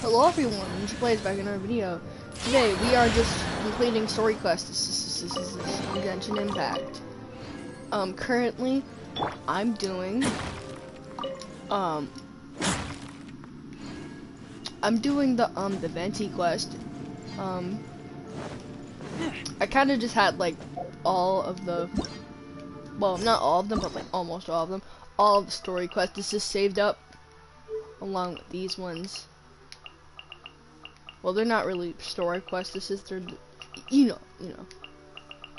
Hello everyone, it's Playz back in our video. Today we are just completing story quests. This is Genshin Impact. Currently I'm doing the Venti quest. I kind of just had like all of the, well, not all of them, but like almost all of them. All of the story quests. This is saved up along with these ones. Well, they're not really story quests. This is their, you know.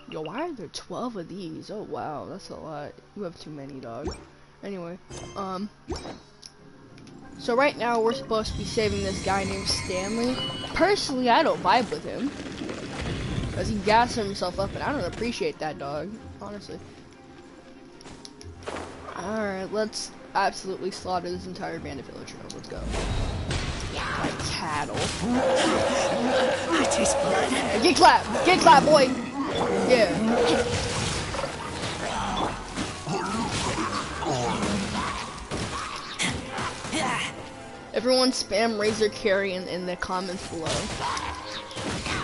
Yo, why are there 12 of these? Oh wow, that's a lot. You have too many, dog. Anyway, so right now we're supposed to be saving this guy named Stanley. Personally, I don't vibe with him because he gassed himself up, and I don't appreciate that, dog. Honestly. All right, let's absolutely slaughter this entire bandit villager. Let's go. Like cattle. I taste blood. Get clapped, boy. Yeah. Everyone spam Razor Carry in the comments below.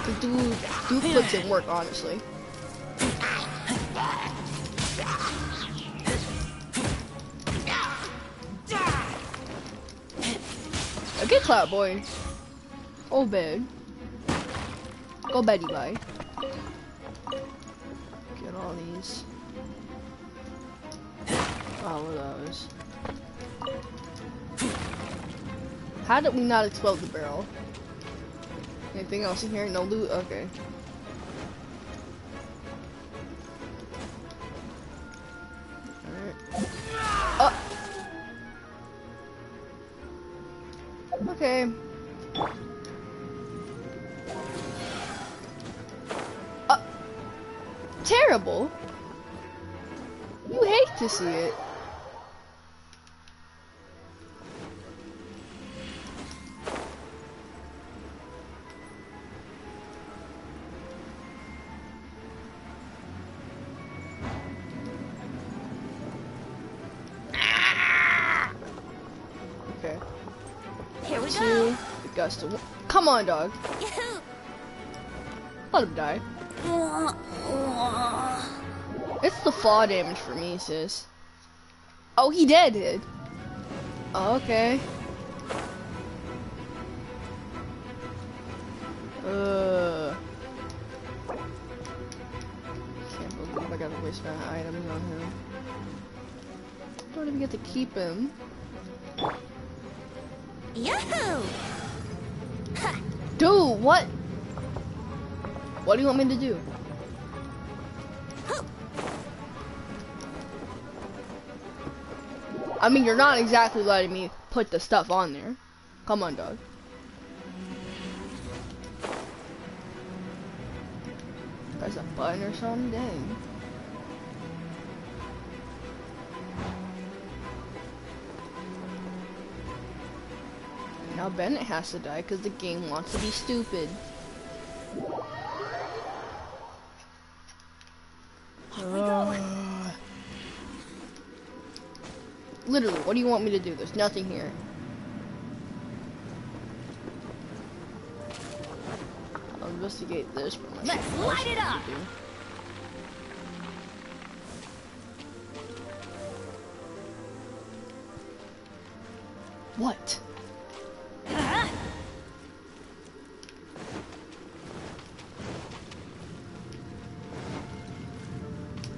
The dude puts in work, honestly. Get clapped, boy. Oh, bed. Go beddy, bye. Get all these. All of those. How did we not explode the barrel? Anything else in here? No loot? Okay. Alright. Oh! Okay. Terrible. You hate to see it. Okay. Here we go. Gust of, come on, dog. Let him die. It's the fall damage for me, sis. Oh, he did. Oh, okay. Can't believe I gotta waste my items on him. I don't even get to keep him. Yahoo! Dude, what? What do you want me to do? I mean, you're not exactly letting me put the stuff on there. Come on, dog. Press a button or something? Dang. Now Bennett has to die because the game wants to be stupid. Literally, what do you want me to do? There's nothing here. I'll investigate this. Let's light it up. What?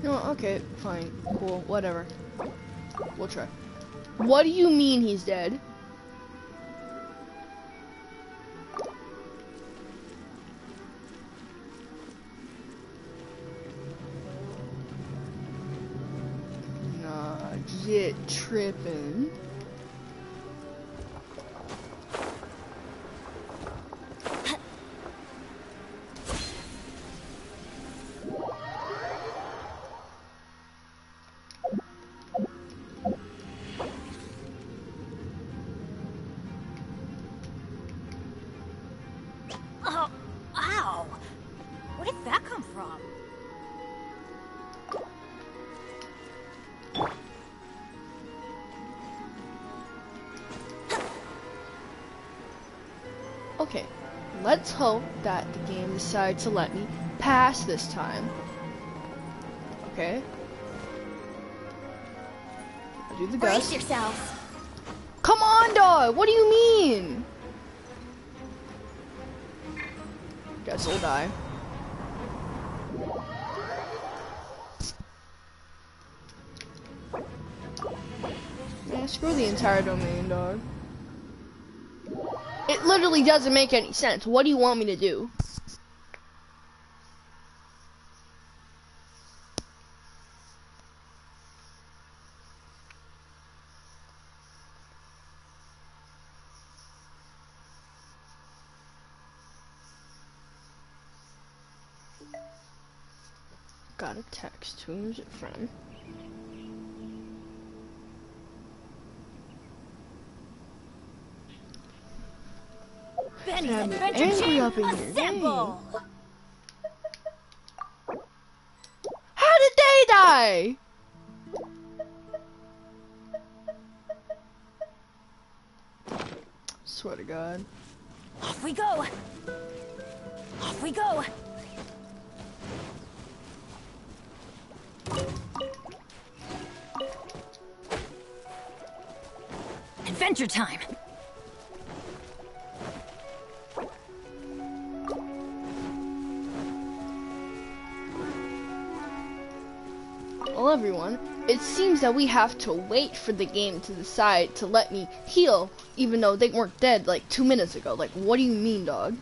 No, okay, fine, cool, whatever. We'll try. What do you mean he's dead? Nah, get tripping. Okay, let's hope that the game decides to let me pass this time. Okay. I do the Brace gust. yourselves. Come on, dog! What do you mean? Guess I'll die. Man, screw the entire domain, dog. It literally doesn't make any sense. What do you want me to do? Got a text. Who's it from? Benny's I'm adventure angry chain up in here. assemble. How did they die? Swear to God. Off we go. Off we go. Adventure time. Well, everyone, it seems that we have to wait for the game to decide to let me heal, even though they weren't dead like 2 minutes ago. Like, what do you mean, dog?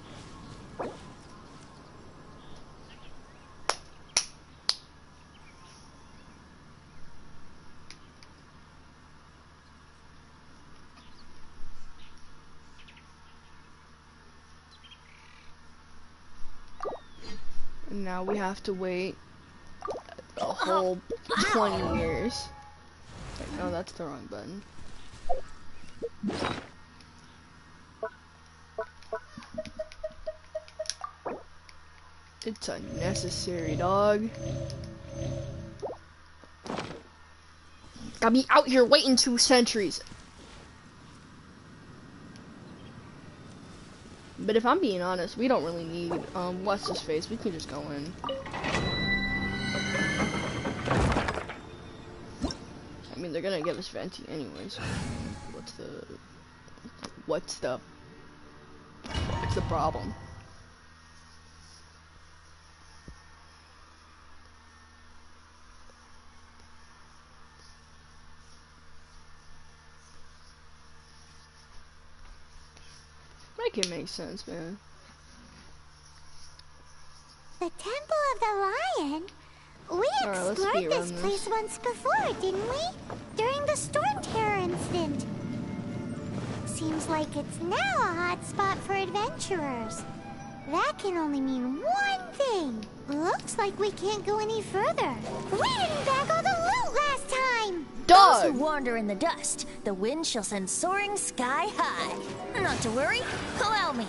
And now we have to wait a whole 20 years. Wait, no, that's the wrong button. It's unnecessary, dog. Got me out here waiting 2 centuries. But if I'm being honest, we don't really need what's his face. We can just go in. I mean, they're gonna give us Venti anyways. What's the problem? Make it make sense, man. The Temple of the Lion? We Alright, let's explored this speedrun place this. once before, didn't we? During the Storm Terror incident. Seems like it's now a hot spot for adventurers. That can only mean one thing. Looks like we can't go any further. We didn't bag all the loot last time! Those who Dog! wander in the dust, the wind shall send soaring sky high. Not to worry, allow me.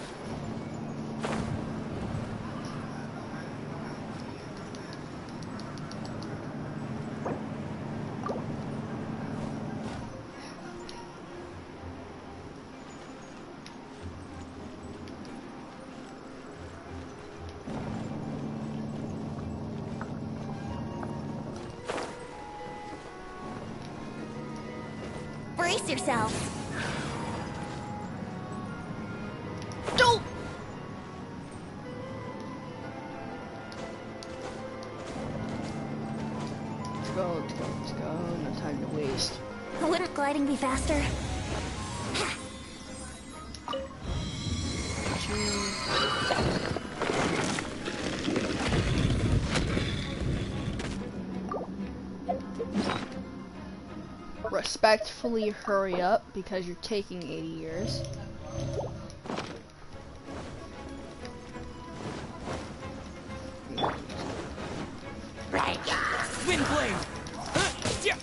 Brace yourself. Don't! Let's go, let's go, let's go. No time to waste. Wouldn't gliding be faster? Respectfully hurry up because you're taking 80 years. Wind blade! Here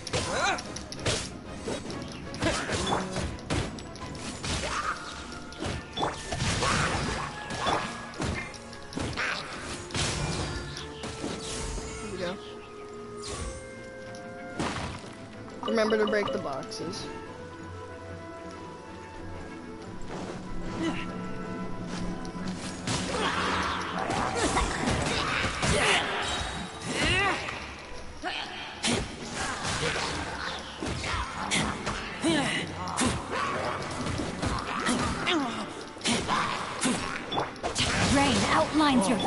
we go. Remember to break the boxes. mine's yours.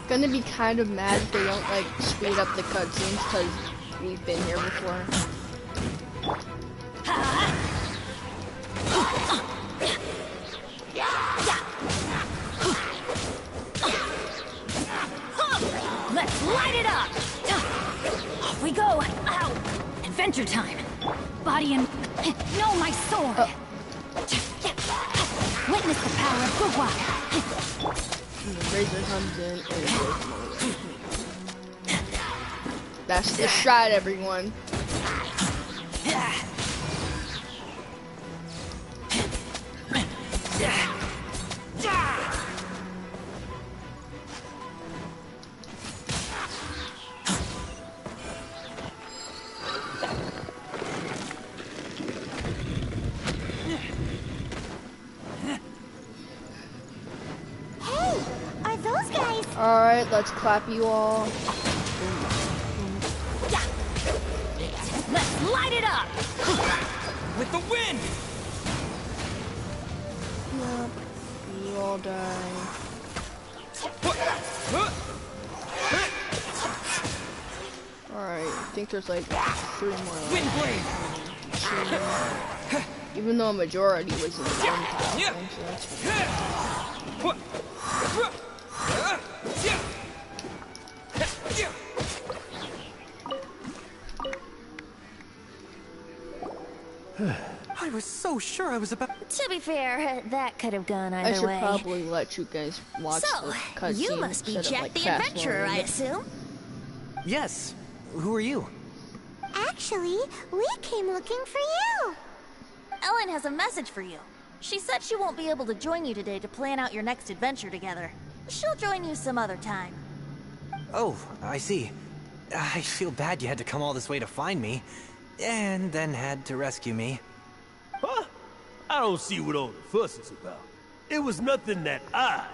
Gonna be kind of mad if they don't like speed up the cutscenes because we've been here before. Let's light it up! Off we go! Ow! Adventure time! Body and... No, my sword! Witness the power of Gugwa! Razor comes in and that's the shot, everyone. Alright, let's clap you all. Let's light it up! With the wind! Yep, you all die. Alright, I think there's like 3 more left. Wind blade! Even though a majority was in the one pile, so that's fine. I was so sure I was about... To be fair, that could have gone I either should way. probably let you guys watch So, the cutscene you must be instead of, Jack like, the fast Adventurer, I forwarding it. assume? Yes. Who are you? Actually, we came looking for you. Ellen has a message for you. She said she won't be able to join you today to plan out your next adventure together. She'll join you some other time. Oh, I see. I feel bad you had to come all this way to find me, and then had to rescue me. Huh? I don't see what all the fuss is about. It was nothing that I,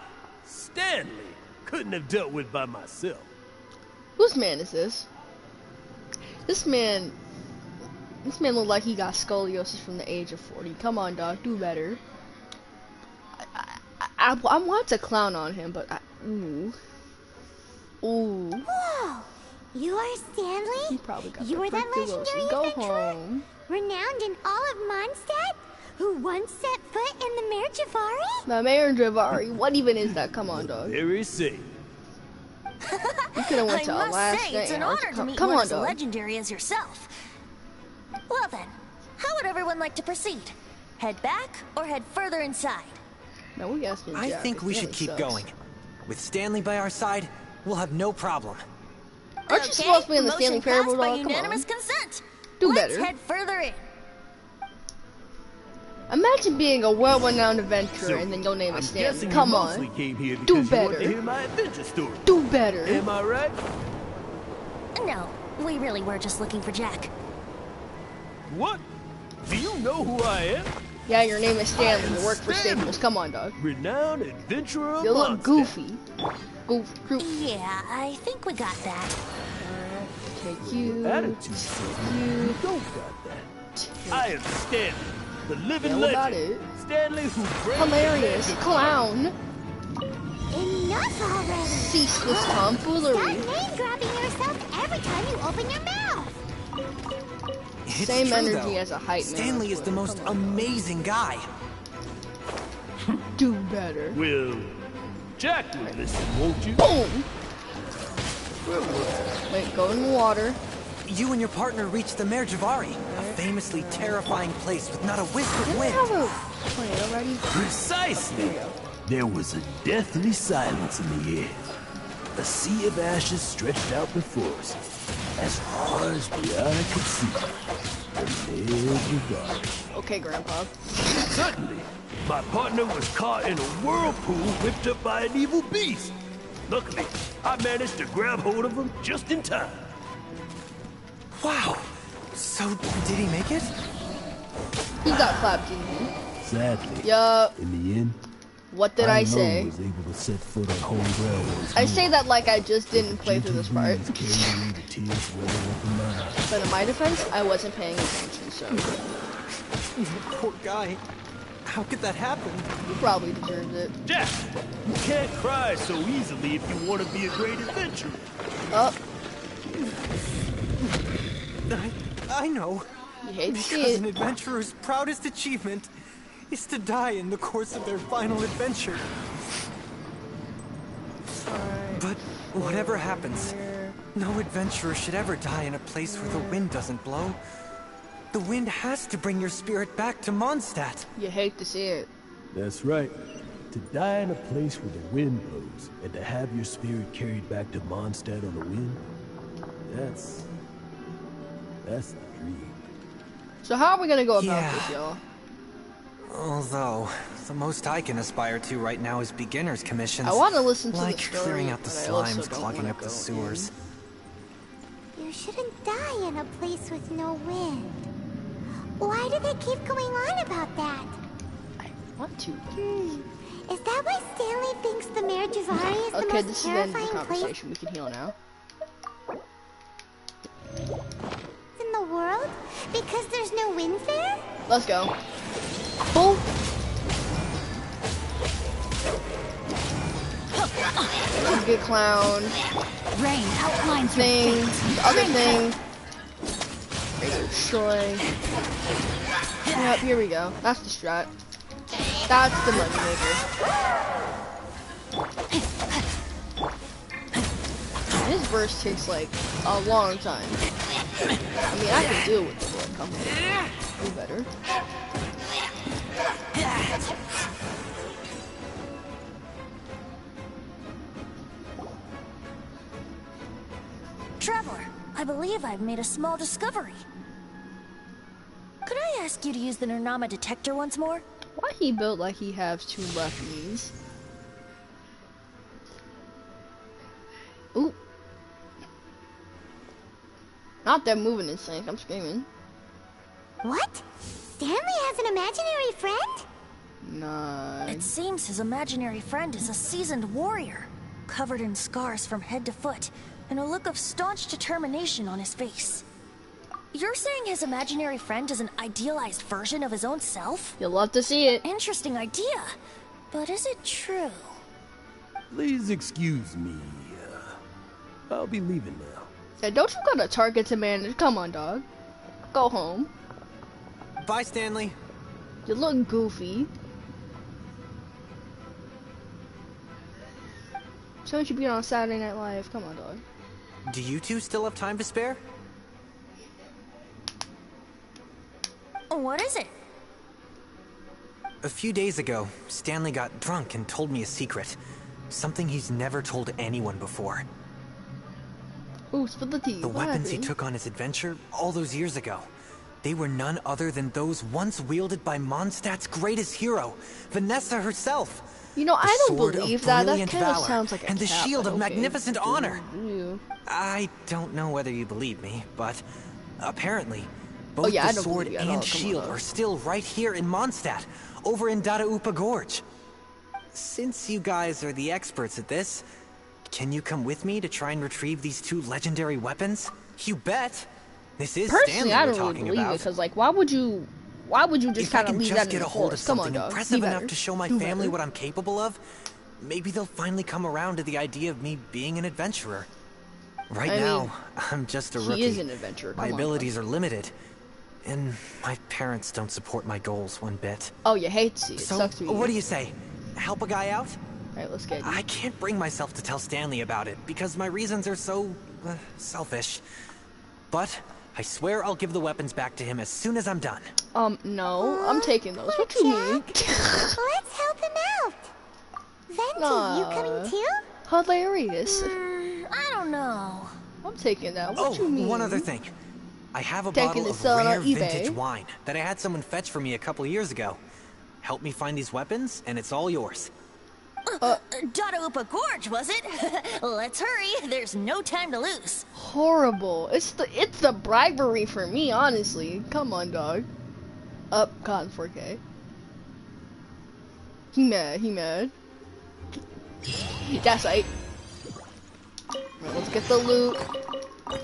Stanley, couldn't have dealt with by myself. Whose man is this? This man looked like he got scoliosis from the age of 40. Come on, dog, do better. I want to clown on him, but ooh. Whoa! You are Stanley? He probably got You the were that tuberculosis. legendary Go adventurer? home. Renowned in all of Mondstadt? Who once set foot in the Mare Javari? The Mayor Javari. What even is that? Come on, dog. Very safe. You could have went to I must Alaska. say, it's an or- honor to meet Come one on, as dog. legendary as yourself. Well then, how would everyone like to proceed? Head back or head further inside? No, we asking I Jack. think It we really should keep sucks. going. With Stanley by our side, we'll have no problem. Aren't you supposed to be in the motion Stanley Parable, passed by dog? Come unanimous on. consent. Do Let's better. head further in. Imagine being a well-renowned adventurer and then your name I'm is guessing Stanley. you Come mostly on. came here Do because you want better. to hear my adventure story. Do better. Am I right? No, we really were just looking for Jack. What? Do you know who I am? Yeah, your name is Stanley. I am You work for Stanley. Staples. Come on, dog. Renowned adventurer of You look Mondstadt. goofy. Goofy. Yeah, I think we got that. Take you. Attitude. You. You don't got that. I am Stanley, the living Yeah, what about legend. it? Stanley who brings Hilarious. the magic. Clown. Enough already! Cease this Stop tomfoolery. name-dropping yourself every time you open your mouth! It's Same true, energy though. as a hype man. Stanley is the most amazing guy. Do better. Well, Jack will listen, won't you? Boom. Wait, go in the water. You and your partner reached the Mare Javari, a famously terrifying place with not a wisp of Didn't we wind. have a tornado already? Precisely. There was a deathly silence in the air. A sea of ashes stretched out before us, as far as the eye could see. The Mare Javari. Okay, Grandpa. Suddenly, my partner was caught in a whirlpool whipped up by an evil beast. Luckily, I managed to grab hold of him just in time. Wow. So, did he make it? He got clapped in here. Sadly, Yup. in the end, What did I alone say? was able to set foot on home ground once I more. say that like I just didn't play through this part. Gentle breeze carried away the tears welling up in my eyes. But in my defense, I wasn't paying attention, so Poor guy. How could that happen? he probably deserved it. Jack, you can't cry so easily if you want to be a great adventurer. Oh, I know. you hate to see Because an it. adventurer's proudest achievement is to die in the course of their final adventure. But whatever happens, no adventurer should ever die in a place where the wind doesn't blow. The wind has to bring your spirit back to Mondstadt. You hate to see it. That's right. To die in a place where the wind blows, and to have your spirit carried back to Mondstadt on the wind, that's the dream. So how are we gonna go about Yeah. this, y'all? Although, the most I can aspire to right now is beginner's commissions. I want to listen to like the story, clearing out the but I also slimes don't clogging wanna up the go sewers. You shouldn't die in a place with no wind. Why do they keep going on about that? I want to. Is that why Stanley thinks the Mare Javari is the Okay, most this is the end of the terrifying place conversation. We can heal now. in the world? Because there's no wind there? Let's go. Boom. Good clown. Rain outlines your Thing. fate. The other thing. Razor destroy. Yep, here we go. That's the strat. That's the money maker. His verse takes like a long time. I mean, I can deal with it, but come on. Do better. Traveler, I believe I've made a small discovery. Could I ask you to use the Nernama detector once more? Why he built like he has two left knees? Ooh. Not that moving in sync, I'm screaming. What? Stanley has an imaginary friend? Nah. It seems his imaginary friend is a seasoned warrior, covered in scars from head to foot, and a look of staunch determination on his face. You're saying his imaginary friend is an idealized version of his own self? You'll love to see it. Interesting idea, but is it true? Please excuse me. I'll be leaving now. Hey, don't you got a target to manage? Come on, dog. Go home. Bye, Stanley. You look goofy. Shouldn't you be on Saturday Night Live? Come on, dog. Do you two still have time to spare? What is it? A few days ago, Stanley got drunk and told me a secret. Something he's never told anyone before. Ooh, spill the tea. The What weapons he happened? took on his adventure all those years ago. They were none other than those once wielded by Mondstadt's greatest hero, Vanessa herself. You know, The I don't sword of believe that. That brilliant kind of valor sounds like a and the cap, shield but of okay. magnificent honor. Ew. I don't know whether you believe me, but apparently, Oh, both yeah, I the don't sword believe you at all. and Come shield on. are still right here in Mondstadt, over in Dadaupa Gorge. Since you guys are the experts at this, can you come with me to try and retrieve these two legendary weapons? You bet. This is Personally, Stanley I we're don't really talking believe about. it, because, like, why would you just If I kind of can leave just that in get the a hold of forest? Come on, something dog. impressive Be enough better. to show my Do family better. what I'm capable of, maybe they'll finally come around to the idea of me being an adventurer. Right I mean, now, I'm just a rookie. He is an adventurer. My Come on, abilities are limited, and my parents don't support my goals one bit. dog. Oh, you hate to see it. So, Sucks to be what do you. you say? Help a guy out? Alright, let's get it. I can't bring myself to tell Stanley about it because my reasons are so selfish. But I swear I'll give the weapons back to him as soon as I'm done. No, I'm taking those. What you mean? Let's help him out. Venti, you coming too? Hilarious. I don't know. I'm taking that. What you mean? One other thing. I have a Taking bottle it of selling on rare eBay. vintage wine that I had someone fetch for me a couple years ago. Help me find these weapons, and it's all yours. Dadaupa Gorge, was it? Let's hurry. There's no time to lose. Horrible. It's the bribery for me, honestly. Come on, dog. Up, cotton 4K. He mad. That's right. Right, let's get the loot.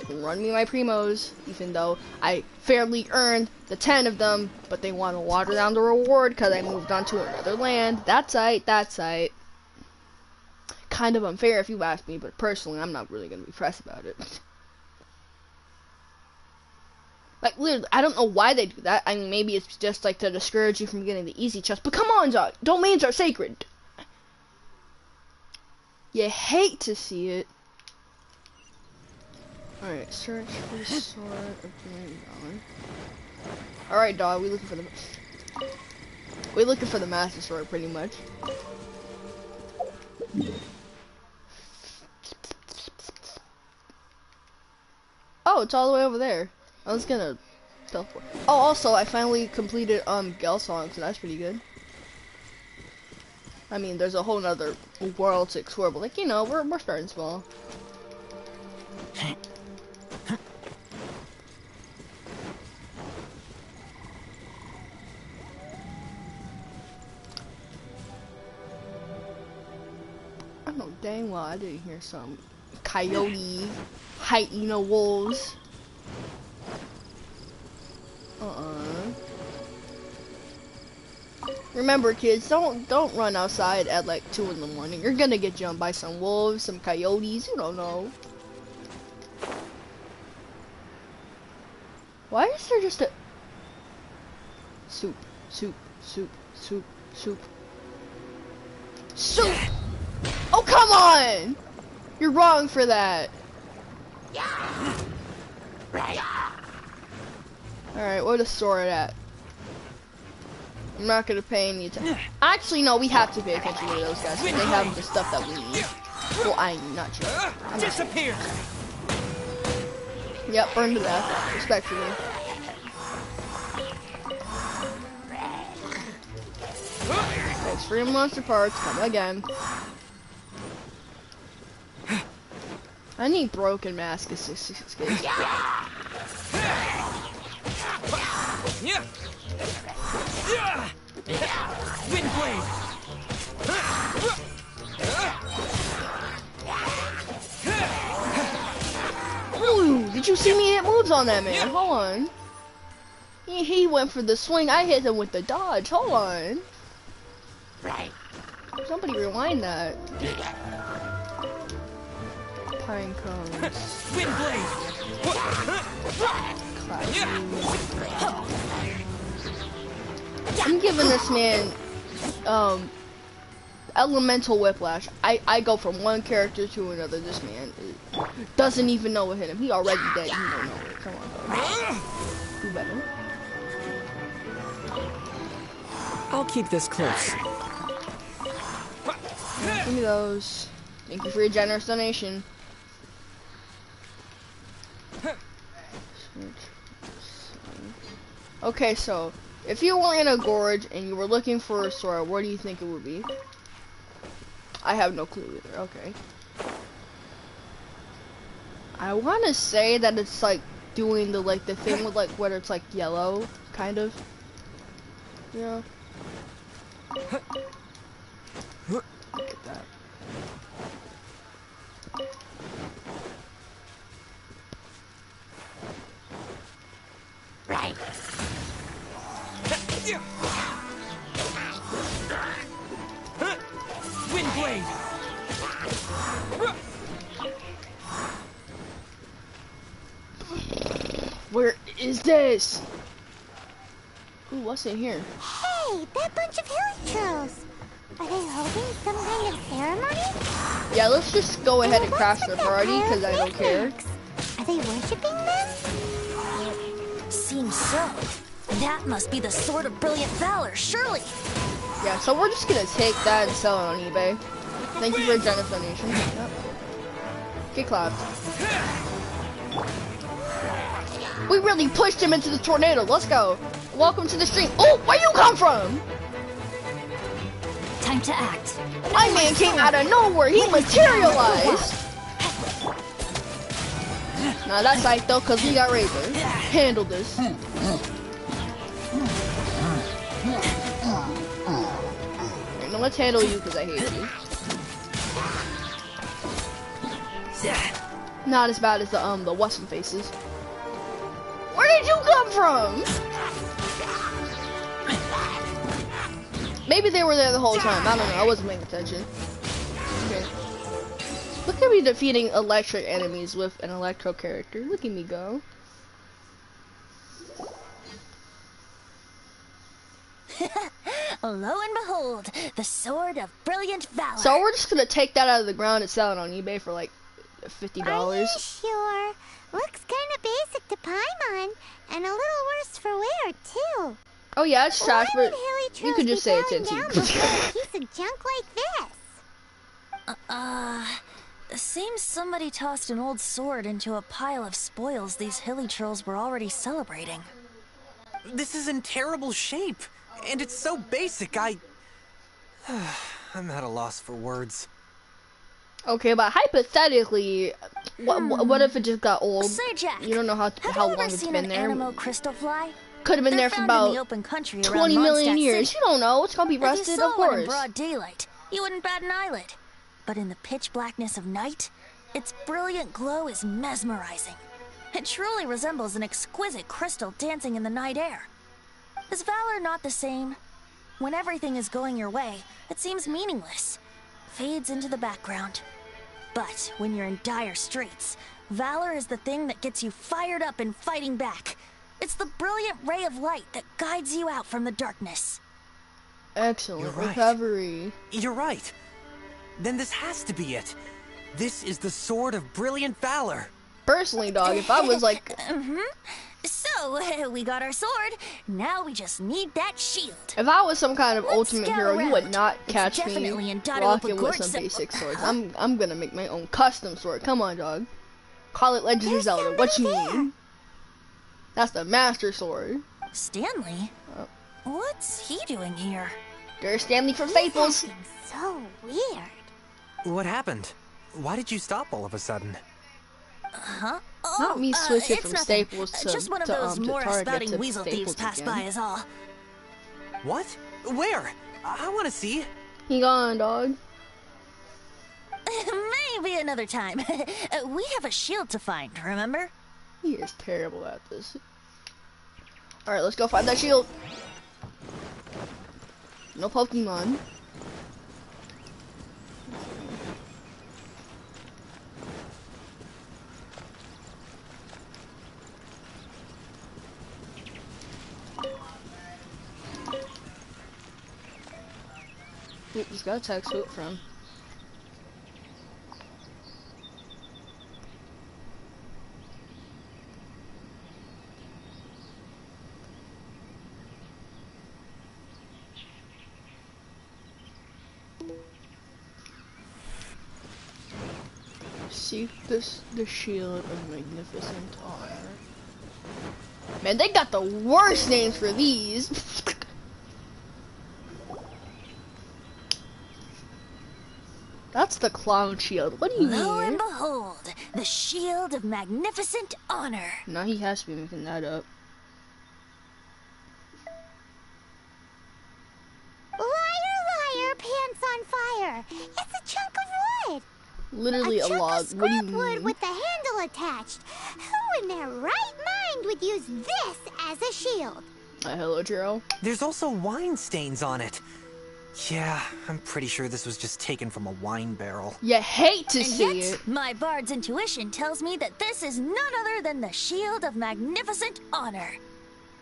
Run me my primos, even though I fairly earned the 10 of them, but they want to water down the reward because I moved on to another land. That's right. Kind of unfair if you ask me, but personally, I'm not really going to be pressed about it. Like, literally, I don't know why they do that. I mean, maybe it's just, like, to discourage you from getting the easy chest, but come on, Josh, domains are sacred. You hate to see it. Alright, search for the sword of Green Dawn. Alright, dog, we looking for the Master Sword, pretty much. Oh, it's all the way over there. I was gonna teleport. Oh, also, I finally completed Gelsong, so that's pretty good. I mean, there's a whole nother world to explore, but like, you know, we're starting small. I know dang well I didn't hear some coyote, hyena wolves. Remember, kids, don't run outside at like 2 in the morning. You're gonna get jumped by some wolves, some coyotes. You don't know. Why is there just a soup? Oh, come on! You're wrong for that. Alright, where's the sword at? I'm not gonna pay any attention. Actually, no, we have to pay attention to those guys. They have the stuff that we need. Well, I'm not sure. Disappear! Yep, burn to death. Respectfully. Thanks for your monster parts. Come again. I need broken mask escapes. Wind blade! Ooh, did you see me hit moves on that man? Hold on. He went for the swing. I hit him with the dodge. Hold on. Somebody rewind that. Pine cones. Wind blade! I'm giving this man elemental whiplash. I go from one character to another. This man doesn't even know what hit him. He already dead. He don't know it. Come on, do better. I'll keep this close. Give me those. Thank you for your generous donation. Okay, so if you were in a gorge and you were looking for a sword, what do you think it would be? I have no clue either. Okay. I want to say that it's like doing the the thing with like where it's like yellow, kind of. Yeah. Look at that. Right. Wind blade! Where is this? Ooh, what's in here? Hey, that bunch of hilichurls. Are they holding some kind of ceremony? Yeah, let's just go ahead and what's crash with the party because I don't care. picnics? Are they worshipping them? Seems so. That must be the Sword of Brilliant Valor, surely. Yeah, so we're just gonna take that and sell it on eBay. Thank you for a generous donation. Yep. Get clapped. We really pushed him into the tornado. Let's go. Welcome to the stream. Oh, where you come from? Time to act. My man came out of nowhere. He materialized. Nah, that's right though, cause we got Razor. Handle this. Ain't So let's handle you because I hate you. Not as bad as the Western faces. Where did you come from? Maybe they were there the whole time. I don't know. I wasn't paying attention. Okay. Look at me defeating electric enemies with an electro character. Look at me go. Lo and behold, the sword of brilliant valor. So we're just gonna take that out of the ground and sell it on eBay for like $50. Are you sure? Looks kind of basic to Paimon, and a little worse for wear too. Oh yeah, it's trash, Why but would Hilly you Trills could be just say it's bowing down antique. before a piece of junk like this? Seems somebody tossed an old sword into a pile of spoils these hilly trolls were already celebrating. This is in terrible shape, and it's so basic, I'm at a loss for words. Okay, but hypothetically, what if it just got old? Say, Jack, You don't know how have long you ever it's seen been an there. anemo crystal fly? Could have been They're there for found in the about open country around 20 million Mondstadt years. City. You don't know. It's gonna be If you rusted, saw of one in course. broad daylight, you wouldn't bat an eyelid. But in the pitch blackness of night, its brilliant glow is mesmerizing. It truly resembles an exquisite crystal dancing in the night air. Is valor not the same? When everything is going your way, it seems meaningless, fades into the background. But when you're in dire straits, valor is the thing that gets you fired up and fighting back. It's the brilliant ray of light that guides you out from the darkness. Excellent You're right. recovery. You're right. Then this has to be it. This is the sword of brilliant valor. Personally, dog, if I was like, So, we got our sword. Now we just need that shield. if I was some kind of Let's ultimate scout hero, you would around. not It's catch definitely me in Dada rocking Upa with Gorge, some so- basic swords. I'm gonna make my own custom sword. Come on, dog. Call it Legend of There's Zelda. What you somebody there. mean? That's the Master Sword. Stanley? What's he doing here? There's Stanley from He's Staples. acting so weird. What happened? Why did you stop all of a sudden? Huh? Not me switching it's from nothing. Staples to Just one of to, those to more Target spouting to weasel thieves Staples passed again. by is all. What? Where? I want to see. He gone, dog. Maybe another time. We have a shield to find, remember? He is terrible at this. Alright, let's go find that shield. No Pokemon. Wait, he's got a text. Who it from? Seek the shield of magnificent honor. Man, they got the worst names for these. That's the clown shield. What do you Lo and mean? behold, the shield of magnificent honor. No, he has to be making that up. Liar, liar, pants on fire. It's a chunk of wood. Literally a chunk log. of What do you scrap wood mean? with the handle attached. Who in their right mind would use this as a shield? Hello, Jero. There's also wine stains on it. Yeah, I'm pretty sure this was just taken from a wine barrel. You hate to And see yet, it. my bard's intuition tells me that this is none other than the shield of magnificent honor.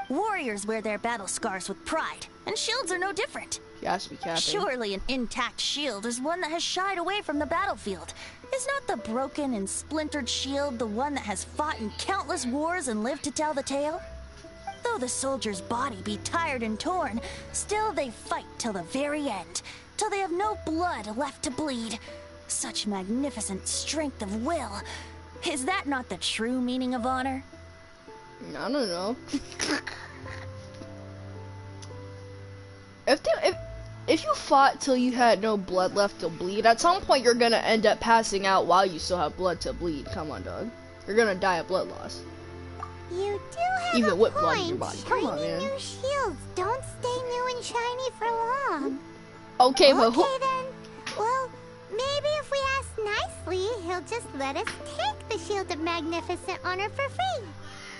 Warriors wear their battle scars with pride, and shields are no different. He has to be capping. Surely an intact shield is one that has shied away from the battlefield. Is not the broken and splintered shield the one that has fought in countless wars and lived to tell the tale? Though the soldier's body be tired and torn, still they fight till the very end, till they have no blood left to bleed. Such magnificent strength of will. Is that not the true meaning of honor? I don't know. If you fought till you had no blood left to bleed, at some point you're gonna end up passing out while you still have blood to bleed. Come on, dog. You're gonna die of blood loss. You do have Even a with point. blood in your body. Come on, Shiny man. new shields don't stay new and shiny for long. Okay, but who? Okay then. Well, maybe if we ask nicely, he'll just let us take the Shield of Magnificent Honor for free.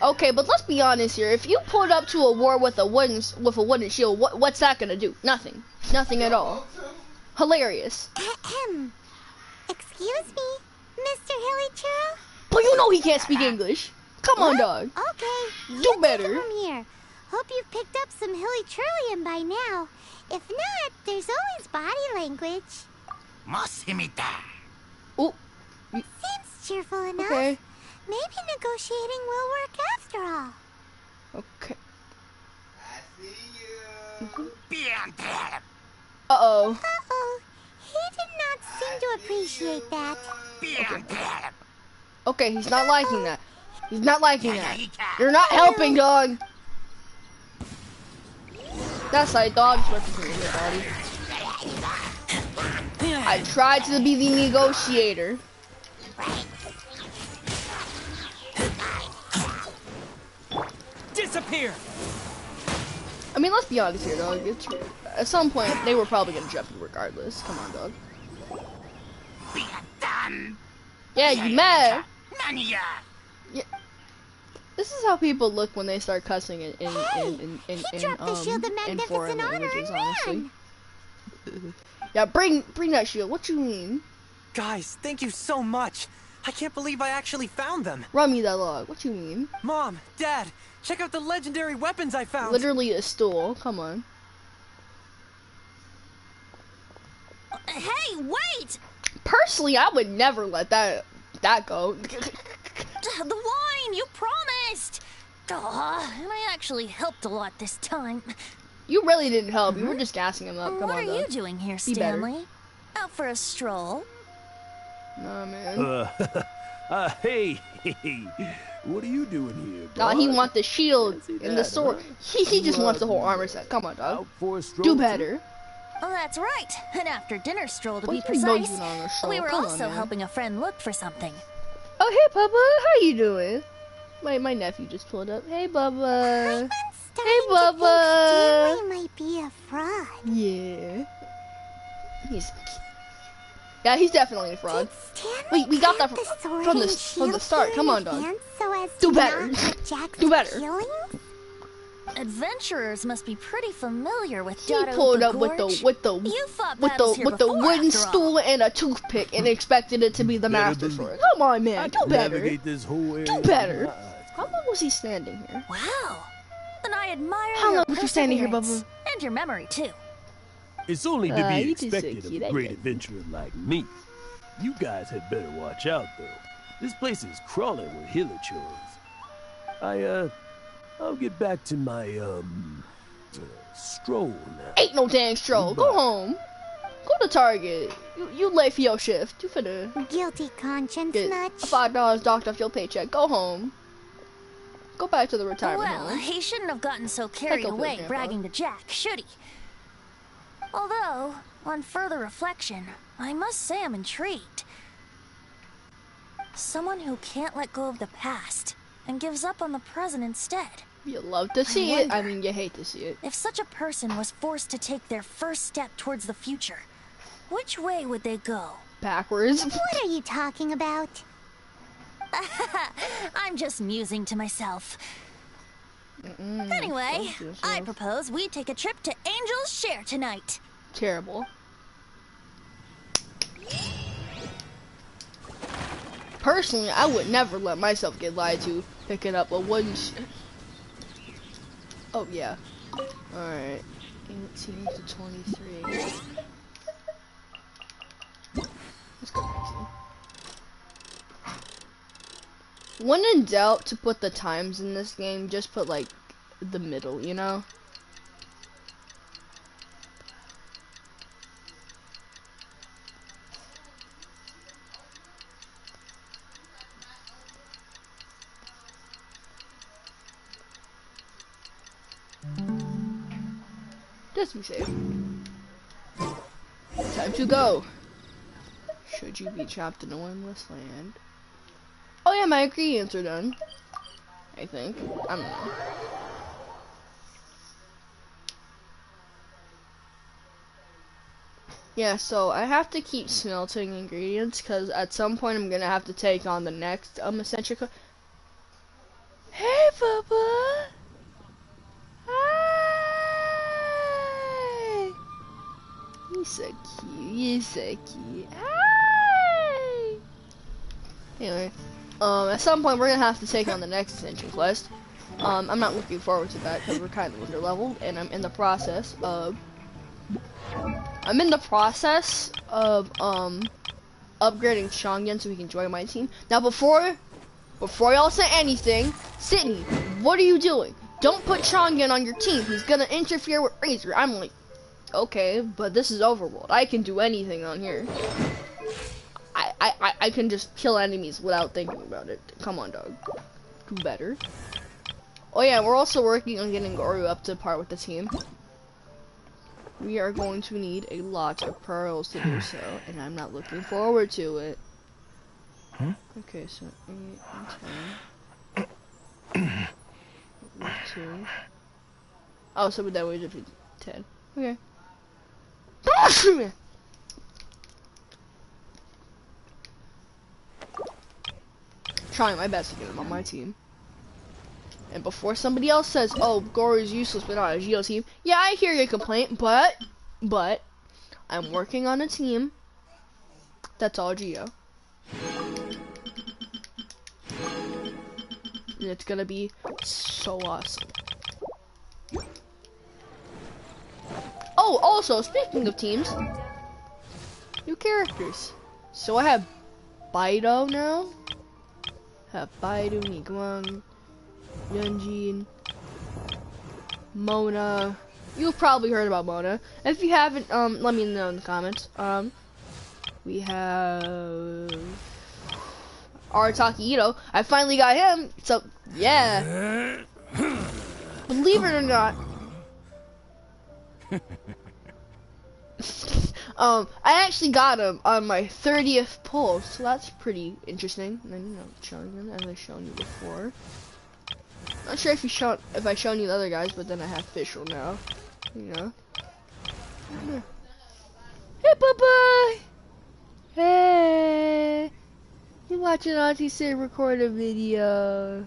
Okay, but let's be honest here. If you pulled up to a war with a wooden shield, what's that gonna do? Nothing. Nothing at all. Hilarious. Ahem. Excuse me, Mr. Hilly Churl? But you know he can't speak English. Come on, dog. Okay, you Do take better. it from here. Hope you've picked up some Hilly Churlian by now. If not, there's always body language. Oh, Seems cheerful enough. okay. Maybe negotiating will work after all. Okay. Uh-oh. Uh-oh, he did not seem to appreciate that. Okay, he's not liking that. He's not liking that. You're not helping, dog. That's like dogs representing your body. I tried to be the negotiator. Disappear! I mean, let's be honest here, dog. At some point, they were probably gonna jump you regardless. Come on, dog. Yeah, you mad? Yeah. This is how people look when they start cussing in dropped the Shield of foreign Magnificent Honor languages, and honestly. ran. Yeah, bring that shield. What you mean? Guys, thank you so much. I can't believe I actually found them. Run me that log. What you mean? Mom, Dad, check out the legendary weapons I found. Literally a stool. Come on. Hey, wait! Personally, I would never let that go. The wine, you promised! And I actually helped a lot this time. You really didn't help. You were just gassing him up. Come What on, are you dog. doing here, Be better. Stanley? Out for a stroll? Nah, man. Hey, what are you doing here, Nah, he boy? want the shield Fancy and the that, sword. huh? He just wants the whole You, armor set. Come on, dog. Out for a stroll, Do too? better. Oh, that's right. An after-dinner stroll to What be do you know precise. you on a stroll? We were Come on, also man. helping a friend look for something. Oh, hey, Bubba. How you doing? My nephew just pulled up. Hey, Bubba. I'm Hey, starting to Bubba. think Stanley might be a fraud. Yeah. He's definitely a fraud. Did Stanley We got that plant the sword from the and start. shield Come here on, in dog. advance so as Do to better. not hurt Jack's Do better. feelings? Adventurers must be pretty familiar with He Dada pulled Upa up with Gorge. the You fought battles here with the before, wooden after all. stool and a toothpick and expected it to be the Better master believe sword. it. Come on, man. I Do can better. navigate this whole area Do with better. my eyes How long was he standing here? Wow. Then I admire How your long was you standing here, perseverance. Bubba? And your memory, too. It's only to be you just so expected of cute, a I great get it. adventurer like me. You guys had better watch out, though. This place is crawling with hillachurls. I'll get back to my, stroll now. Ain't no dang stroll. Go home. Go to Target. You late for your shift. You finna Guilty conscience get nudge. $5 docked off your paycheck. Go home. Go back to the retirement Well, home. he shouldn't have gotten so carried Echo for away Grandpa. bragging to Jack, should he? Although, on further reflection, I must say I'm intrigued. Someone who can't let go of the past and gives up on the present instead. You love to see it. I wonder- mean, you hate to see it. If such a person was forced to take their first step towards the future, which way would they go? Backwards. What are you talking about? I'm just musing to myself. Anyway, Don't do I yourself. propose we take a trip to Angel's Share tonight. Terrible. Personally, I would never let myself get lied to picking up a wooden Oh, yeah. Alright. 18 to 23. Let's go crazy. When in doubt to put the times in this game, just put, like, the middle, you know? Just be safe. Time to go. Should you be trapped in a windless land? Oh yeah, my ingredients are done. I think. I don't know. Yeah, so I have to keep smelting ingredients because at some point I'm gonna have to take on the next essential. Hey, Papa. Hi. You're so cute. You're so cute. Hi. Anyway, at some point we're gonna have to take on the next ascension quest. I'm not looking forward to that because we're kind of underleveled, and I'm in the process of upgrading Shongen so he can join my team. Now before y'all say anything, Sydney, what are you doing? Don't put Shongen on your team. He's gonna interfere with Razor. I'm like, okay, but this is Overworld. I can do anything on here. I can just kill enemies without thinking about it. Come on, dog. Do better. Oh yeah, we're also working on getting Goru up to par with the team. We are going to need a lot of pearls to do so, and I'm not looking forward to it. Huh? Okay, so 8 and 10. 2. Oh, so that way it'd be 10. Okay. Trying my best to get him on my team. And before somebody else says, oh, Goru is useless but not a Geo team, yeah, I hear your complaint, but I'm working on a team that's all Geo. And it's gonna be so awesome. Oh, also, speaking of teams, new characters. So I have Baido now. Have Baidu, Niguang, Yunjin, Mona. You've probably heard about Mona. If you haven't, let me know in the comments. We have Arataki Ito. I finally got him. So yeah. Believe it or not. I actually got him on my 30th pull, so that's pretty interesting. And then, you know, showing him as I've shown you before. Not sure if I've shown you the other guys, but then I have official now. You know. Hey, Papa. Hey. You watching Auntie Say record a video?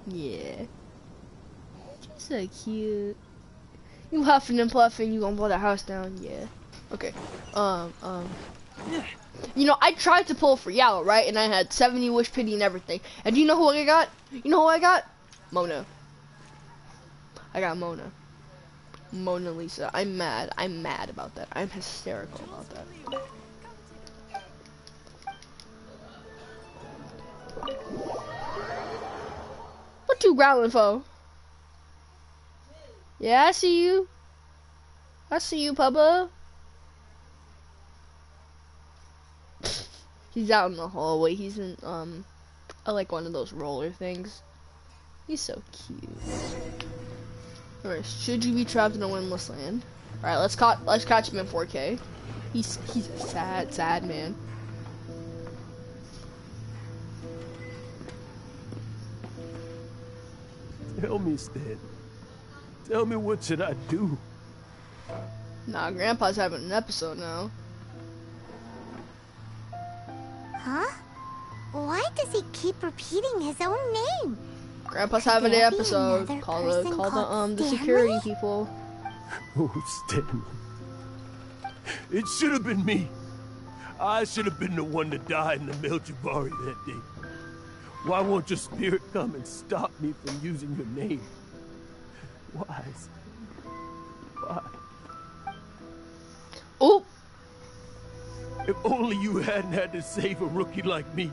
Yeah. She's so cute. You huffing and puffing, you gonna blow the house down? Yeah. Okay. You know, I tried to pull for Yao, right? And I had 70 wish pity and everything. And you know who I got? You know who I got? Mona. I got Mona. Mona Lisa. I'm mad. I'm mad about that. I'm hysterical about that. What you growling for? Yeah, I see you. I see you, Papa. He's out in the hallway. He's in, I like one of those roller things. He's so cute. Alright, should you be trapped in a windless land? Alright, let's catch him in 4K. He's a sad man. Tell me, Stan. Tell me, what should I do? Nah, Grandpa's having an episode now. Huh? Why does he keep repeating his own name? Grandpa's having an episode. Call the security people. Oh, Stanley. It should have been me. I should have been the one to die in the Melchivari that day. Why won't your spirit come and stop me from using your name? Why? Why? Oh! If only you hadn't had to save a rookie like me,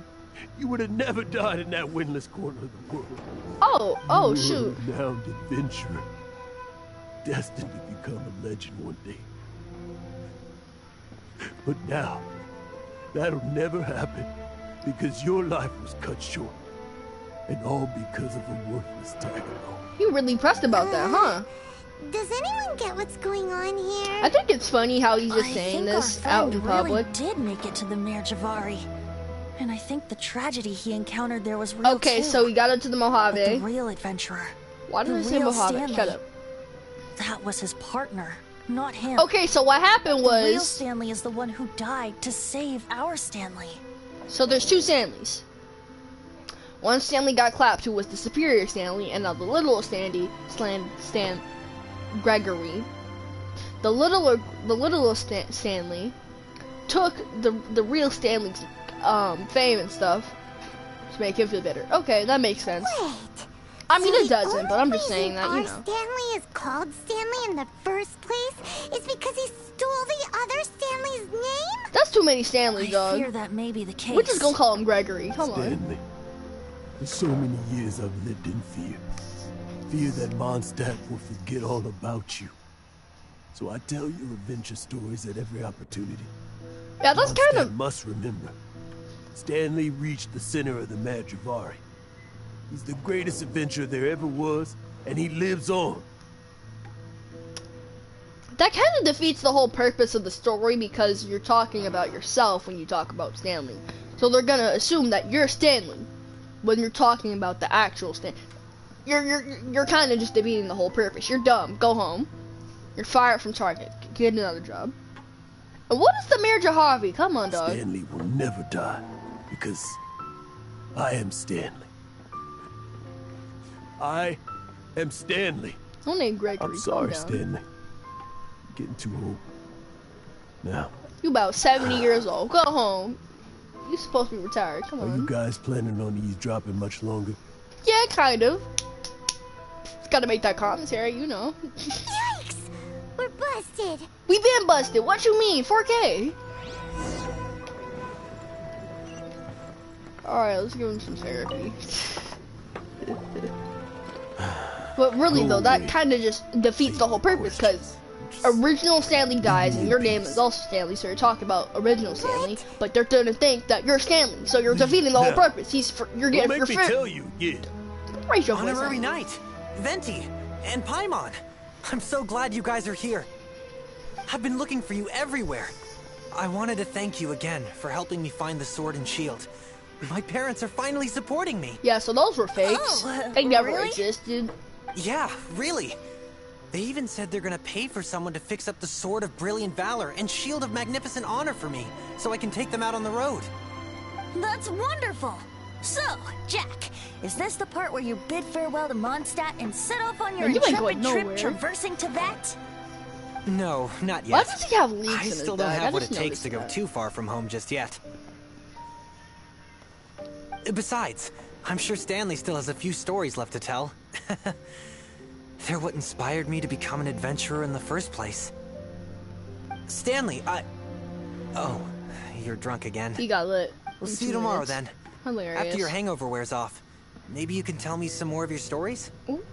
you would have never died in that windless corner of the world. Oh, shoot. You were a renowned adventurer, destined to become a legend one day. But now, that'll never happen, because your life was cut short, and all because of a worthless tag along. You really pressed about that, huh? Does anyone get what's going on here? I think it's funny how he's just saying this out in public. Really did make it to the Merjavari. And I think the tragedy he encountered there was real Okay, too. so he got into the Mojave. But the real adventurer. Why did I the say real Mojave? Stanley, Shut up. That was his partner. not him. Okay, so what happened The real was... Stanley is the one who died to save our Stanley. So there's two Stanleys. One Stanley got clapped, who was the superior Stanley, and now the little Stan Gregory. The little Stanley took the real Stanley's fame and stuff to make him feel better. Okay, that makes sense. Wait. I mean, So it doesn't, but I'm just the saying that, you only know. reason our Stanley is called Stanley in the first place is because he stole the other Stanley's name? That's too many Stanleys, I dog. fear that may be the case. We're just gonna call him Gregory. Come on. Stanley, for so many years I've lived in fear. Fear that Mondstadt will forget all about you. So I tell your adventure stories at every opportunity. Yeah, that's kind Mondstadt of... must remember. Stanley reached the center of the Madrivari. He's the greatest adventurer there ever was, and he lives on. That kind of defeats the whole purpose of the story because you're talking about yourself when you talk about Stanley. So they're gonna assume that you're Stanley when you're talking about the actual Stanley. You're kind of just defeating the whole purpose. You're dumb. Go home. You're fired from Target. Get another job. And what is the Mayor Jahavi? Come on, dog. Stanley will never die because I am Stanley. I am Stanley. Don't name Gregory. I'm sorry, Calm down. Stanley. Getting too old. Now, You about 70 years old. Go home. You're supposed to be retired. Come are you on. guys planning on eavesdropping much longer? Yeah, kind of. Just gotta make that commentary, you know. Yikes! We're busted. We been busted. What you mean? 4K. Alright, let's give him some therapy. But really though, that kind of just defeats the whole purpose, because original Stanley dies and your name is also Stanley, so you're talking about original Stanley, but they're gonna think that you're Stanley, so you're defeating the whole purpose. You're Don't getting make your me friend. tell you again. Raise your voice Honorary up. Knight, Venti, and Paimon. I'm so glad you guys are here. I've been looking for you everywhere. I wanted to thank you again for helping me find the sword and shield. My parents are finally supporting me. Yeah, so those were fakes. Oh, They never really? existed. Yeah, really. They even said they're gonna pay for someone to fix up the Sword of Brilliant Valor and Shield of Magnificent Honor for me, so I can take them out on the road. That's wonderful! So, Jack, is this the part where you bid farewell to Mondstadt and set off on your Man, you ain't intrepid going trip nowhere. traversing Tibet? No, not Why yet. does he have leaks I in his still don't bag? have I what it just takes to go noticed too far from home just yet. Besides, I'm sure Stanley still has a few stories left to tell. They're what inspired me to become an adventurer in the first place. Stanley, Oh, you're drunk again. He got lit. We'll in see 2 you tomorrow minutes. then. Hilarious. After your hangover wears off. Maybe you can tell me some more of your stories? Ooh.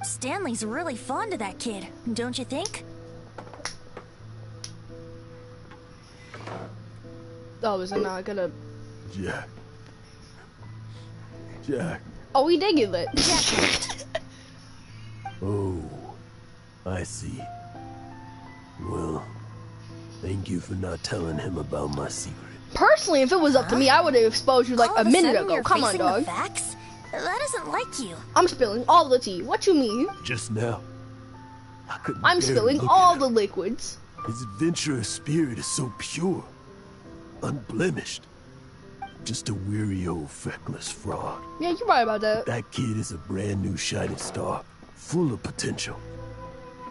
Stanley's really fond of that kid, don't you think? Oh, is it not gonna... Jack. Jack. Oh, he did get lit. Oh, I see. Well, thank you for not telling him about my secret. Personally, if it was up to me, I would have exposed you like All a of minute sudden ago. you're Come on, facing the dog. facts? That isn't like you. I'm spilling all the tea. What you mean? Just now, I couldn't I'm bear to spilling look all at the him. liquids. His adventurous spirit is so pure, unblemished. Just a weary old feckless fraud. Yeah, you're right about that. That kid is a brand new shining star, full of potential.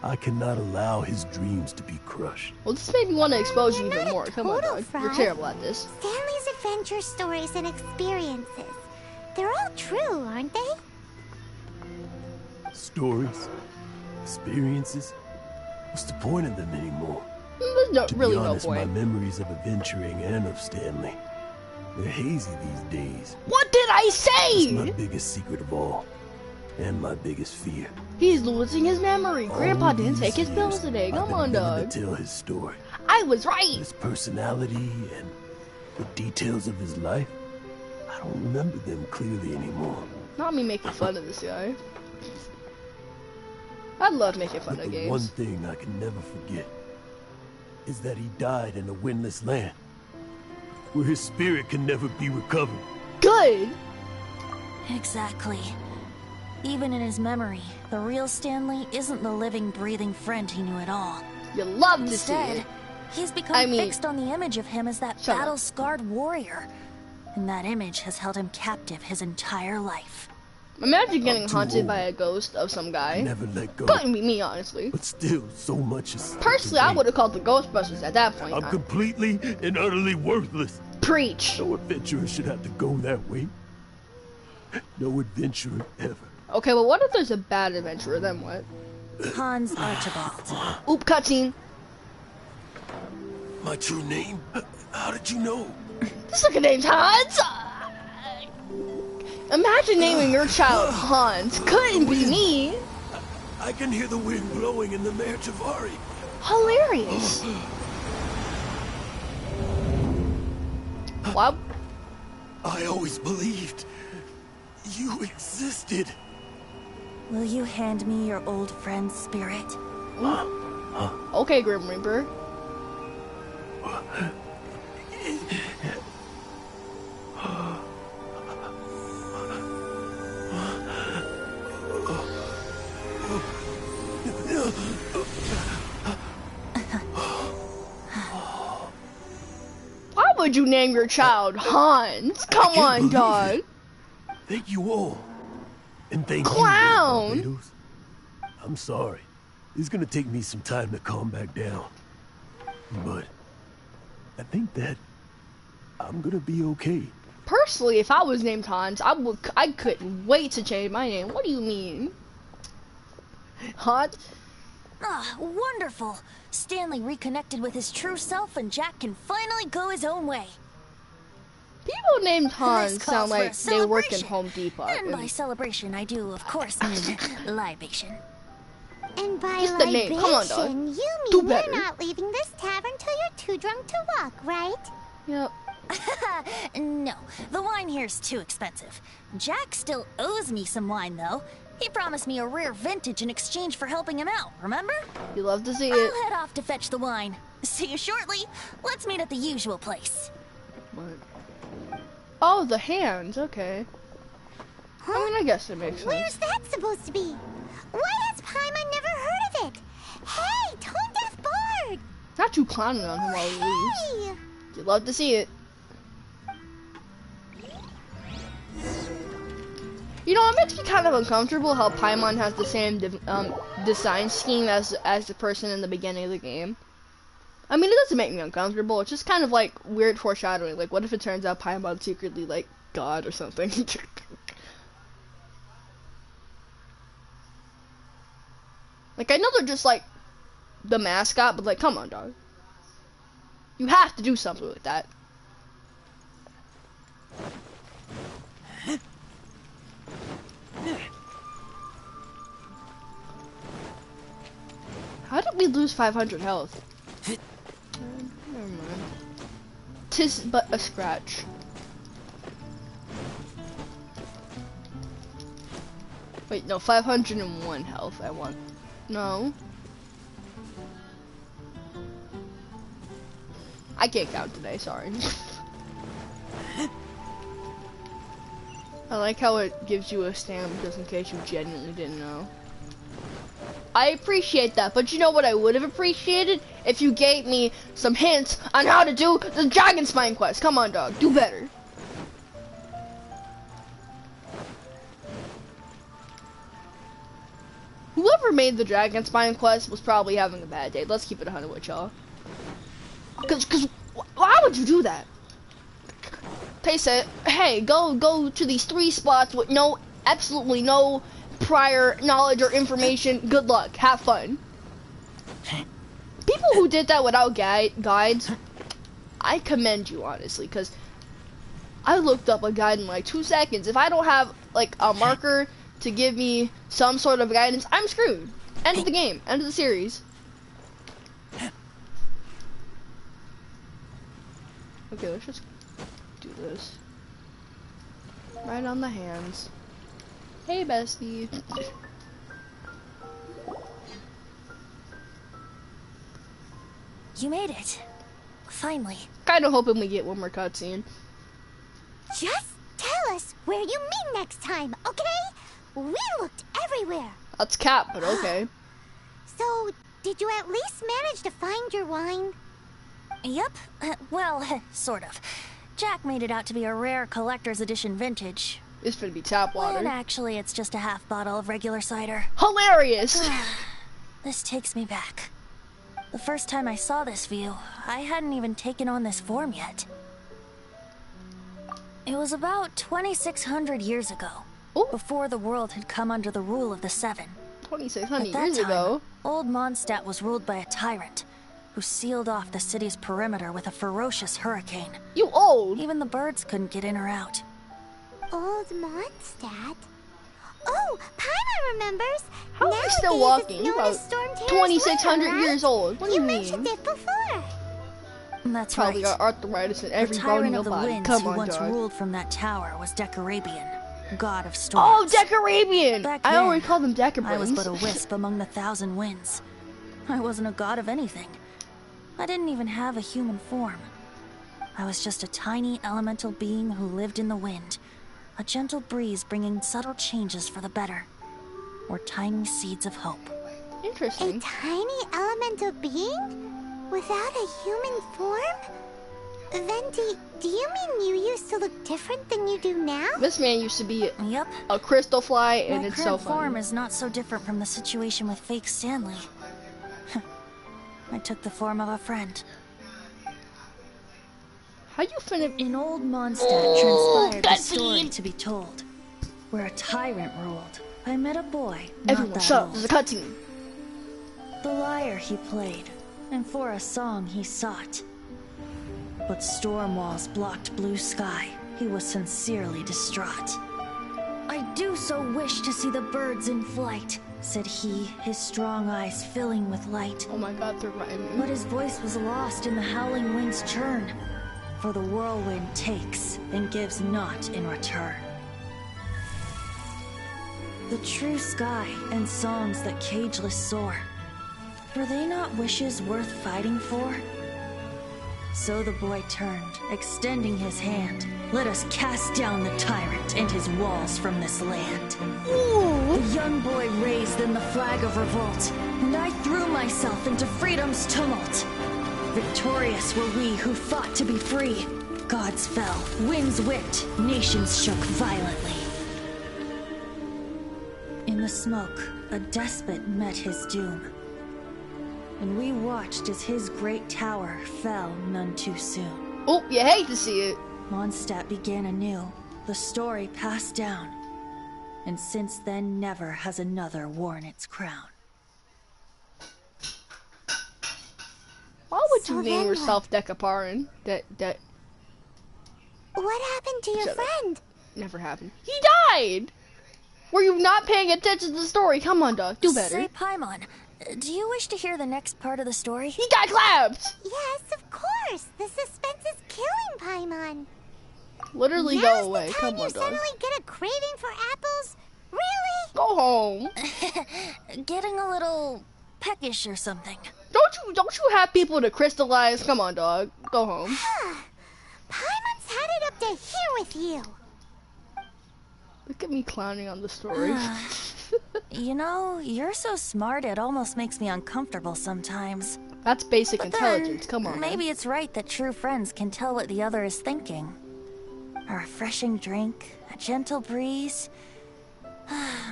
I cannot allow his dreams to be crushed. Well, this made me want to expose you You're even not a more. Come on, total dog. You're fraud. terrible at this. Stanley's adventure stories and experiences. They're all true, aren't they? Stories, experiences. What's the point of them anymore? There's no, To really be no honest, my point. memories of adventuring and of Stanley, they're hazy these days. What did I It's my say? biggest secret of all, and my biggest fear. He's losing his memory. Grandpa All didn't take these his pills years, today. I've Come been on, willing dog. to tell his story, I was right. his personality, and the details of his life. I don't remember them clearly anymore. Not me making fun of this guy. I love making fun But of the one games. thing I can never forget is that he died in a windless land, where his spirit can never be recovered. Good. Exactly. Even in his memory, the real Stanley isn't the living, breathing friend he knew at all. You love to see Instead, it. he's become fixed on the image of him as that Shut up. battle-scarred warrior. And that image has held him captive his entire life. Imagine getting too haunted old. by a ghost of some guy. Never let go. Couldn't be me, honestly. But still, so much is. Personally, I would have called the Ghostbusters at that point. I'm completely and utterly worthless. Preach. No adventurer should have to go that way. No adventurer ever. Okay, but what if there's a bad adventurer? Then what? Hans Archibald. Oop, cutscene. My true name? How did you know? This looking name's Hans. Imagine naming your child Hans. Couldn't be me. I can hear the wind blowing in the Mare Tavari. Hilarious. What? I always believed you existed. Will you hand me your old friend's spirit? Okay, Grim Reaper. Why would you name your child Hans? Come on, believe dog. it. Thank you all. And thank Clown. you, Barbados. I'm sorry. It's gonna take me some time to calm back down. But I think that I'm gonna be okay. Personally, if I was named Hans, I couldn't wait to change my name. What do you mean? Hans? Ah, wonderful! Stanley reconnected with his true self and Jack can finally go his own way. People named This Hans calls sound for a like they work in celebration. Home Depot. And by celebration, I do, of course, mean libation. And by Just the name. Come on, dog. libation, you Do mean better. you're not leaving this tavern till you're too drunk to walk, right? Yep. No, the wine here's too expensive. Jack still owes me some wine, though. He promised me a rare vintage in exchange for helping him out, remember? You love to see it. I'll head off to fetch the wine. See you shortly. Let's meet at the usual place. What? Oh, the hands. Okay. I mean, I guess it makes Where's sense. that supposed to be? Why has Paimon never heard of it? Hey, Tone Deaf Bard! Not you clowning on him while he leaves. Hey! You love to see it. You know, it makes me kind of uncomfortable how Paimon has the same design scheme as the person in the beginning of the game. I mean, it doesn't make me uncomfortable. It's just kind of like weird foreshadowing. Like, what if it turns out Paimon's secretly like God or something? Like, I know they're just like the mascot, but like, come on, dog. You have to do something with that. How did we lose 500 health? Never mind. Tis but a scratch. Wait, no, 501 health I want. No. I can't count today, sorry. I like how it gives you a stamp just in case you genuinely didn't know. I appreciate that, but you know what I would have appreciated? If you gave me some hints on how to do the Dragon Spine quest. Come on, dog, do better. Whoever made the Dragon Spine quest was probably having a bad day. Let's keep it 100 with y'all. Cause why would you do that? They said, hey, go to these 3 spots with absolutely no prior knowledge or information. Good luck, have fun. People who did that without guides, I commend you, honestly, because I looked up a guide in like 2 seconds. If I don't have like a marker to give me some sort of guidance, I'm screwed. End of the game, end of the series. Okay, let's just do this. Right on the hands. Hey, bestie. You made it. Finally. Kinda hoping we get one more cutscene. Just tell us where you meet next time, okay? We looked everywhere. That's cap, but okay. So, did you at least manage to find your wine? Yep. Well, sort of. Jack made it out to be a rare collector's edition vintage. It's gonna be tap water. When actually it's just a half bottle of regular cider. Hilarious! This takes me back. The first time I saw this view, I hadn't even taken on this form yet. It was about 2,600 years ago, Ooh. before the world had come under the rule of the Seven. 2,600 At that years time, ago. Old Mondstadt was ruled by a tyrant, who sealed off the city's perimeter with a ferocious hurricane. You old! Even the birds couldn't get in or out. Old Mondstadt? Oh, Paimon remembers. How are you Nowadays, still walking? it's You're known about as Storm Terrace 2,600 River, years old. What do you mean? mentioned it before. That's Probably right. got arthritis in The every bone in tyrant your of the body. winds Come who on, once dog. ruled from that tower was Decarabian, god of Oh, storms. Decarabian! Back I then, always call them Decabrains. I was but a wisp among the thousand winds. I wasn't a god of anything. I didn't even have a human form. I was just a tiny elemental being who lived in the wind. A gentle breeze bringing subtle changes for the better. Or tiny seeds of hope. A Interesting. tiny elemental being? Without a human form? Venti, do you mean you used to look different than you do now? This man used to be Yep. a crystal fly, and My it's current so form funny. is not so different from the situation with fake Stanley. I took the form of a friend. How you finna... In old Mondstadt Oh, transpired a story cutscene. to be told, where a tyrant ruled. I met a boy, not Everyone, that shut up. old. There's a cutscene. The lyre he played, and for a song he sought. But storm walls blocked blue sky. He was sincerely distraught. I do so wish to see the birds in flight, said he, his strong eyes filling with light. Oh my god, they're rhyming. But his voice was lost in the howling wind's churn. For the whirlwind takes and gives not in return. The true sky and songs that cageless soar, were they not wishes worth fighting for? So the boy turned, extending his hand. Let us cast down the tyrant and his walls from this land. The young boy raised then the flag of revolt, and I threw myself into freedom's tumult. Victorious were we who fought to be free. Gods fell, winds whipped, nations shook violently. In the smoke, a despot met his doom. And we watched as his great tower fell none too soon. Oh, you hate to see it. Mondstadt began anew, the story passed down. And since then never has another worn its crown. Why would So you then name what? yourself Decaparin? That What happened to your Shut up. friend? never happened. He died! Were you not paying attention to the story? Come on, dog. Do better. Say, Paimon, do you wish to hear the next part of the story? He got clapped! Yes, of course. The suspense is killing Paimon. Literally Now's go away. the time Come you on, dog. suddenly get a craving for apples? Really? Go home. Getting a little peckish or something. Don't you have people to crystallize? Come on, dog. Go home. Paimon's had it up to here with you. Look at me clowning on the story. You know, you're so smart it almost makes me uncomfortable sometimes. That's basic But intelligence. then, Come on. maybe it's right that true friends can tell what the other is thinking. A refreshing drink, a gentle breeze.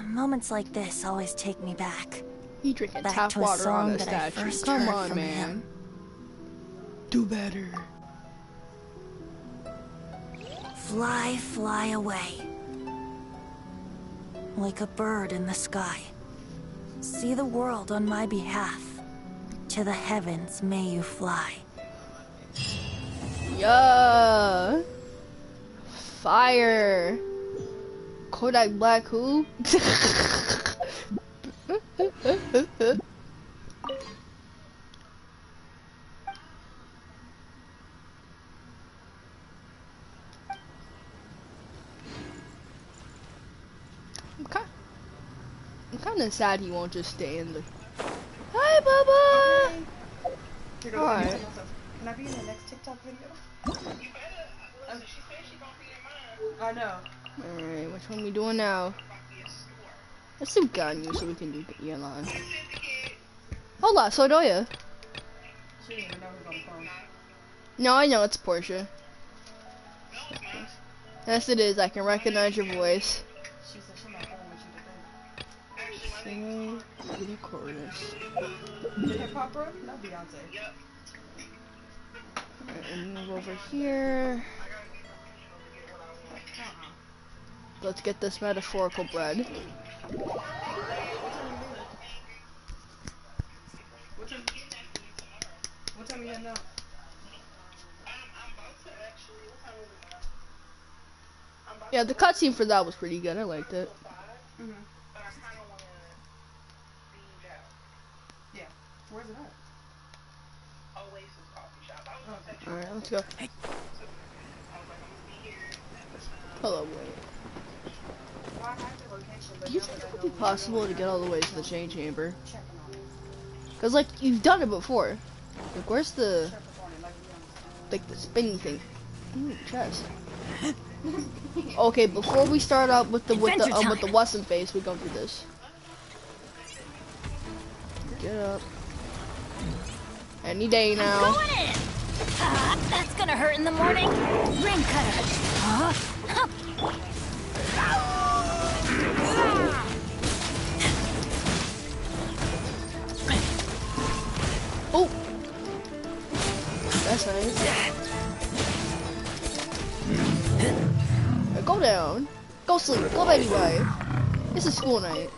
Moments like this always take me back. You drinking Back tap to a water on song a that I statue. first Come heard on, from man. him. Do better. Fly, fly away. Like a bird in the sky. See the world on my behalf. To the heavens may you fly. Yeah. Fire. Kodak Black who? I'm kind of sad he won't just stay in the. Hi, Bubba. All right. Can I be in the next TikTok video? I know. All right. Which one we doing now? Let's do Ganyu so we can do Yelan. Hola, soy Doya. She didn't even know who's on the phone. No, I know it's Portia. Yes, it is. I can recognize your voice. She said she's not calling what you think. Singing the chorus. Did hip hop bro? No, Beyonce. Alright, and move over here. Let's get this metaphorical bread. What time you heading out? Yeah, the cutscene for that was pretty good. I liked it. Mm-hmm. Yeah. Where's it at? Oh, Alright, let's go. Hello, wait. Do you think it would be possible to get all the way to the chain chamber? Cause like, you've done it before. Like, where's the, like, the spinning thing? Ooh, chest. Okay, before we start out with the Wesson face, we go through this. Get up. Any day now. Going in. That's gonna hurt in the morning. Ring cutter. Oh, that's nice. Go down. Go sleep. Go anyway. This is school night.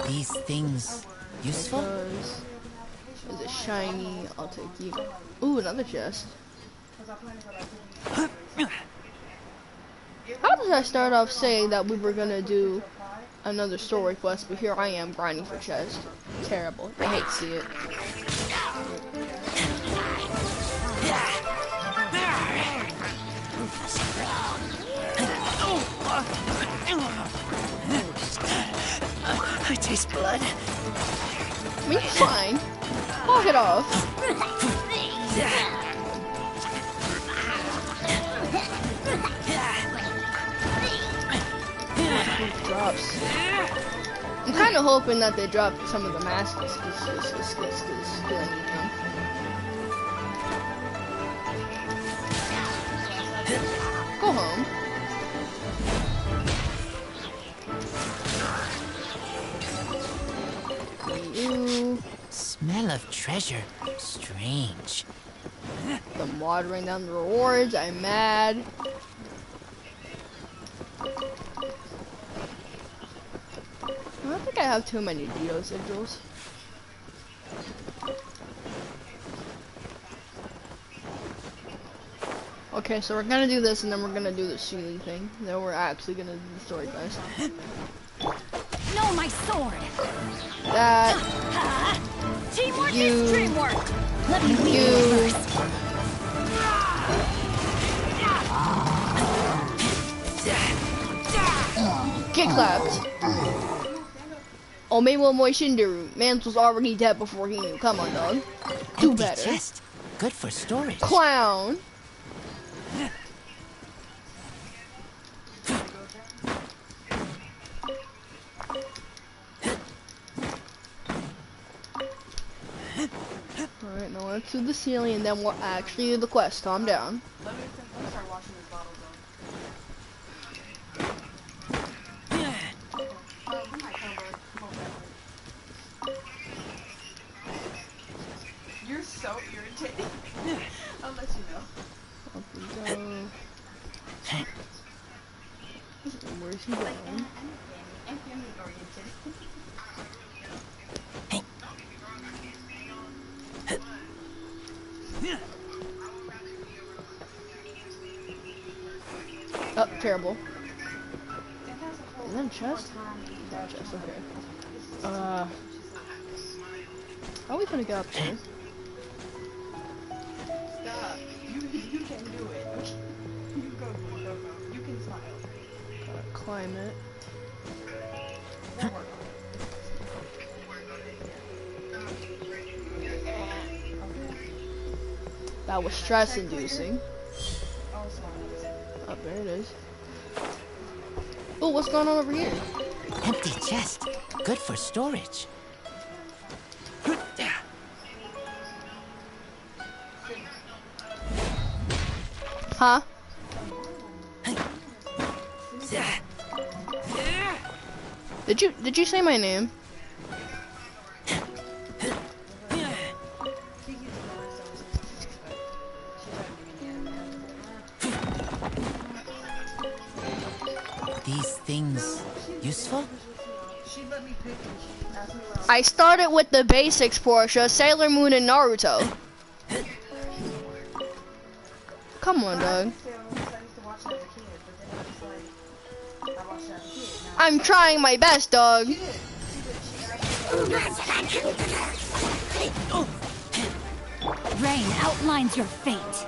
These things useful? Is it shiny? I'll take you. Ooh, another chest. How did I start off saying that we were gonna do another story quest, but here I am grinding for chest? Terrible. I hate to see it. I taste blood. I mean, fine. Walk it off. Drops. I'm kind of hoping that they drop some of the masks because I need them. Go home. You. Smell of treasure. Strange. I'm watering down the rewards. I'm mad. I don't think I have too many Dio sigils. Okay, so we're gonna do this and then we're gonna do the shooting thing. Then we're actually gonna do the story quest. No, my sword. That. Teamwork You. is dreamwork. Let me lead you You. first. Get clapped. Oh, maybe one more Shinderu. Mans was already dead before he knew. Come on, dog. Do Empty better. chest. Good for storage. Clown. Alright, now let's do the ceiling and then we'll actually do the quest. Calm down. Let me start washing this bottle though. You're so irritating. I'll let you know. Up we go. Where's he going? I'm family oriented. Oh, terrible. Is that a chest? Not a chest, okay. How are we gonna get up there? Stop. You can do it. You go. You can smile. Climb it. Won't work. That was stress-inducing. Oh, smile. Oh, there it is. Ooh, Oh, what's going on over here? Empty chest. Good for storage. Huh? Did you say my name? These things useful? I started with the basics, Portia. Sailor Moon and Naruto. Come on, dog. I'm trying my best, dog. Rain outlines your fate.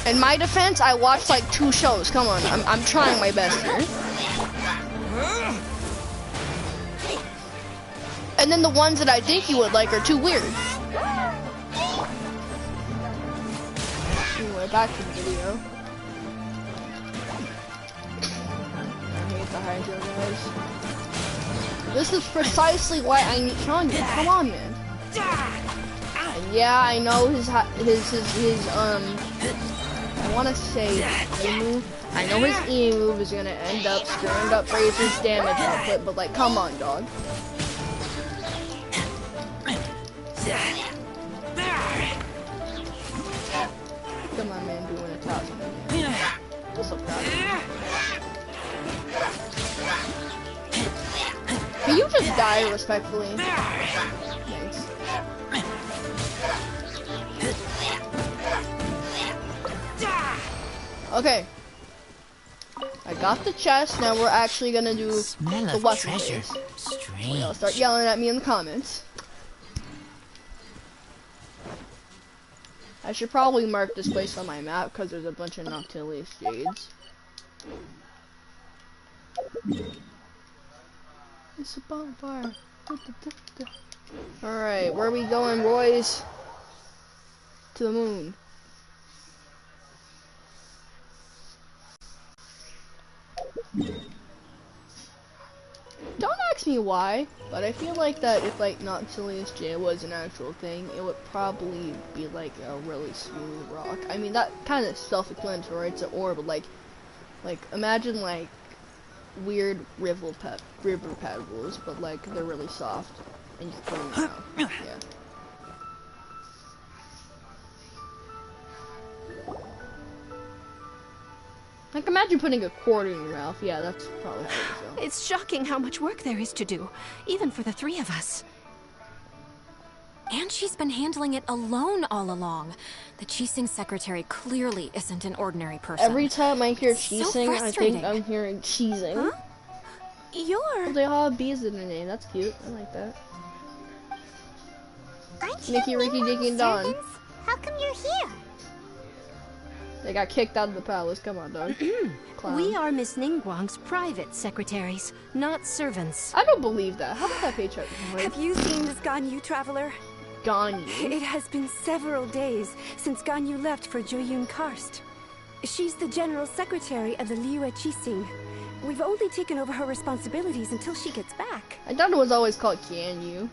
In my defense, I watched like 2 shows. Come on, I'm trying my best here. And then the ones that I think you would like are too weird. Anyway, back to the video. I hate the hydro, guys. This is precisely why I need Shanya. Come on, man. And yeah, I know his I want to say E move. I know his E move is gonna end up screwing up Fraser's damage output, but like, come on, dog. Come on, man, doing a top. What's up, guys? Can you just die respectfully? Thanks. Okay. I got the chest. Now we're actually gonna do the weapon. Treasure. Strange. They'll start yelling at me in the comments. I should probably mark this place on my map because there's a bunch of Noctilius Jades. It's a bonfire. Alright, where are we going, boys? To the moon. Don't ask me why, but I feel like that if like Noctilius J was an actual thing, it would probably be like a really smooth rock. I mean, that kind of self-explanatory. It's an ore, but like imagine like weird river pebbles, but like they're really soft, and you can put them out. Yeah. Like, imagine putting a quarter in your mouth. Yeah, that's probably how it It's shocking how much work there is to do, even for the 3 of us. And she's been handling it alone all along. The Qixing secretary clearly isn't an ordinary person. Every time I hear So cheesing, I think frustrating. I'm hearing cheesing. Huh? Well, they all have bees in their name. That's cute. I like that. Aren't Nicky, you Ricky, Ningguang's Dicky, and Dawn. servants? How come you're here? They got kicked out of the palace. Come on, dog. Clown. We are Miss Ningguang's private secretaries, not servants. I don't believe that. How about that paycheck? Have you seen this Ganyu traveler? Ganyu? It has been several days since Ganyu left for Joyun Karst. She's the general secretary of the Liyue Qixing. We've only taken over her responsibilities until she gets back. I thought it was always called Ganyu.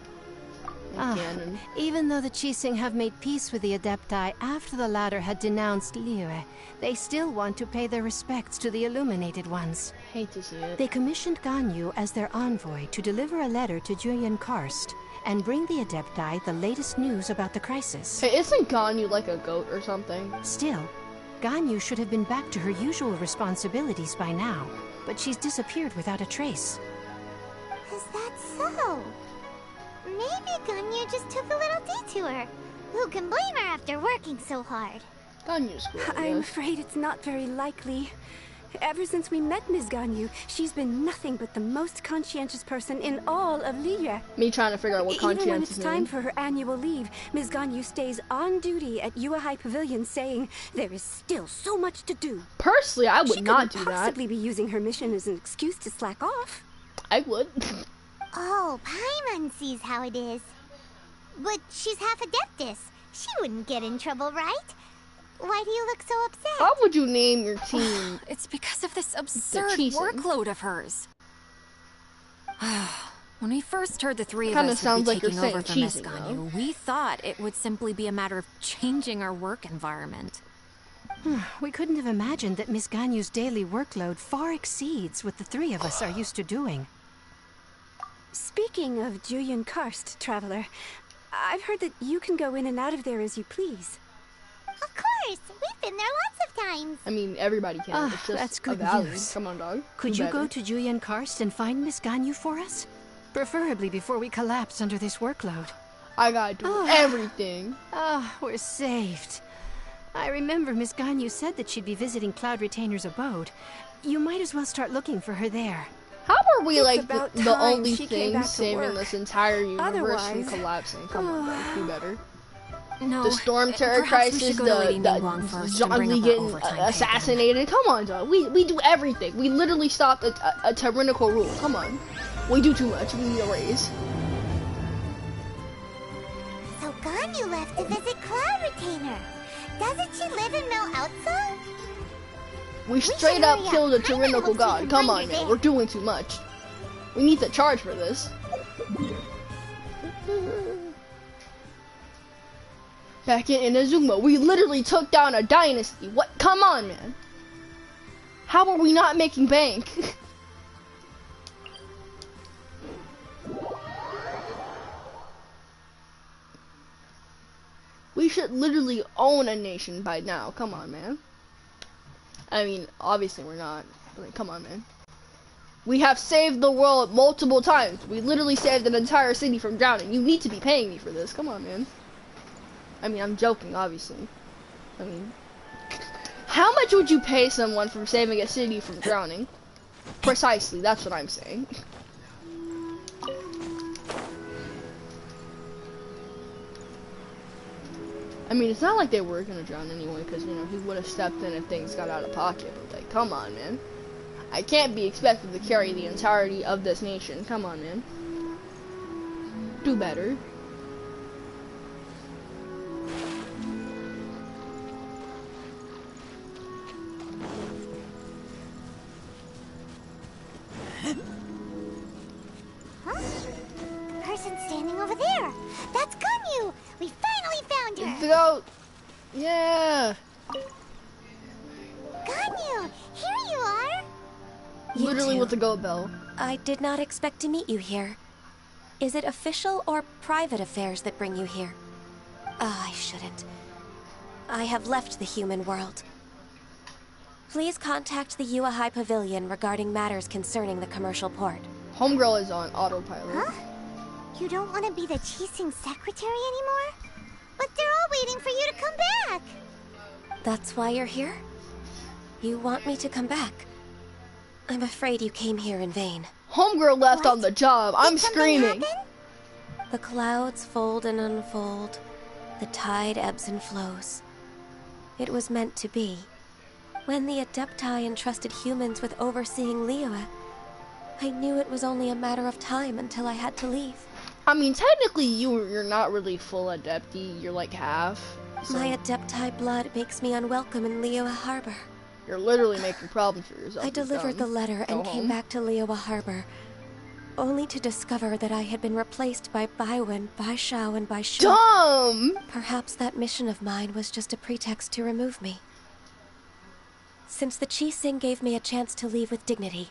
Canon. Even though the Qixing have made peace with the Adepti after the latter had denounced Liyue, they still want to pay their respects to the Illuminated Ones. Hate to see it. They commissioned Ganyu as their envoy to deliver a letter to Joyun Karst and bring the Adepti the latest news about the crisis. Hey, isn't Ganyu like a goat or something? Still, Ganyu should have been back to her usual responsibilities by now, but she's disappeared without a trace. Is that so? Maybe Ganyu just took a little detour. Who can blame her after working so hard? Ganyu's cool. I'm afraid it's not very likely. Ever since we met Ms. Ganyu, she's been nothing but the most conscientious person in all of Liyue. Me trying to figure out what conscientious Even when it's time means. for her annual leave, Ms. Ganyu stays on duty at Yuehai Pavilion saying there is still so much to do. Personally, I would not do She that. couldn't possibly be using her mission as an excuse to slack off. I would. Oh, Paimon sees how it is. But she's half Adeptus. She wouldn't get in trouble, right? Why do you look so upset? How would you name your team? It's because of this absurd cheesing. workload of hers. When we first heard the three of Kinda us would sounds be like you're taking over saying for Miss cheesing, Ganyu, we thought it would simply be a matter of changing our work environment. We couldn't have imagined that Miss Ganyu's daily workload far exceeds what the three of us are used to doing. Speaking of Julian Karst, Traveler, I've heard that you can go in and out of there as you please. Of course, we've been there lots of times. I mean, everybody can. It's just that's good a valley. news. Come on, dog. Could Do you go better. to Julian Karst and find Miss Ganyu for us? Preferably before we collapse under this workload. I gotta do everything. We're saved. I remember Miss Ganyu said that she'd be visiting Cloud Retainer's abode. You might as well start looking for her there. How are we It's like about the time only she came back thing to saving work. this entire universe from Otherwise- collapsing? Come on, dog. Do better. No, The Storm Terror perhaps we Crisis, should go to Lady the Ningguang first and bring Zhongli up our getting overtime pay assassinated. Come on, dog. We do everything. We literally stopped a tyrannical rule. Come on. We do too much. We need a raise. So Ganyu left to visit Cloud Retainer. Doesn't she live in Mel Outso? We straight should up hurry up. killed a I'm gonna tyrannical hope we god. can Come find on, her man. there. We're doing too much. We need to charge for this. Back in Inazuma, we literally took down a dynasty. What? Come on, man. How are we not making bank? We should literally own a nation by now. Come on, man. I mean, obviously we're not. But like, come on, man. We have saved the world multiple times. We literally saved an entire city from drowning. You need to be paying me for this. Come on, man. I mean, I'm joking, obviously. I mean, how much would you pay someone for saving a city from drowning? Precisely, that's what I'm saying. I mean, it's not like they were gonna drown anyway, because, you know, he would have stepped in if things got out of pocket. But, like, come on, man. I can't be expected to carry the entirety of this nation. Come on, man. Do better. Huh? Person standing over there. That's Ganyu. We finally found her. Go. Yeah. Ganyu, here you are. You Literally two. with the goat bell. I did not expect to meet you here. Is it official or private affairs that bring you here? I shouldn't. I have left the human world. Please contact the Yua High Pavilion regarding matters concerning the commercial port. Homegirl is on autopilot. Huh? You don't want to be the Chising secretary anymore? But they're all waiting for you to come back. That's why you're here? You want me to come back? I'm afraid you came here in vain. Homegirl left What? on the job. I'm Did something screaming. happen? The clouds fold and unfold. The tide ebbs and flows. It was meant to be. When the Adepti entrusted humans with overseeing Liyue, I knew it was only a matter of time until I had to leave. I mean, technically, you're not really full adepti. You're like half. So My Adepti blood makes me unwelcome in Liyue Harbor. you're literally making problems for yourself. I You're delivered the dumb. letter Go and came home. back to Liyue Harbor, only to discover that I had been replaced by Baiwen, Baishao, and Baishu. Dumb. Perhaps that mission of mine was just a pretext to remove me. Since the Chising gave me a chance to leave with dignity,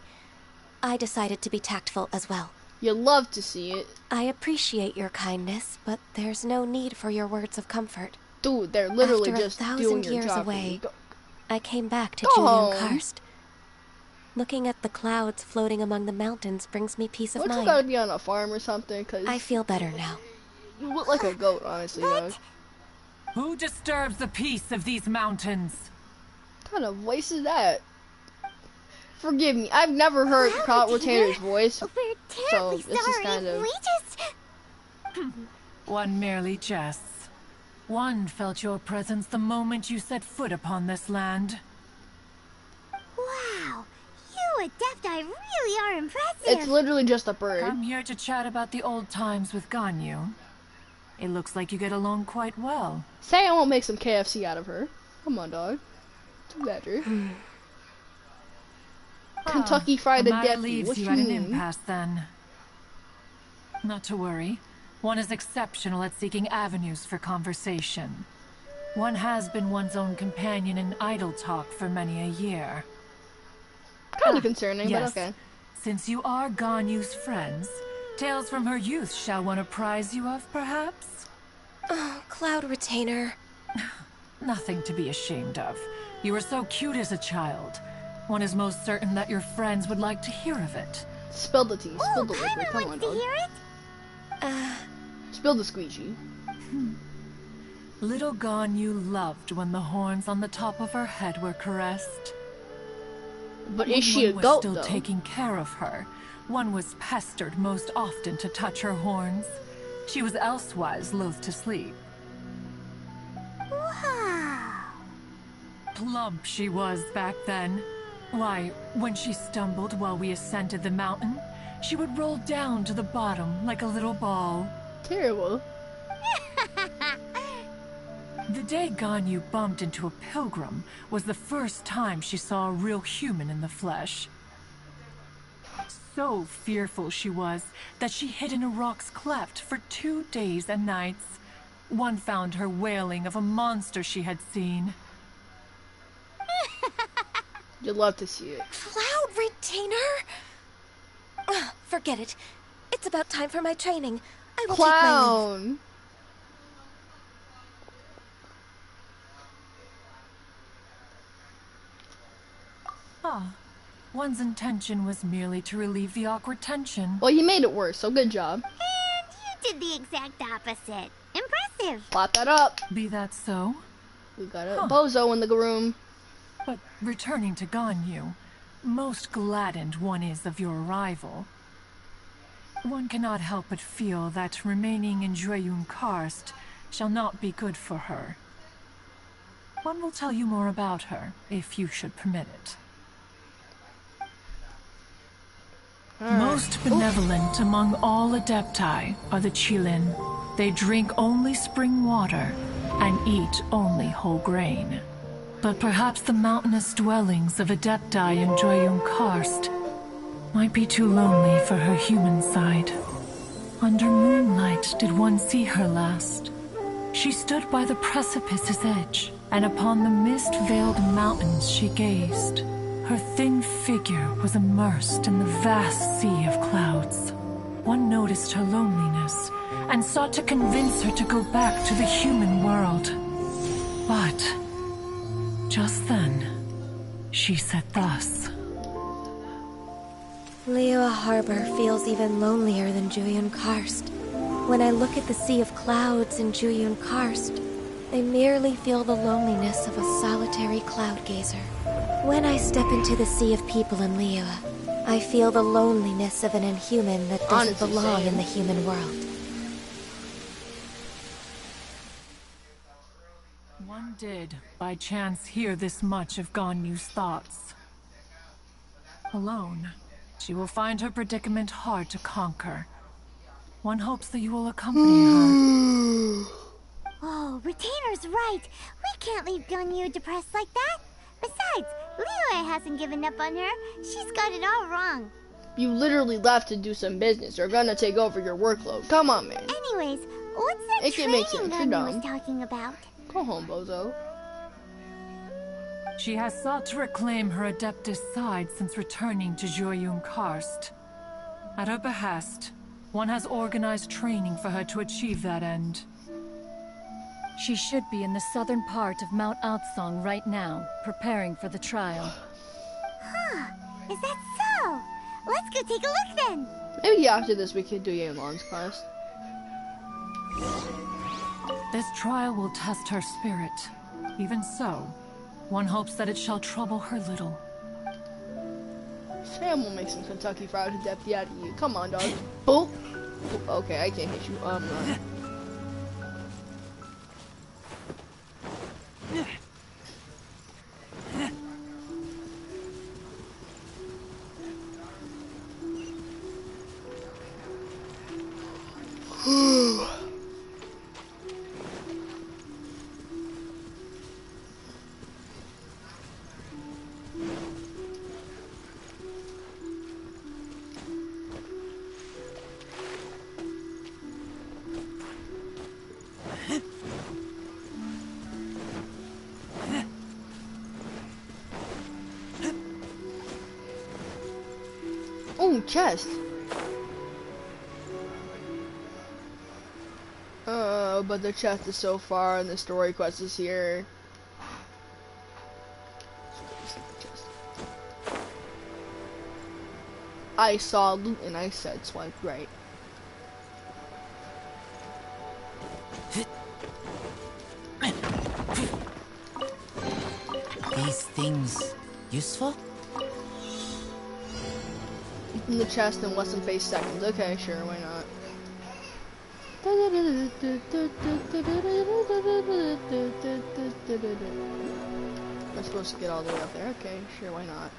I decided to be tactful as well. You love to see it. I appreciate your kindness, but there's no need for your words of comfort. Dude, they're literally After just 1,000 doing your years job. for away, you. Go- I came back to Go Julian home. Karst. Looking at the clouds floating among the mountains brings me peace of What, you mind. gotta be on a farm or something? Cause I feel better now. you look like a goat, honestly, dog. Who disturbs the peace of these mountains? What kind of voice is that? Forgive me, I've never heard Cloud Retainer's voice. We're terribly this is sorry. kind of- We just... One merely jests. One felt your presence the moment you set foot upon this land. Wow. You Adepti really are impressive. It's literally just a bird. I'm here to chat about the old times with Ganyu. It looks like you get along quite well. Say I won't make some KFC out of her. Come on, dog. Do better. Kentucky Fried the matter Adepti. leaves What you you at an mean? impasse then. Not to worry. One is exceptional at seeking avenues for conversation. One has been one's own companion in idle talk for many a year. Kind of concerning, yes. but okay. Since you are Ganyu's friends, tales from her youth shall one apprise you of, perhaps? Oh, Cloud Retainer. Nothing to be ashamed of. You were so cute as a child. One is most certain that your friends would like to hear of it. Spill the tea. Spill the liquid. Come on, wants to dog. hear it. Spill the squeegee. Little Ganyu loved when the horns on the top of her head were caressed. But When is she a one was goat, still though? taking care of her, one was pestered most often to touch her horns. She was elsewise loath to sleep. Wow. Plump she was back then. Why, when she stumbled while we ascended the mountain, she would roll down to the bottom like a little ball. Terrible. The day Ganyu bumped into a pilgrim was the first time she saw a real human in the flesh. So fearful she was that she hid in a rock's cleft for 2 days and nights. One found her wailing of a monster she had seen. You'd love to see it. Cloud Retainer? Forget it. It's about time for my training. I will take my leave. Clown. Ah, one's intention was merely to relieve the awkward tension. Well, you made it worse, so good job. And you did the exact opposite. Impressive. Clap that up. Be that so? We got a bozo in the room. But returning to Ganyu, most gladdened one is of your arrival. One cannot help but feel that remaining in Jueyun Karst shall not be good for her. One will tell you more about her, if you should permit it. Most benevolent among all Adepti are the Qilin. They drink only spring water and eat only whole grain. But perhaps the mountainous dwellings of Adepti in Jueyun Karst might be too lonely for her human side. Under moonlight did one see her last. She stood by the precipice's edge, and upon the mist-veiled mountains she gazed. Her thin figure was immersed in the vast sea of clouds. One noticed her loneliness, and sought to convince her to go back to the human world. But just then, she said thus. Liyue Harbor feels even lonelier than Jueyun Karst. When I look at the sea of clouds in Jueyun Karst, I merely feel the loneliness of a solitary cloud gazer. When I step into the sea of people in Liyue, I feel the loneliness of an inhuman that doesn't Honestly, belong same. in the human world. One did, by chance, hear this much of Ganyu's thoughts. Alone, she will find her predicament hard to conquer. One hopes that you will accompany her. Oh, Retainer's right. We can't leave Ganyu depressed like that. Besides, Liyue hasn't given up on her. She's got it all wrong. You literally left to do some business. They're gonna take over your workload. Come on, man. Anyways, what's that It can make training sense. You're Ganyu was dumb. talking about? Go home, bozo. She has sought to reclaim her Adeptus side since returning to Jueyun Karst. At her behest, one has organized training for her to achieve that end. She should be in the southern part of Mount Aotsong right now, preparing for the trial. Huh, is that so? Let's go take a look then. Maybe after this we could do Yanlon's class. This trial will test her spirit. Even so, one hopes that it shall trouble her little. Sam will make some Kentucky Fried Adepti out of you. Come on, dog. Boop. Okay, I can't hit you. Run. Ooh, chest. But the chest is so far and the story quest is here. I saw loot and I said swipe right. These things useful? In the chest and Weston face seconds. Okay, sure, why not? Am I supposed to get all the way up there? Okay, sure, why not?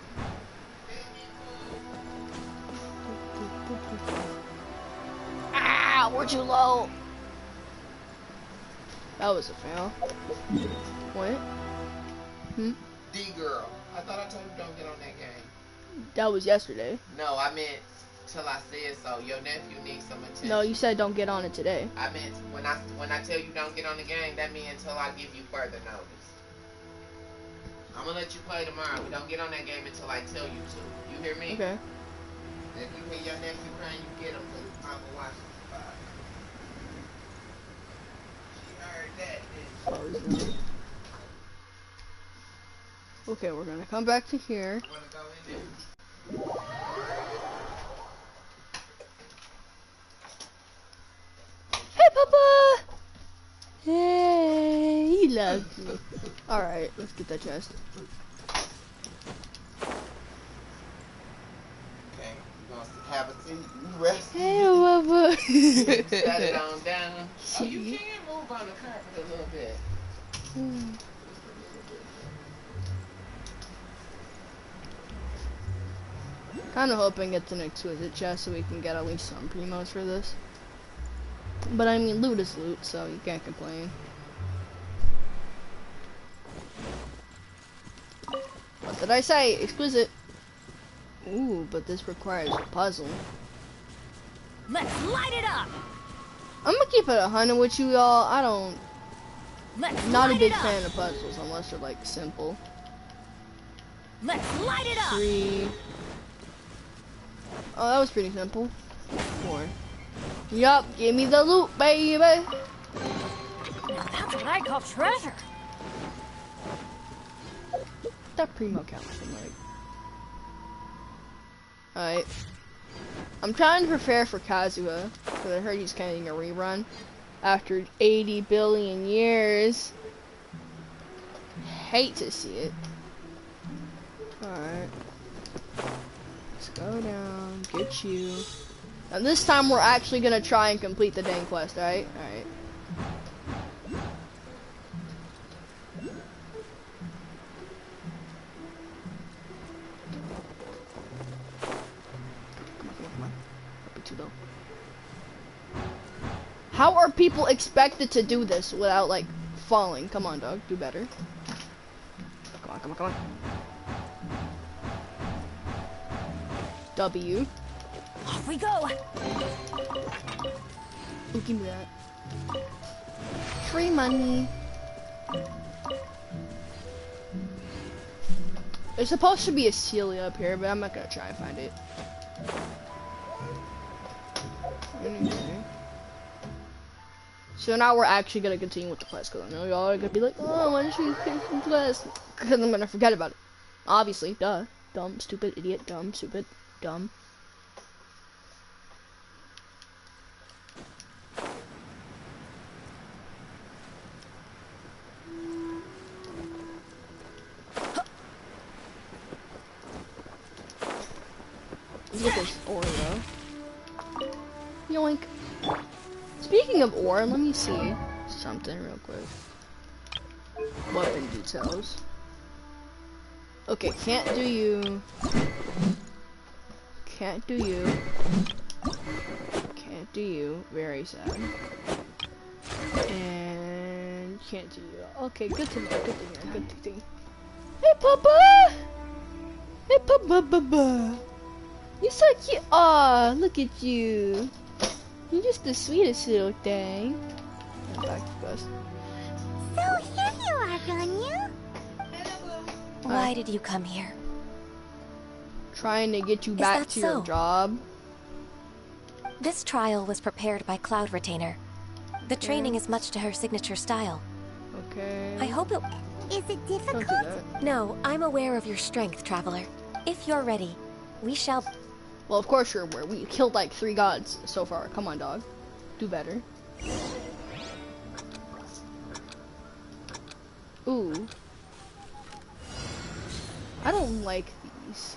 Ah, we're too low. That was a fail. What? D-girl, I thought I told you don't get on that game. That was yesterday. No, I meant till I said so. Your nephew needs some attention. No, you said don't get on it today. I meant when I tell you don't get on the game, that means until I give you further notice. I'm gonna let you play tomorrow, but don't get on that game until I tell you to. You hear me? Okay. If you hear your nephew crying, you get him, because I'm gonna watch him survive. She heard that, didn't she? Okay, we're gonna come back to here. Wanna go in there? Hey, Papa! Hey, he loves me. Alright, let's get that chest. Okay, you gonna have a seat? You rest. Hey, Papa! Set it on down. Oh, you can move on the carpet a little bit. Kind of hoping it's an exquisite chest so we can get at least some primos for this. But I mean, loot is loot, so you can't complain. What did I say? Exquisite. Ooh, but this requires a puzzle. Let's light it up. I'm gonna keep it 100 with you all. I don't. Not a light big it up. fan of puzzles unless they're like simple. Let's light it up. 3. Oh, that was pretty simple. 4. Yup, give me the loot, baby. Now that's what I call treasure. That primo count looking like. Alright. I'm trying to prepare for Kazuha, because I heard he's getting a rerun after 80 billion years. Hate to see it. Alright. Let's go down, get you. And this time we're actually gonna try and complete the dang quest, alright? Alright. Come on. Don't be too low. How are people expected to do this without, like, falling? Come on, dog. Do better. Come on. W. Off we go. Ooh, give me that. Free money. There's supposed to be a Celia up here, but I'm not gonna try and find it. Anyway. So now we're actually gonna continue with the quest, because I know y'all are gonna be like, oh, why did you pick some quest? Because I'm gonna forget about it. Obviously, duh. Dumb, stupid, idiot, dumb, stupid, dumb. Let's get this ore though. Yoink. Speaking of ore, let me see something real quick. Weapon details. Okay, can't do you. Can't do you. Can't do you. Very sad. And can't do you. Okay, good to know. Good to hear. Good to see. Hey, Papa! Hey, Papa! You're so cute. Aw, look at you. You're just the sweetest little thing. Back to bus. So here you are, Ganyu. Why did you come here? Trying to get you back to your job. This trial was prepared by Cloud Retainer. The training is much to her signature style. Okay. I hope it... Is it difficult? Don't do that. No, I'm aware of your strength, Traveler. If you're ready, we shall... Well, of course you're aware. We killed like 3 gods so far. Come on, dog. Do better. Ooh. I don't like these.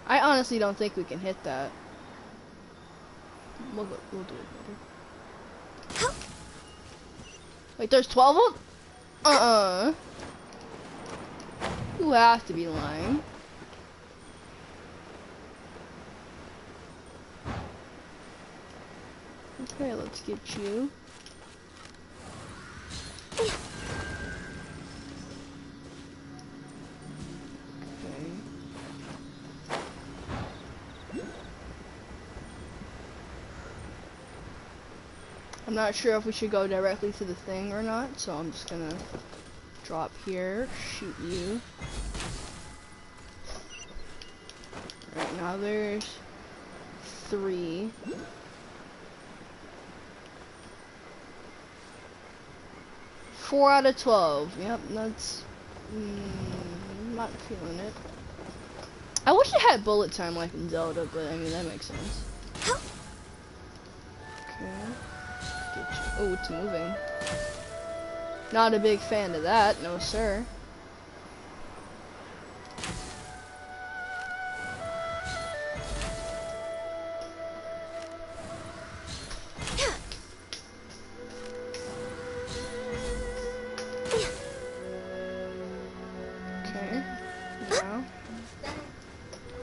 I honestly don't think we can hit that. We'll do it better. Wait, there's 12 of them? You have to be lying. Okay, let's get you. I'm not sure if we should go directly to the thing or not, so I'm just gonna drop here, shoot you. Right now there's 3. Four out of 12. Yep, that's not feeling it. I wish it had bullet time like in Zelda, but I mean that makes sense. Okay. Oh, it's moving. Not a big fan of that, no sir. Okay, now,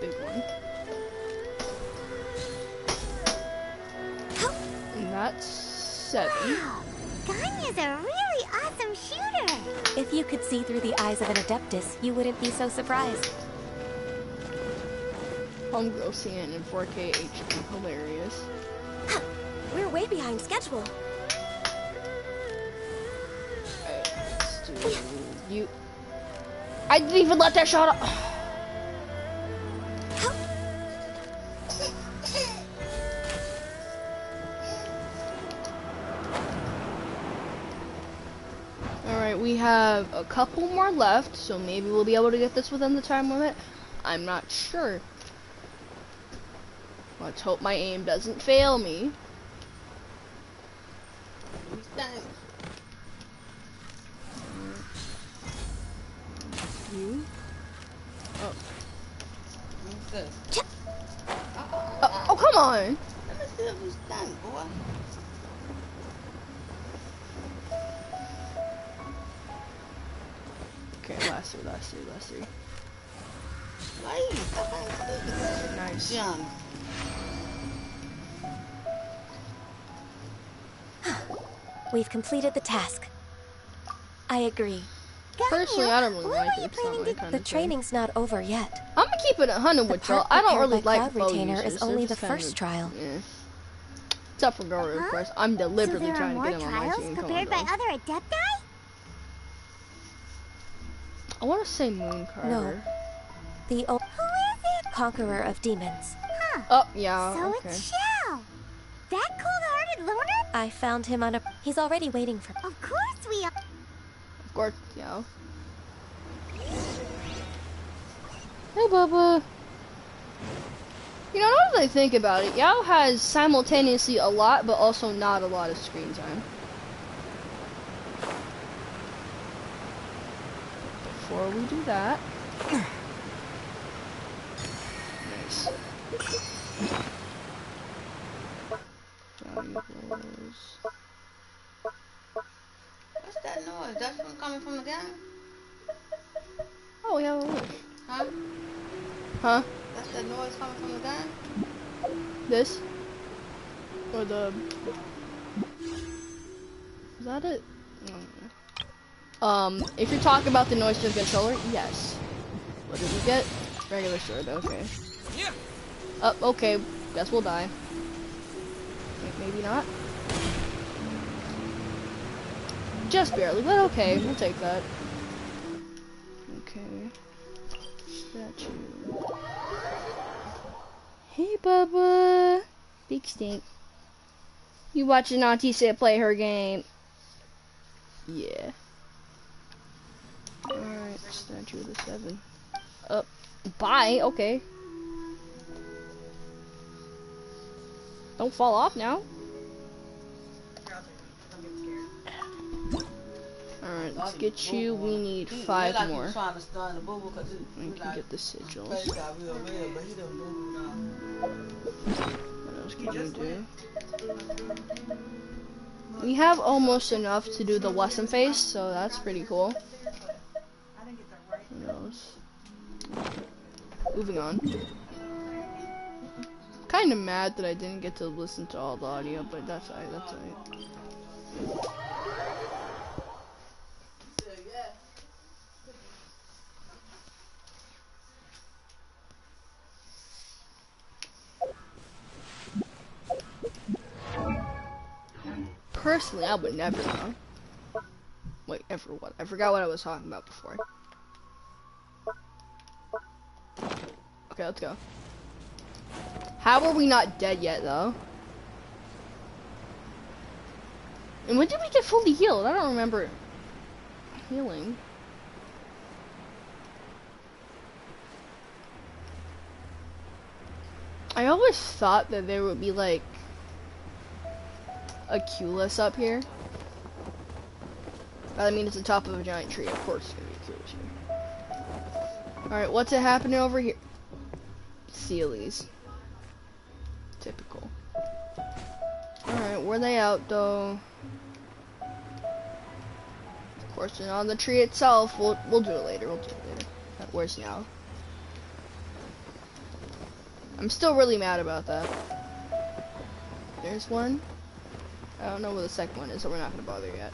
big one. And that's 7. Wow, Ganya's a really awesome shooter. If you could see through the eyes of an Adeptus, you wouldn't be so surprised. Homegirl seeing it in 4K HD, hilarious. We're way behind schedule. Alright, let's do you. I didn't even let that shot up. Alright, we have a couple more left, so maybe we'll be able to get this within the time limit. I'm not sure. Let's hope my aim doesn't fail me. You? Oh. What's this? Oh, come on! Let me see if it's done, boy. Okay, last 3. Wait, Nice. John. We've completed the task. I agree. Personally, I don't really like it. It's not my kind The of thing. training's not over yet. I'm gonna keep it 100 with y'all. I don't really like Cloud bow Retainer users. is only They're the just kind first of- trial. Yeah. Except for Goro, of course. I'm deliberately so there are trying to more get him on my trials team. Come on, prepared by dog. other Adepti? I want to say Moon Carver. No. The Who is it? Conqueror of Demons. Huh. Oh, yeah, So okay. it's Shell. That cold-hearted loner? I found him on a... He's already waiting for... Of course we are. Of course, yeah. Hey, Bubba. You know, now that I think about it, Yao has simultaneously a lot, but also not a lot of screen time. Before we do that... Nice. What's that noise? That's one coming from the gun? Oh, yeah. Huh? Huh? That's that noise coming from the gun? This? Or the... Is that it? If you're talking about the noise to the controller, yes. What did we get? Regular sword, okay. Okay, guess we'll die. Maybe not. Just barely, but okay, we'll take that. Okay. Statue. Hey, Bubba. Big stink. You watching Auntie Sit play her game? Yeah. Alright, statue of the 7. Bye, okay. Don't fall off now. Alright, let's get you. We need 5 more. We can get the sigils. What else can you do? We have almost enough to do the lesson phase, so that's pretty cool. Who knows? Moving on. Kind of mad that I didn't get to listen to all the audio, but that's alright, that's alright. Personally, I would never know. Wait, ever what? I forgot what I was talking about before. Okay, let's go. How are we not dead yet, though? And when did we get fully healed? I don't remember healing. I always thought that there would be, like, a Culus up here. But I mean, it's the top of a giant tree. Of course it's gonna be a Culus here. Alright, what's it happening over here? Sealies. Typical. Alright, were they out though? Of course they're not on the tree itself. We'll do it later. We'll do it later. Where's now? I'm still really mad about that. There's one. I don't know where the second one is, so we're not gonna bother yet.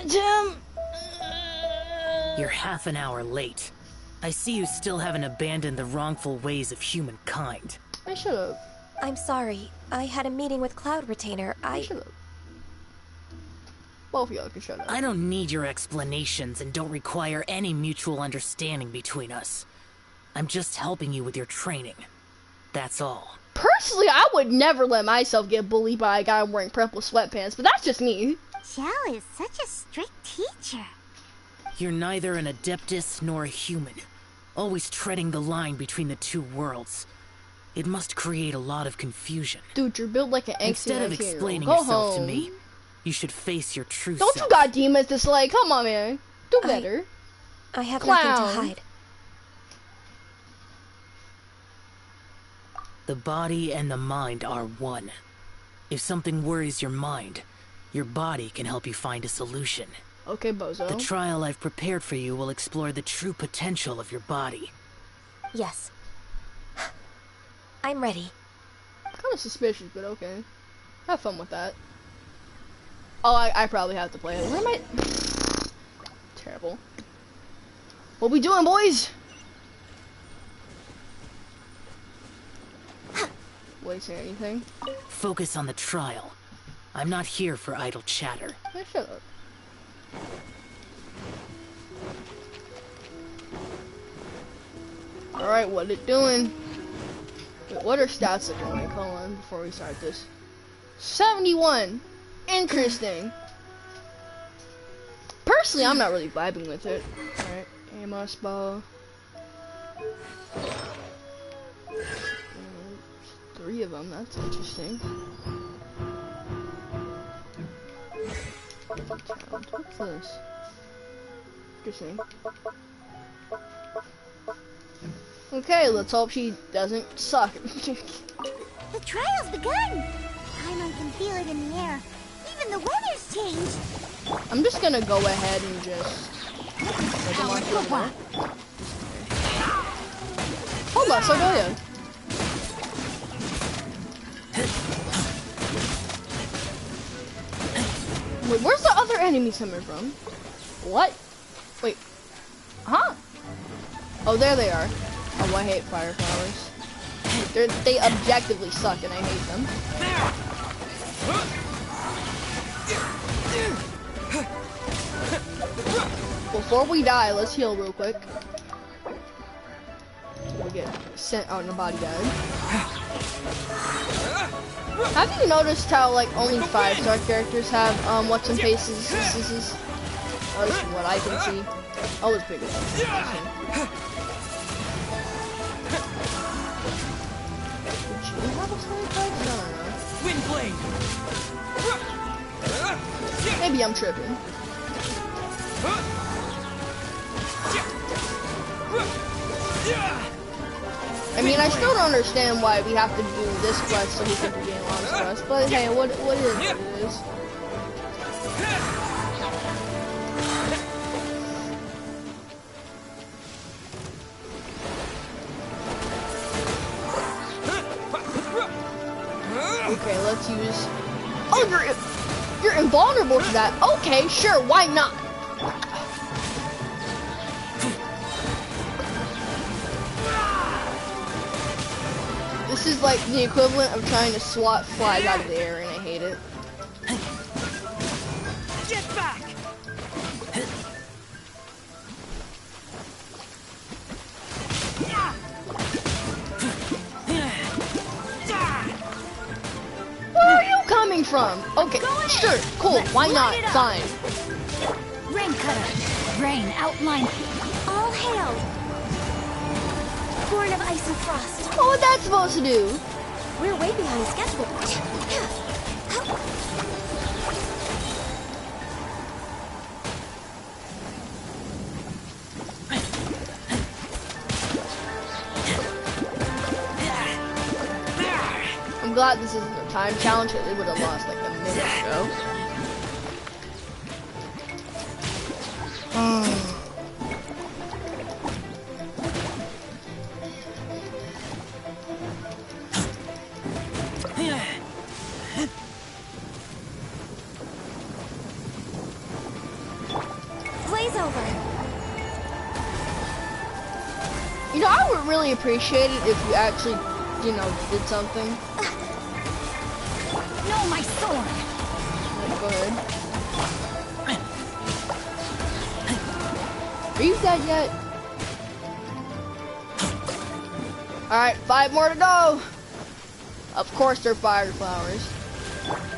Jim! You're half an hour late. I see you still haven't abandoned the wrongful ways of humankind. I should've. I'm sorry. I had a meeting with Cloud Retainer. I should've. Both of y'all can shut up. I don't need your explanations and don't require any mutual understanding between us. I'm just helping you with your training. That's all. Personally, I would never let myself get bullied by a guy wearing purple sweatpants, but that's just me. Zhao is such a strict teacher. You're neither an Adeptus nor a human, always treading the line between the two worlds. It must create a lot of confusion. Dude, you're built like an angsty Instead of explaining Go yourself home. to me, you should face your true Don't self. you got demons to slay? Come on, man. Do better. I have Clown. nothing to hide. The body and the mind are one. If something worries your mind, your body can help you find a solution. Okay, Bozo. The trial I've prepared for you will explore the true potential of your body. Yes. I'm ready. Kind of suspicious, but okay. Have fun with that. Oh, I probably have to play it. Where am I? Terrible. What we doing, boys? Wait, say anything? Focus on the trial. I'm not here for idle chatter. Hey, shut up. Alright, what it doing? Wait, what are stats looking like? Hold on, before we start this. 71! Interesting. Personally, I'm not really vibing with it. Alright, Amos bow. 3 of them, that's interesting. What's this? Interesting. Okay, let's hope she doesn't suck. The trial's begun! Paimon can feel it in the air. Even the weather's changed. I'm just gonna go ahead and just... Hold on, so go ahead. Wait, where's the other enemies coming from? What? Wait. Huh? Oh, there they are. Oh, I hate fire flowers. They objectively suck, and I hate them. Before we die, let's heal real quick. We get sent out in a body bag. Have you noticed how like only 5-star characters have what's in faces? This is what I can see. Oh, it's bigger. Did you have a star type? No, no, no. Wind blade. Maybe I'm tripping. I mean, I still don't understand why we have to do this quest so he can gain a lot of stress, but hey, what is what it is. Okay, let's use... Oh, you're invulnerable to that. Okay, sure, why not? This is like the equivalent of trying to swat flies out of the air, and I hate it. Get back! Where are you coming from? Okay, sure, cool, why not? Fine. Rain cutter. Rain outline. All hail. Born of ice and frost. What was that supposed to do? We're way behind schedule. I'm glad this isn't a time challenge, because they would have lost like a minute ago. Play's over. You know, I would really appreciate it if you actually, you know, did something. No, my sword. Go ahead. Are you dead yet? Alright, 5 more to go. Of course they're fire flowers.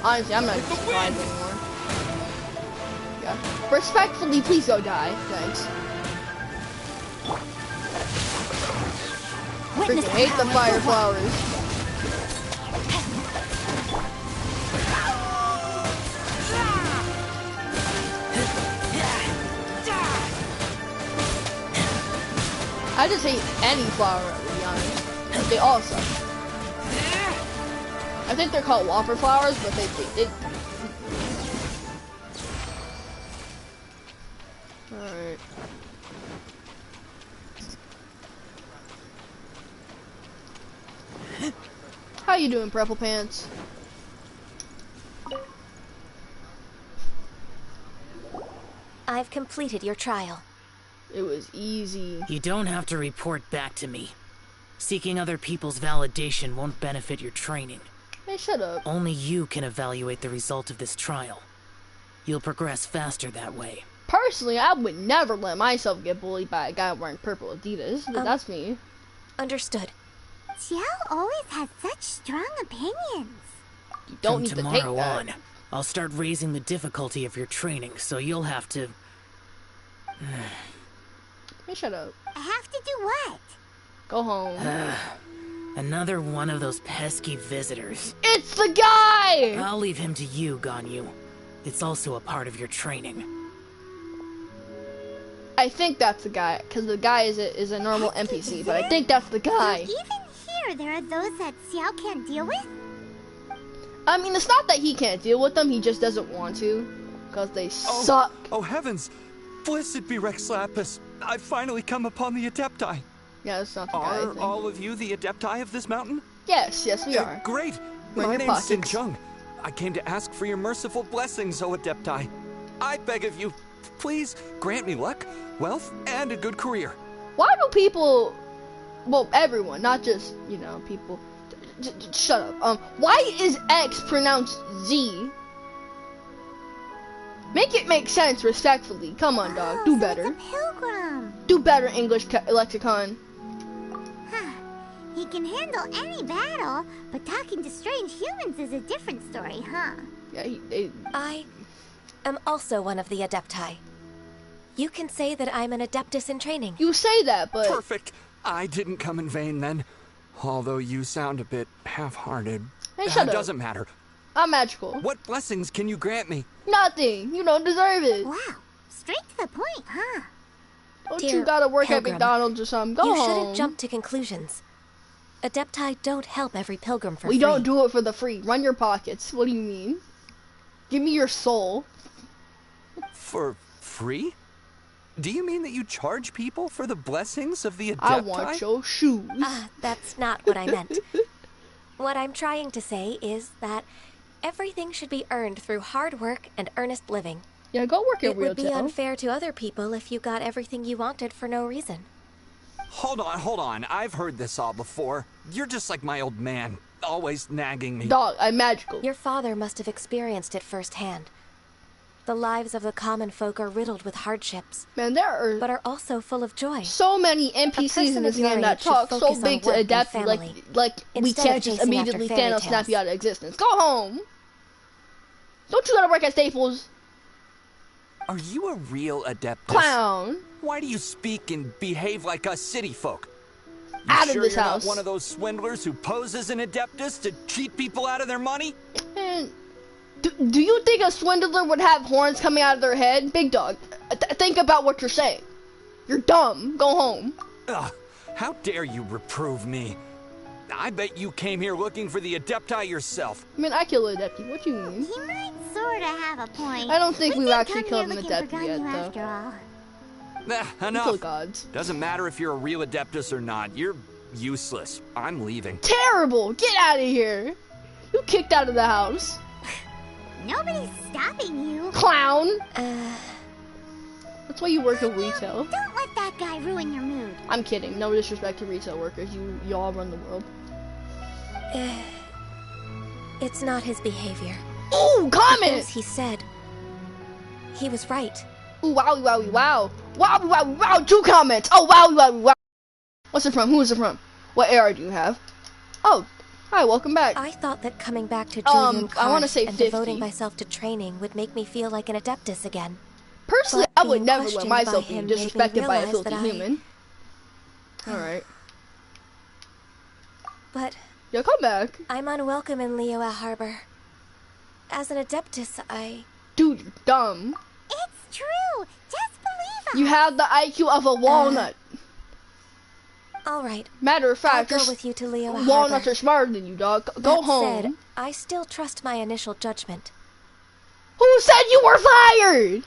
Honestly, I'm not surprised anymore. Yeah. Respectfully, please don't die. Thanks. Freaking hate the fire flowers. I just hate any flower, to be honest. They all suck. I think they're called whopper flowers, but they Alright. How you doing, Purple Pants? I've completed your trial. It was easy. You don't have to report back to me. Seeking other people's validation won't benefit your training. Hey, shut up. Only you can evaluate the result of this trial. You'll progress faster that way. Personally, I would never let myself get bullied by a guy wearing purple Adidas. That's me. Understood. Xiao always has such strong opinions. You don't From need to take tomorrow that. on, I'll start raising the difficulty of your training, so you'll have to... Hey, shut up. I have to do what? Go home. Another one of those pesky visitors. It's the guy! I'll leave him to you, Ganyu. It's also a part of your training. I think that's the guy, because the guy is a normal NPC, but I think that's the guy. So even here, there are those that Xiao can't deal with? I mean, it's not that he can't deal with them, he just doesn't want to, because they suck. Oh heavens! Blessed be Rex Lapis. I've finally come upon the Adepti. Yeah, that's not the guy, I Are think. all of you the Adepti of this mountain? Yes, we are. Great! We're in My your name's Sin pockets. Chung. I came to ask for your merciful blessings, O Adepti. I beg of you, please grant me luck, wealth, and a good career. Why do people Well, everyone, not just, you know, people. Shut up. Why is X pronounced Z? Make it make sense, respectfully. Come on, dog. Do better. It's a pilgrim. Do better, English lexicon. Huh. He can handle any battle, but talking to strange humans is a different story, huh? Yeah, I am also one of the Adepti. You can say that I'm an Adeptus in training. You say that, but... Perfect. I didn't come in vain then. Although you sound a bit half-hearted. Hey, shut up. Doesn't matter. I'm magical. What blessings can you grant me? Nothing. You don't deserve it. Wow. Straight to the point, huh? Don't Dear you gotta work pilgrim, at McDonald's or something? Go you home. shouldn't jump to conclusions. Adepti don't help every pilgrim for free. We don't do it for the free. Run your pockets. What do you mean? Give me your soul. For free? Do you mean that you charge people for the blessings of the Adepti? I want your shoes. That's not what I meant. What I'm trying to say is that everything should be earned through hard work and earnest living. Yeah, go work in It would be retail. unfair to other people if you got everything you wanted for no reason. Hold on. I've heard this all before. You're just like my old man, always nagging me. Dog, I'm magical. Your father must have experienced it firsthand. The lives of the common folk are riddled with hardships. Man, there are... but are also full of joy. So many NPCs in this game that talk so big to adapt you, like we can't just immediately Thanos snap you out of existence. Go home! Don't you gotta work at Staples? Are you a real Adeptus? Clown! Why do you speak and behave like us city folk? You Out sure of this you're house. not one of those swindlers who poses an Adeptus to cheat people out of their money? Man, do you think a swindler would have horns coming out of their head? Big dog, think about what you're saying. You're dumb. Go home. Ugh, how dare you reprove me? I bet you came here looking for the Adepti yourself. I mean, I killed Adepti. What do you mean? He might sorta have a point. I don't think we've did actually come killed here an looking for Adepti yet, Ganyu though. after all. Enough. Kill gods. Doesn't matter if you're a real Adeptus or not. You're useless. I'm leaving. Terrible! Get out of here! You kicked out of the house. Nobody's stopping you. Clown! That's why you work in retail. Don't let that guy ruin your mood. I'm kidding. No disrespect to retail workers. You all run the world. It's not his behavior. Ooh, comment! As he said, he was right. Ooh, wowie, wowie, wow. Wowie, wowie, wow. 2 comments. Oh, wowie, wowie, wow. What's it from? Who is it from? What era do you have? Oh, hi, welcome back. I thought that coming back to Julian I want to say and 50. devoting myself to training would make me feel like an Adeptus again. Personally, But I would being never let questioned myself by be him made me disrespected by a realize filthy that human. Alright. But Yo, come back. I'm unwelcome in Liyue Harbor. As an Adeptus, Dude, you're dumb. It's true. Just believe us. You have the IQ of a walnut. All right. Matter of fact, I'll go with you to Liyue Harbor. walnuts are smarter than you, dog. Go That home. said, I still trust my initial judgment. Who said you were fired?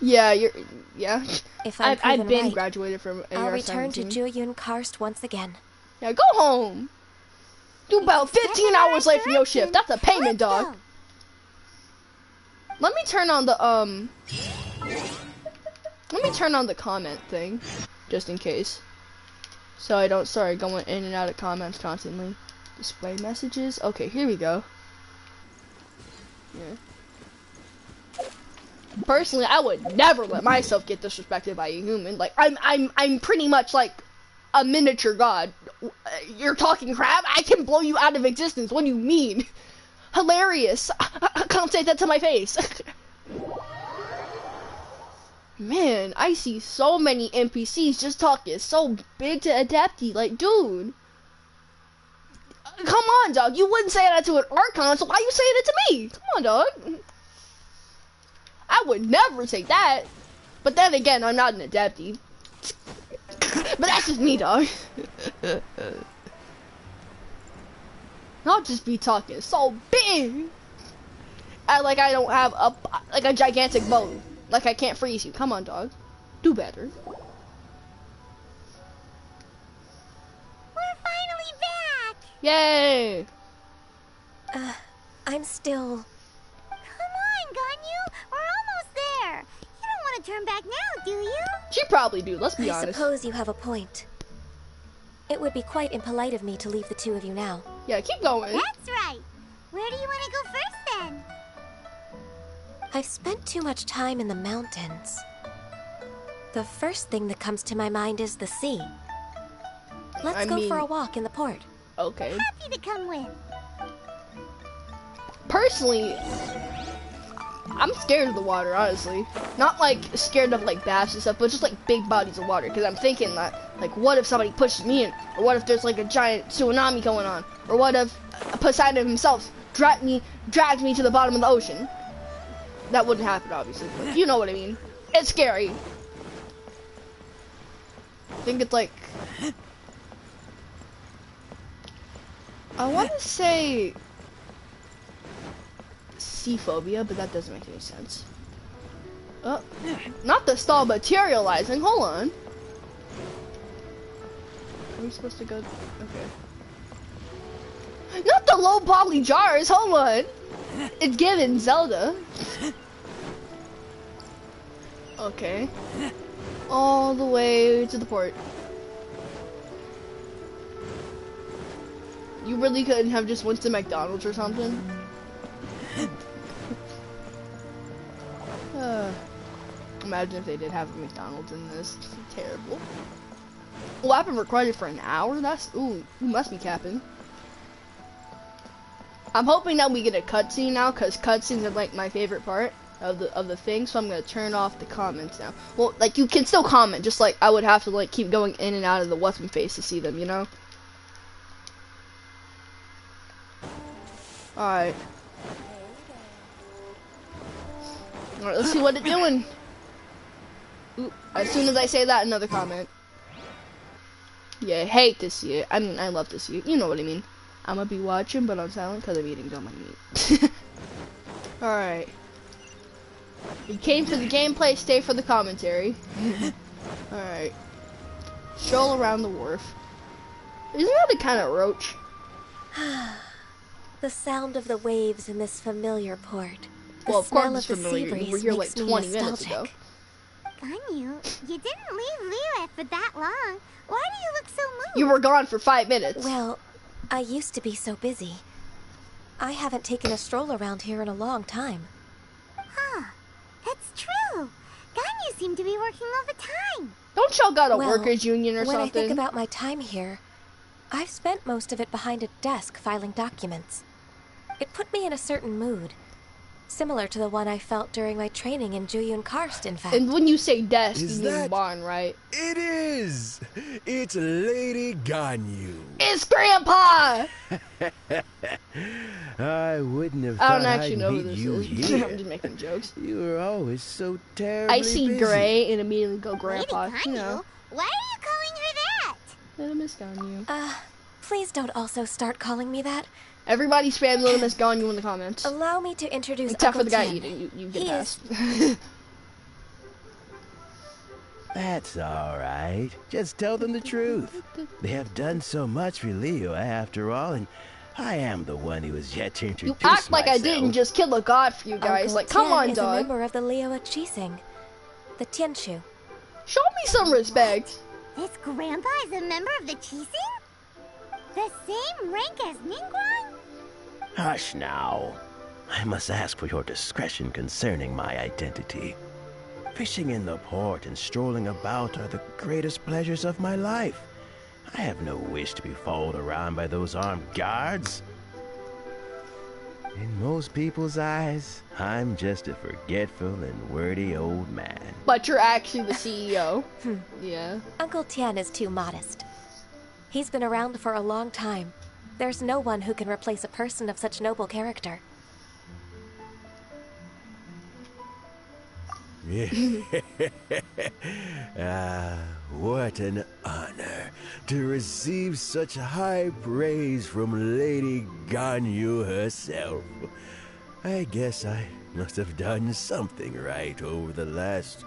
Yeah, If I'm I've been right, graduated from AR-17. I'll return to Julian Karst once again. Yeah, go home. You about 15 hours late for your shift. That's a payment, dog. Let me turn on the Let me turn on the comment thing, just in case. So I don't start going in and out of comments constantly. Display messages. Okay, here we go. Yeah. Personally, I would never let myself get disrespected by a human. Like I'm pretty much like a miniature god. You're talking crap? I can blow you out of existence. What do you mean? Hilarious. I can't say that to my face. Man, I see so many NPCs just talking so big to Adepti. Like, dude. Come on, dog. You wouldn't say that to an Archon, so why are you saying it to me? Come on, dog. I would never say that. But then again, I'm not an Adepti. But that's just me, dog. I'll just be talking so big. Like I don't have a gigantic bow. Like I can't freeze you. Come on, dog. Do better. We're finally back. Yay. I'm still... Come on, Ganyu. We're almost there. You don't want to turn back now, do you? She probably do, let's be I honest. suppose you have a point. It would be quite impolite of me to leave the two of you now. Yeah, keep going. That's right. Where do you want to go first, then? I've spent too much time in the mountains. The first thing that comes to my mind is the sea. Let's go for a walk in the port. Okay. Happy to come with. Personally, I'm scared of the water, honestly. Not like scared of like baths and stuff, but just like big bodies of water. Because I'm thinking that, like, what if somebody pushes me in? Or what if there's like a giant tsunami going on? Or what if Poseidon himself dragged me to the bottom of the ocean? That wouldn't happen, obviously, but you know what I mean. It's scary. I think it's like, I want to say sea phobia, but that doesn't make any sense. Oh, not the stall materializing. Hold on. Are we supposed to go? Okay. Not the low poly jars. Hold on. It's given Zelda. Okay. All the way to the port. You really couldn't have just went to McDonald's or something? Imagine if they did have a McDonald's in this. Terrible. Well, I've been recording for an hour? That's, ooh, you must be capping. I'm hoping that we get a cutscene now, because cutscenes are like my favorite part of the thing, so I'm gonna turn off the comments now. Well, like, you can still comment, just like I would have to like keep going in and out of the what's my face to see them, you know? Alright. Alright, let's see what it's doing. Ooh, as soon as I say that, another comment. Yeah, I hate to see it. I mean, I love to see it. You know what I mean. I'm gonna be watching, but I'm silent because I'm eating all my meat. Alright. You came for the gameplay, stay for the commentary. Alright. Stroll around the wharf. Isn't that a kind of roach? The sound of the waves in this familiar port. Well, of course it's The familiar. You were here like 20 minutes ago. Ganyu, you didn't leave Liyue for that long. Why do you look so moved? You were gone for 5 minutes. Well, I used to be so busy. I haven't taken a stroll around here in a long time. Huh. That's true. Ganyu seemed to be working all the time. Don't y'all got a workers union or when something? I think about my time here, I've spent most of it behind a desk filing documents. It put me in a certain mood. Similar to the one I felt during my training in Juyun Karst, in fact. And when you say desk, Is you mean that- barn, right? It is! It's Lady Ganyu. It's Grandpa! I wouldn't have I thought don't actually I'd know who meet this you is. here. I'm just making jokes. You were always so terribly I see busy. Gray and immediately go Grandpa. Lady You Ganyu? know. Why are you calling her that? Little Miss Ganyu. Please don't also start calling me that. Everybody spam Little Miss Ganyu in the comments. Allow me to introduce Except Uncle for the guy Tien. eating. You get He past. That's all right. Just tell them the truth. They have done so much for Liyue after all, and I am the one who is yet to You introduce act like myself. I didn't just kill a god for you guys. Uncle Like, come Tien on, is a dog. member of the Liyue Chising, the Tianshu. Show me some respect. This grandpa is a member of the Chising? The same rank as Ningguang? Hush now. I must ask for your discretion concerning my identity. Fishing in the port and strolling about are the greatest pleasures of my life. I have no wish to be followed around by those armed guards. In most people's eyes, I'm just a forgetful and wordy old man. But you're actually the CEO. Yeah. Uncle Tien is too modest. He's been around for a long time. There's no one who can replace a person of such noble character. What an honor to receive such high praise from Lady Ganyu herself. I guess I must have done something right over the last,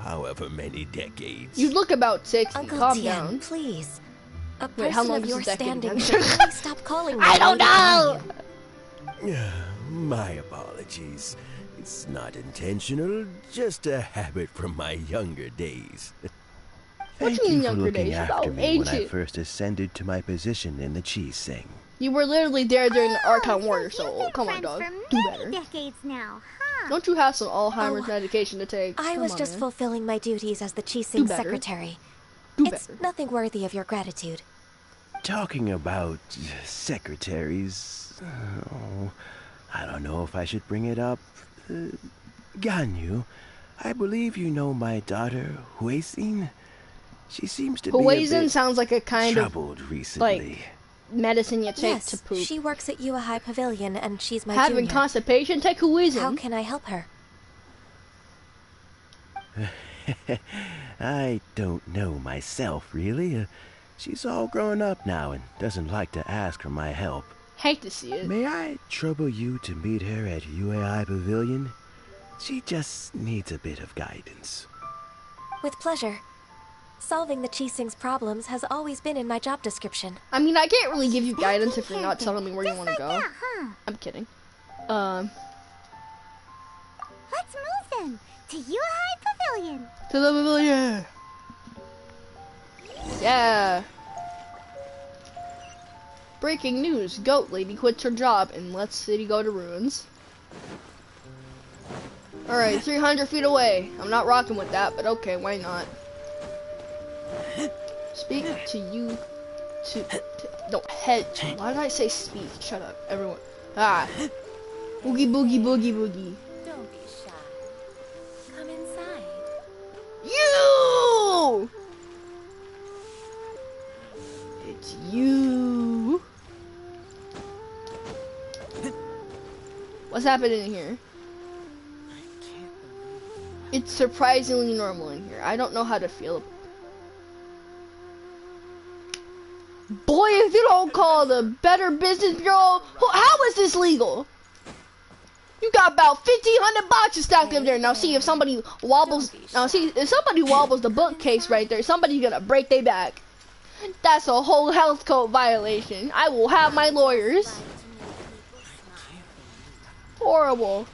however many decades. You look about 60. Uncle Calm Tien, down. please. A Wait, how person long of is your this decade standing again? should really stop calling me I don't Lady know! Ganyu. My apologies. It's not intentional, just a habit from my younger days. What Thank you mean you for younger looking days? You're after about me when I ancient. first ascended to my position in the cheese sing. You were literally there during the Archon Warrior, so come on, dog. Do better. Decades now, huh? Don't you have some Alzheimer's medication to take? I Come was on, just man. fulfilling my duties as the Do Chising better. secretary. Do It's better. nothing worthy of your gratitude. Talking about secretaries, oh, I don't know if I should bring it up. Ganyu, I believe you know my daughter, Huizin. She seems to be a Huizin bit sounds like a kind troubled of recently. like medicine you take to Yes, poop. she works at Yua High Pavilion and she's my Having junior. constipation, take Huizin. How can I help her? I don't know myself, really. She's all grown up now and doesn't like to ask for my help. Hate to see it. May I trouble you to meet her at UAI Pavilion? She just needs a bit of guidance. With pleasure. Solving the Chising's problems has always been in my job description. I mean, I can't really give you guidance if you're not telling me where you want to go. I'm kidding. Let's move then to Yuhai Pavilion. To the pavilion. Yeah. Breaking news: Goat Lady quits her job and lets city go to ruins. Alright, 300 feet away. I'm not rocking with that, but okay, why not? Speak to you no, head. Why did I say speak? Shut up, everyone. Ah. Boogie, boogie, boogie, boogie. Don't be shy. Come inside. You! It's you. What's happening here? It's surprisingly normal in here. I don't know how to feel. Boy, if you don't call the Better Business Bureau, how is this legal? You got about 1,500 boxes stacked up there. Now see if somebody wobbles. Now see if somebody wobbles the bookcase right there. Somebody's gonna break their back. That's a whole health code violation. I will have my lawyers. Horrible.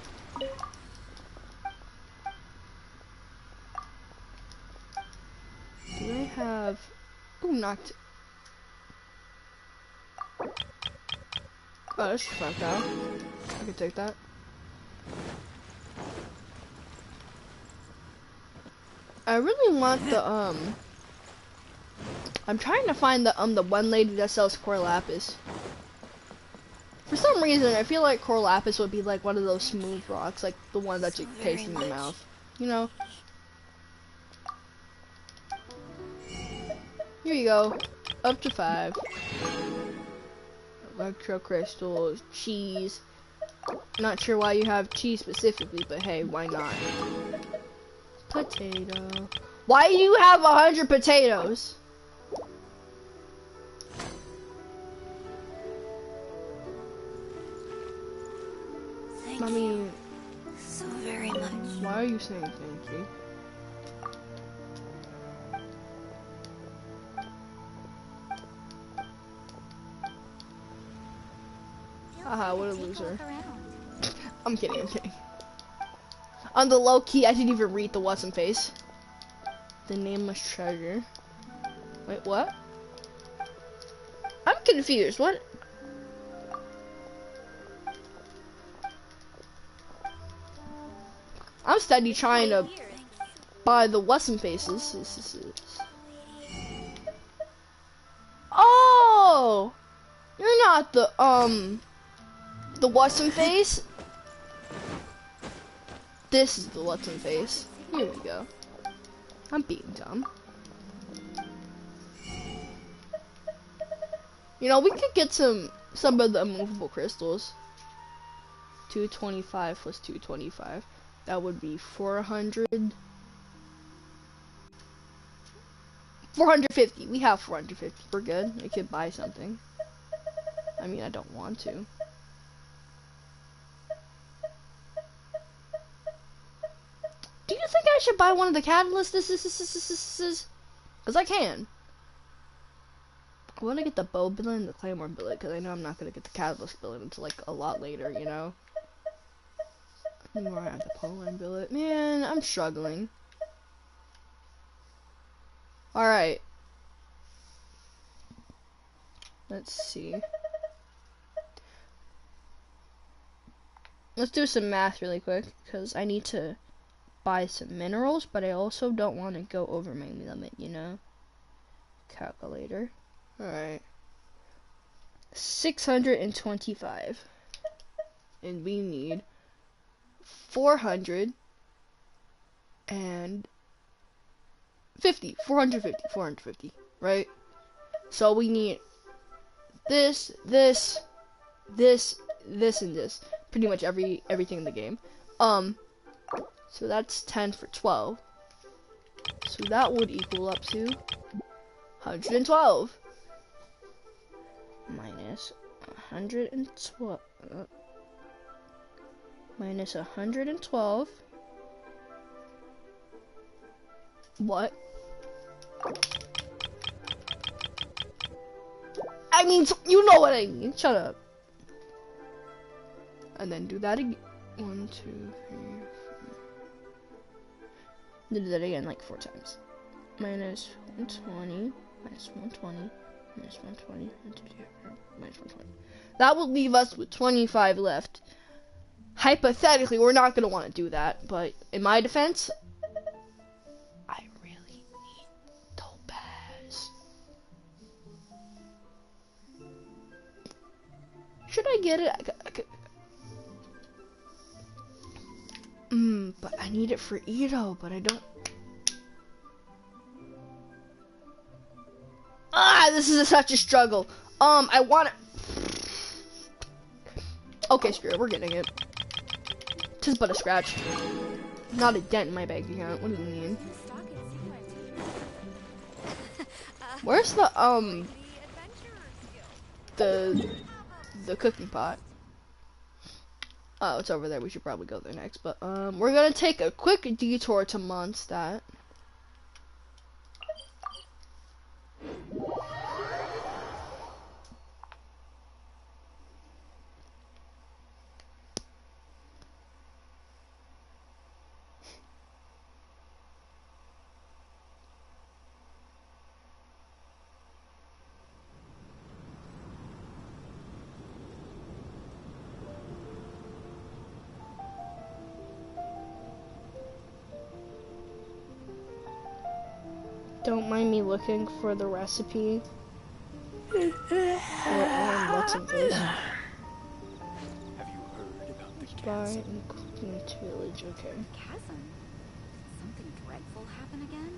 Do I have? Ooh, knocked. Oh, that's a fun cow. I can take that. I really want the I'm trying to find the one lady that sells core lapis. For some reason, I feel like core lapis would be like one of those smooth rocks, like the one that you taste in your mouth. You know? Here you go. Up to 5. Electro crystals, cheese. Not sure why you have cheese specifically, but hey, why not? Potato. Why do you have 100 potatoes? Thank you so very much. Why are you saying thank you? Haha, what a loser. I'm kidding, I'm kidding. On the low key, I didn't even read the what's in face. The nameless treasure. Wait, what? I'm confused, what? I'm steady trying to buy the what's in faces. Oh! You're not the what's in face? This is the what's in face. Here we go. I'm being dumb. You know, we could get some of the immovable crystals. 225 plus 225. That would be 400. 450. We have 450. We're good. We could buy something. I mean, I don't want to. Do you think I should buy one of the catalysts? Because I can. I want to get the bow billet and the claymore billet because I know I'm not going to get the catalyst billet until like a lot later, you know? Anymore, I have the Poland billet. Man, I'm struggling. Alright. Let's see. Let's do some math really quick, because I need to buy some minerals, but I also don't want to go over my limit, you know? Calculator. Alright. 625. And we need 450. 450, right? So we need this, and this. Pretty much everything in the game. So that's 10 for 12. So that would equal up to 112. Minus 112. Minus 112. What? I mean, you know what I mean. Shut up. And then do that again. 1, 2, 3, 4. Do that again like 4 times. Minus 120. Minus 120. Minus 120. Minus 120. That will leave us with 25 left. Hypothetically, we're not going to want to do that. But in my defense, I really need topaz. Should I get it? But I need it for Ito, but I don't. This is such a struggle. I want it. Okay, screw it. We're getting it. Tis but a scratch. Not a dent in my bank account. What do you mean? Where's the cooking pot? Oh, it's over there. We should probably go there next. But we're gonna take a quick detour to Mondstadt. Don't mind me looking for the recipe. What's in this? Have you heard about the chasm? And cooking village, okay. Chasm? Something dreadful happen again?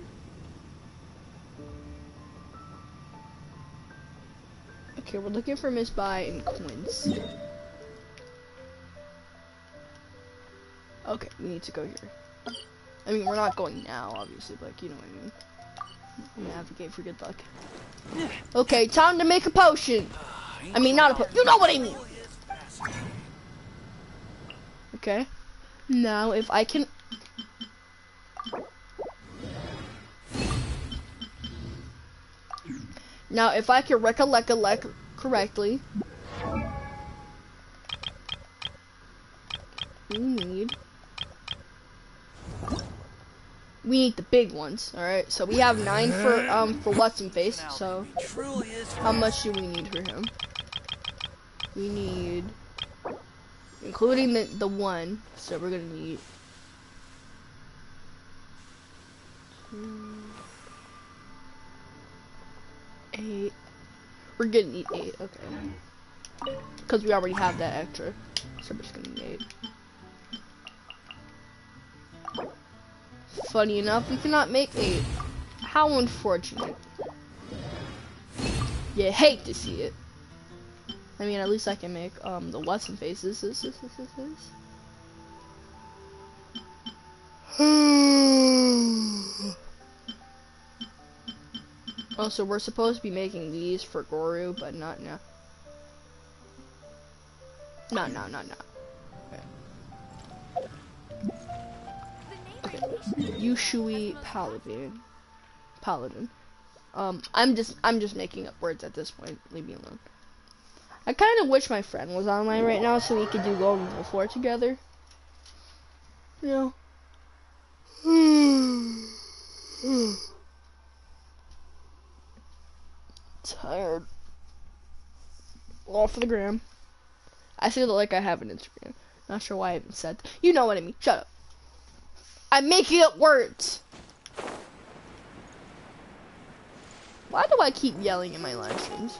Okay, we're looking for Miss Bai and Quince. Okay, we need to go here. I mean, we're not going now, obviously, but you know what I mean. Navigate for good luck. Okay, time to make a potion. I mean, not a potion. You know what I mean. Okay. Now, if I can... Now, if I can recollect correctly, we need the big ones. All right. So we have 9 for what's in face. So how much do we need for him? We need, including the 1. So we're gonna need 8. We're gonna need 8. Okay. Because we already have that extra. So we're just gonna need 8. Funny enough, we cannot make 8. How unfortunate. You hate to see it. I mean, at least I can make the what's in faces. Oh, so we're supposed to be making these for Goru, but not now. No. Okay. Yushui Paladin. I'm just making up words at this point. Leave me alone. I kind of wish my friend was online right now so we could do Golden Before together. You know. Tired. All for the gram. I feel like I have an Instagram. Not sure why I haven't said. You know what I mean. Shut up. I'm making up words. Why do I keep yelling in my live streams?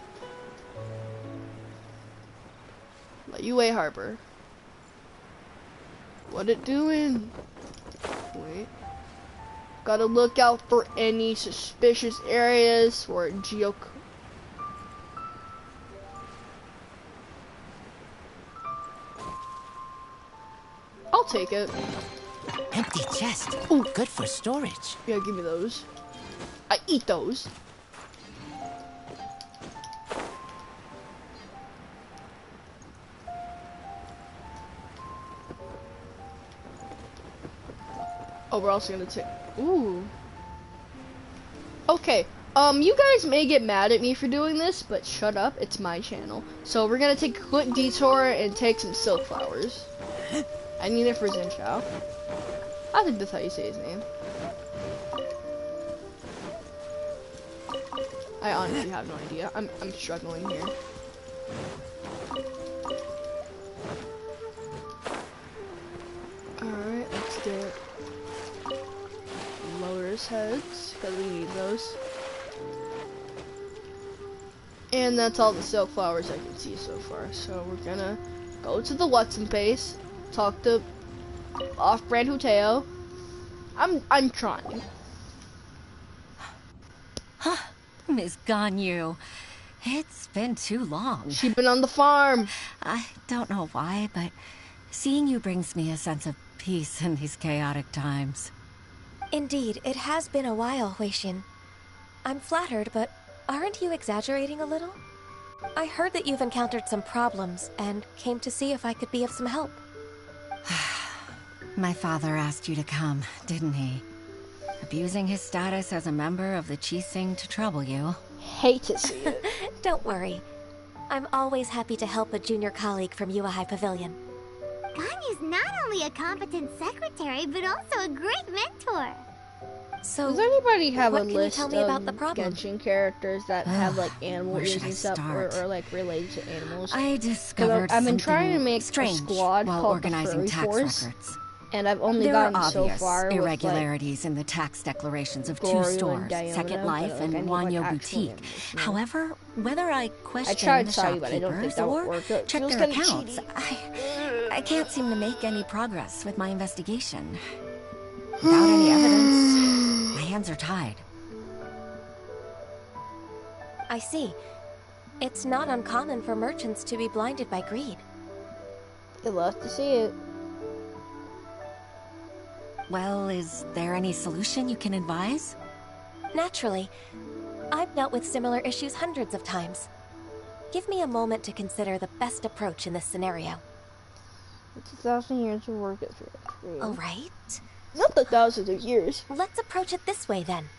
Let you wait, Harper. What it doing? Wait. Gotta look out for any suspicious areas for geo. I'll take it. Empty chest. Ooh. Good for storage. Yeah, give me those. I eat those. Oh, we're also gonna take. Ooh. Okay. You guys may get mad at me for doing this, but shut up. It's my channel. So we're gonna take a quick detour and take some silk flowers. I need it for Zinchao. I think that's how you say his name. I honestly have no idea. I'm struggling here. Alright, let's get lower's heads, because we need those. And that's all the silk flowers I can see so far. So we're gonna go to the What's in Pace, talk to off-brand Huteo. I'm trying. Huh, Miss Ganyu. It's been too long. She's been on the farm. I don't know why, but seeing you brings me a sense of peace in these chaotic times. Indeed, it has been a while, Huixin. I'm flattered, but aren't you exaggerating a little? I heard that you've encountered some problems and came to see if I could be of some help. My father asked you to come, didn't he? Abusing his status as a member of the Qixing to trouble you. Hate to see it. Don't worry. I'm always happy to help a junior colleague from Yuahai Pavilion. Ganyu's not only a competent secretary, but also a great mentor. So, does anybody have a what can you list tell me of about the problem? Genshin characters that have like animal Where ears should and I stuff, start? or like related to animals? I discovered I've been trying to something make a strange squad while called organizing the Furry tax Force, records. and I've only There gotten are so obvious far irregularities in the tax declarations of two Goru and stores, Diona, Second but, Life like, and I need, Wanyo like, actual Boutique. animals, you know? However, whether I I question tried the to tell you, but I don't think shopkeepers that would or work. It check feels their kinda accounts, cheaty. I can't seem to make any progress with my investigation. Without any evidence, my hands are tied. I see. It's not uncommon for merchants to be blinded by greed. You'll love to see it. Well, is there any solution you can advise? Naturally. I've dealt with similar issues hundreds of times. Give me a moment to consider the best approach in this scenario. It's 1,000 years to work it through. All right. Not the thousands of years. Let's approach it this way, then.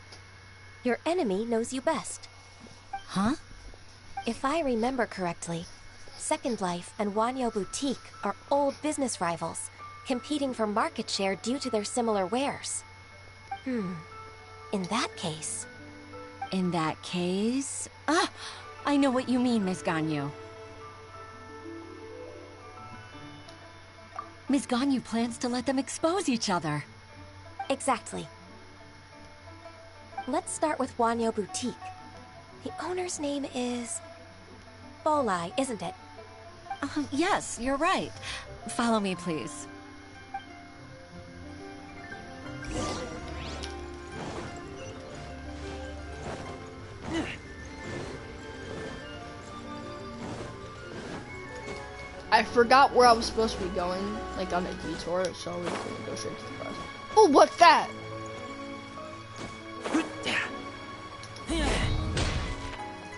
Your enemy knows you best. Huh? If I remember correctly, Second Life and Wanyo Boutique are old business rivals, competing for market share due to their similar wares. In that case... In that case... Ah! I know what you mean, Miss Ganyu. Miss Ganyu plans to let them expose each other. Exactly. Let's start with Wanyo Boutique. The owner's name is... Bolai, isn't it? Yes, you're right. Follow me, please. I forgot where I was supposed to be going, like on a detour, so we're gonna go straight to the bus. Oh, what's that?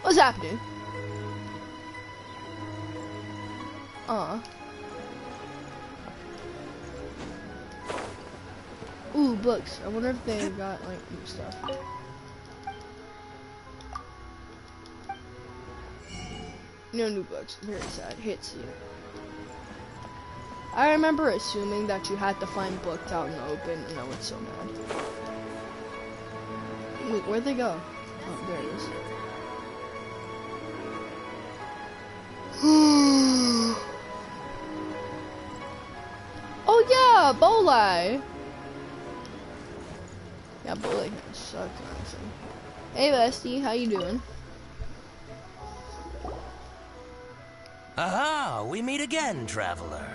What's happening? Ooh, books. I wonder if they got like new stuff. No new books. I'm very sad. Hate to see it. I remember assuming that you had to find books out in the open, and I was so mad. Wait, where'd they go? Oh, there it is. Oh yeah, Bolai! Yeah, Bolai can suck honestly. Hey bestie, how you doing? Aha, we meet again, traveler.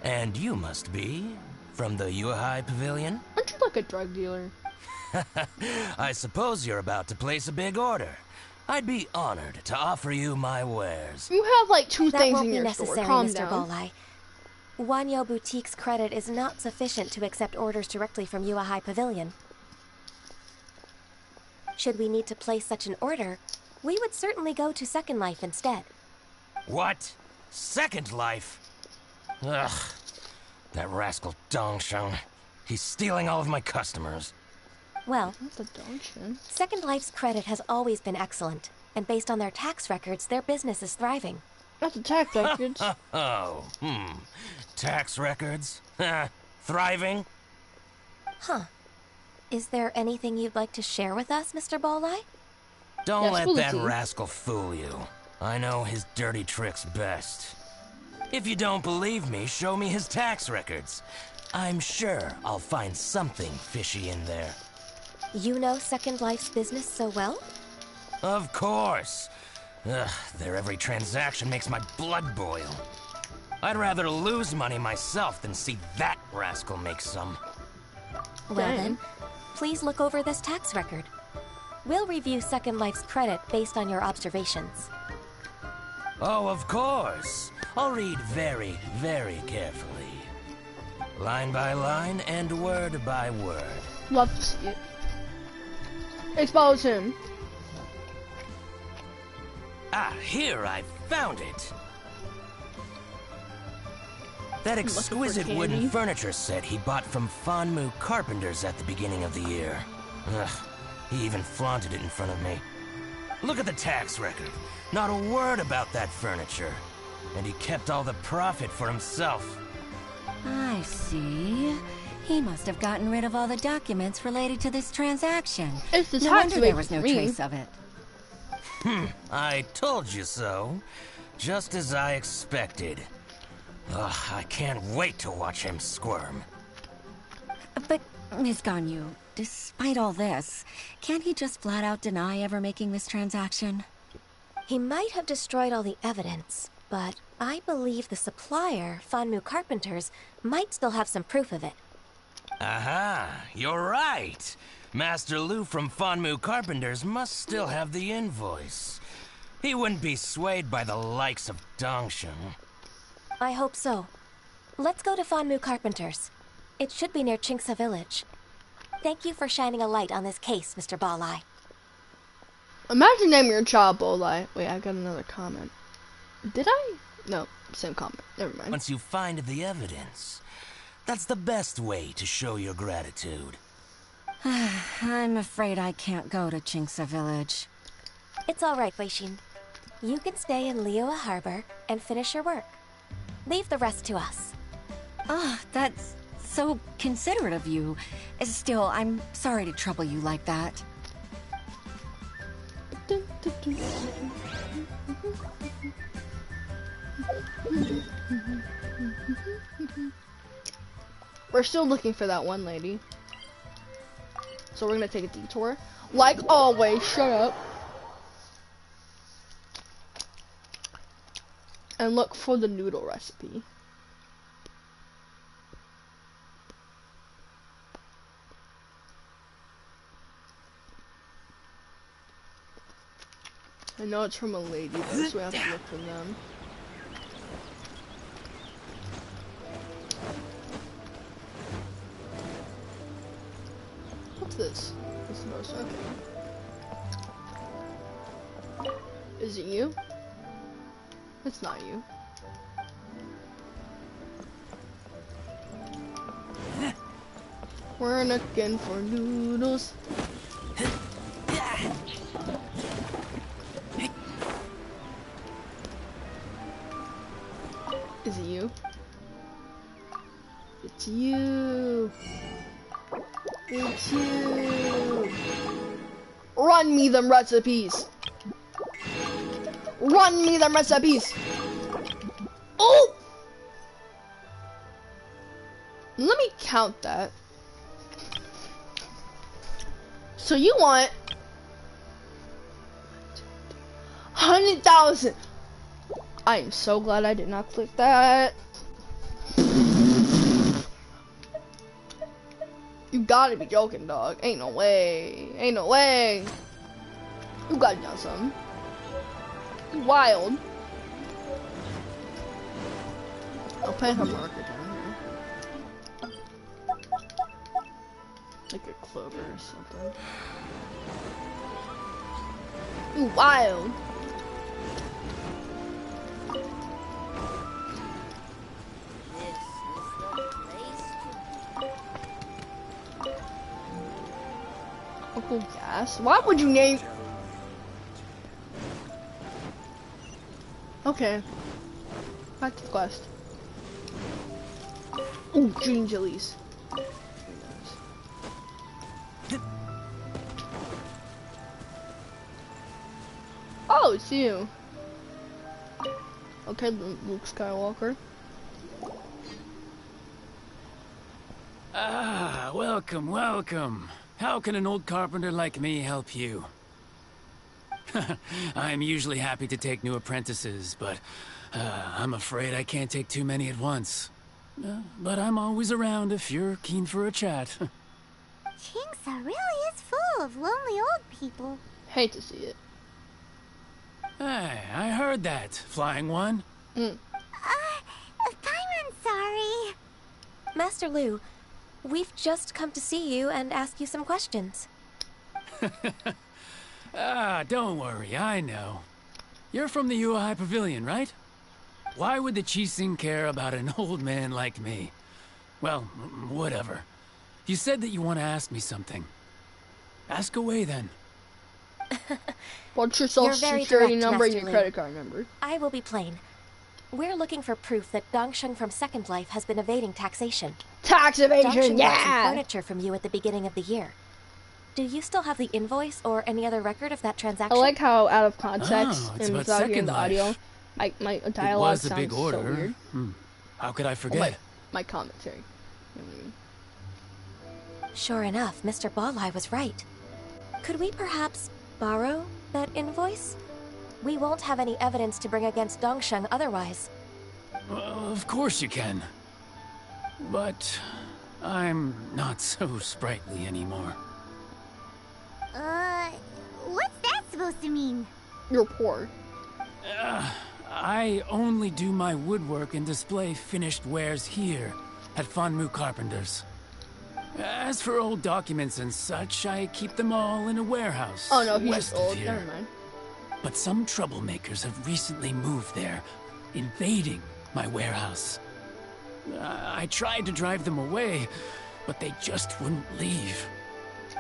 And you must be from the Yuhai Pavilion? Aren't you like a drug dealer? I suppose you're about to place a big order. I'd be honored to offer you my wares. You have like two that things won't in be your necessary, store. Calm Mr. down. Bolai. Wanyo Boutique's credit is not sufficient to accept orders directly from Yuhai Pavilion. Should we need to place such an order, we would certainly go to Second Life instead. What? Second Life? Ugh. That rascal Dongshan. He's stealing all of my customers. Well, What's a Dongshan? Second Life's credit has always been excellent, and based on their tax records, their business is thriving. That's the tax records. Oh, tax records? Thriving? Huh. Is there anything you'd like to share with us, Mr. Bolai? Don't let spill the that tea. rascal fool you. I know his dirty tricks best. If you don't believe me, show me his tax records. I'm sure I'll find something fishy in there. You know Second Life's business so well? Of course. Ugh, their every transaction makes my blood boil. I'd rather lose money myself than see that rascal make some. Well Dang. then, please look over this tax record. We'll review Second Life's credit based on your observations. Oh, of course. I'll read very, very carefully. Line by line and word by word. Love to see it. Expose him. Ah, here I found it. That looking for exquisite candy. wooden furniture set he bought from Fanmu Carpenters at the beginning of the year. Ugh, he even flaunted it in front of me. Look at the tax record. Not a word about that furniture. And he kept all the profit for himself. I see. He must have gotten rid of all the documents related to this transaction. It's the No tax wonder there rate was no for me. trace of it. I told you so. Just as I expected. Ugh, I can't wait to watch him squirm. But, Ms. Ganyu, despite all this, can't he just flat out deny ever making this transaction? He might have destroyed all the evidence, but I believe the supplier, Fanmu Carpenters, might still have some proof of it. Aha, you're right. Master Lu from Fanmu Carpenters must still have the invoice. He wouldn't be swayed by the likes of Dongshan. I hope so. Let's go to Fanmu Carpenters. It should be near Chingsa Village. Thank you for shining a light on this case, Mr. Bolai. Imagine naming your child Bolai. Wait, I got another comment. Did I? No, same comment. Never mind. Once you find the evidence, that's the best way to show your gratitude. I'm afraid I can't go to Chingsa Village. It's all right, Weishin. You can stay in Liyue Harbor and finish your work. Leave the rest to us. Ah, that's so considerate of you. Still, I'm sorry to trouble you like that. We're still looking for that one lady. So we're gonna take a detour. Like always, shut up. And look for the noodle recipe. I know it's from a lady though, so we have to look for them. What's this? This is most okay. Is it you? It's not you. We're looking for noodles. Is it you? It's you. It's you. Run me them recipes. Run me them recipes. Oh! Let me count that. So you want 100,000. I am so glad I did not click that. You gotta be joking, dog. Ain't no way. Ain't no way. You gotta do something. You wild. I'll plant a marker down here. Like a clover or something. You wild. Uncle Gas? Why would you name... Okay. Back to the quest. Ooh, green chilies. Oh, it's you. Okay, Luke Skywalker. Ah, welcome, welcome. How can an old carpenter like me help you? I'm usually happy to take new apprentices, but I'm afraid I can't take too many at once. But I'm always around if you're keen for a chat. Kingsa really is full of lonely old people. Hate to see it. Hey, I heard that, Flying One. Paimon's sorry. Master Lu, we've just come to see you and ask you some questions. Don't worry, I know. You're from the Yuehai Pavilion, right? Why would the Qixing care about an old man like me? Well, whatever. You said that you want to ask me something. Ask away then. What's your social security number and your credit card number? I will be plain. We're looking for proof that Dongsheng from Second Life has been evading taxation. Tax evasion, Dongsheng bought some yeah! furniture from you at the beginning of the year. Do you still have the invoice or any other record of that transaction? I like how out of context it's and about without hearing Second the Life. audio, my It dialogue was a sounds big order. so weird. How could I Or forget? my commentary. Sure enough, Mr. Balai was right. Could we perhaps borrow that invoice? We won't have any evidence to bring against Dongsheng otherwise. Of course you can. But I'm not so sprightly anymore. What's that supposed to mean? You're poor. I only do my woodwork and display finished wares here at Fanmu Carpenters. As for old documents and such, I keep them all in a warehouse. Oh no, he's west just old. of here. Never mind. But some troublemakers have recently moved there, invading my warehouse. I tried to drive them away, but they just wouldn't leave.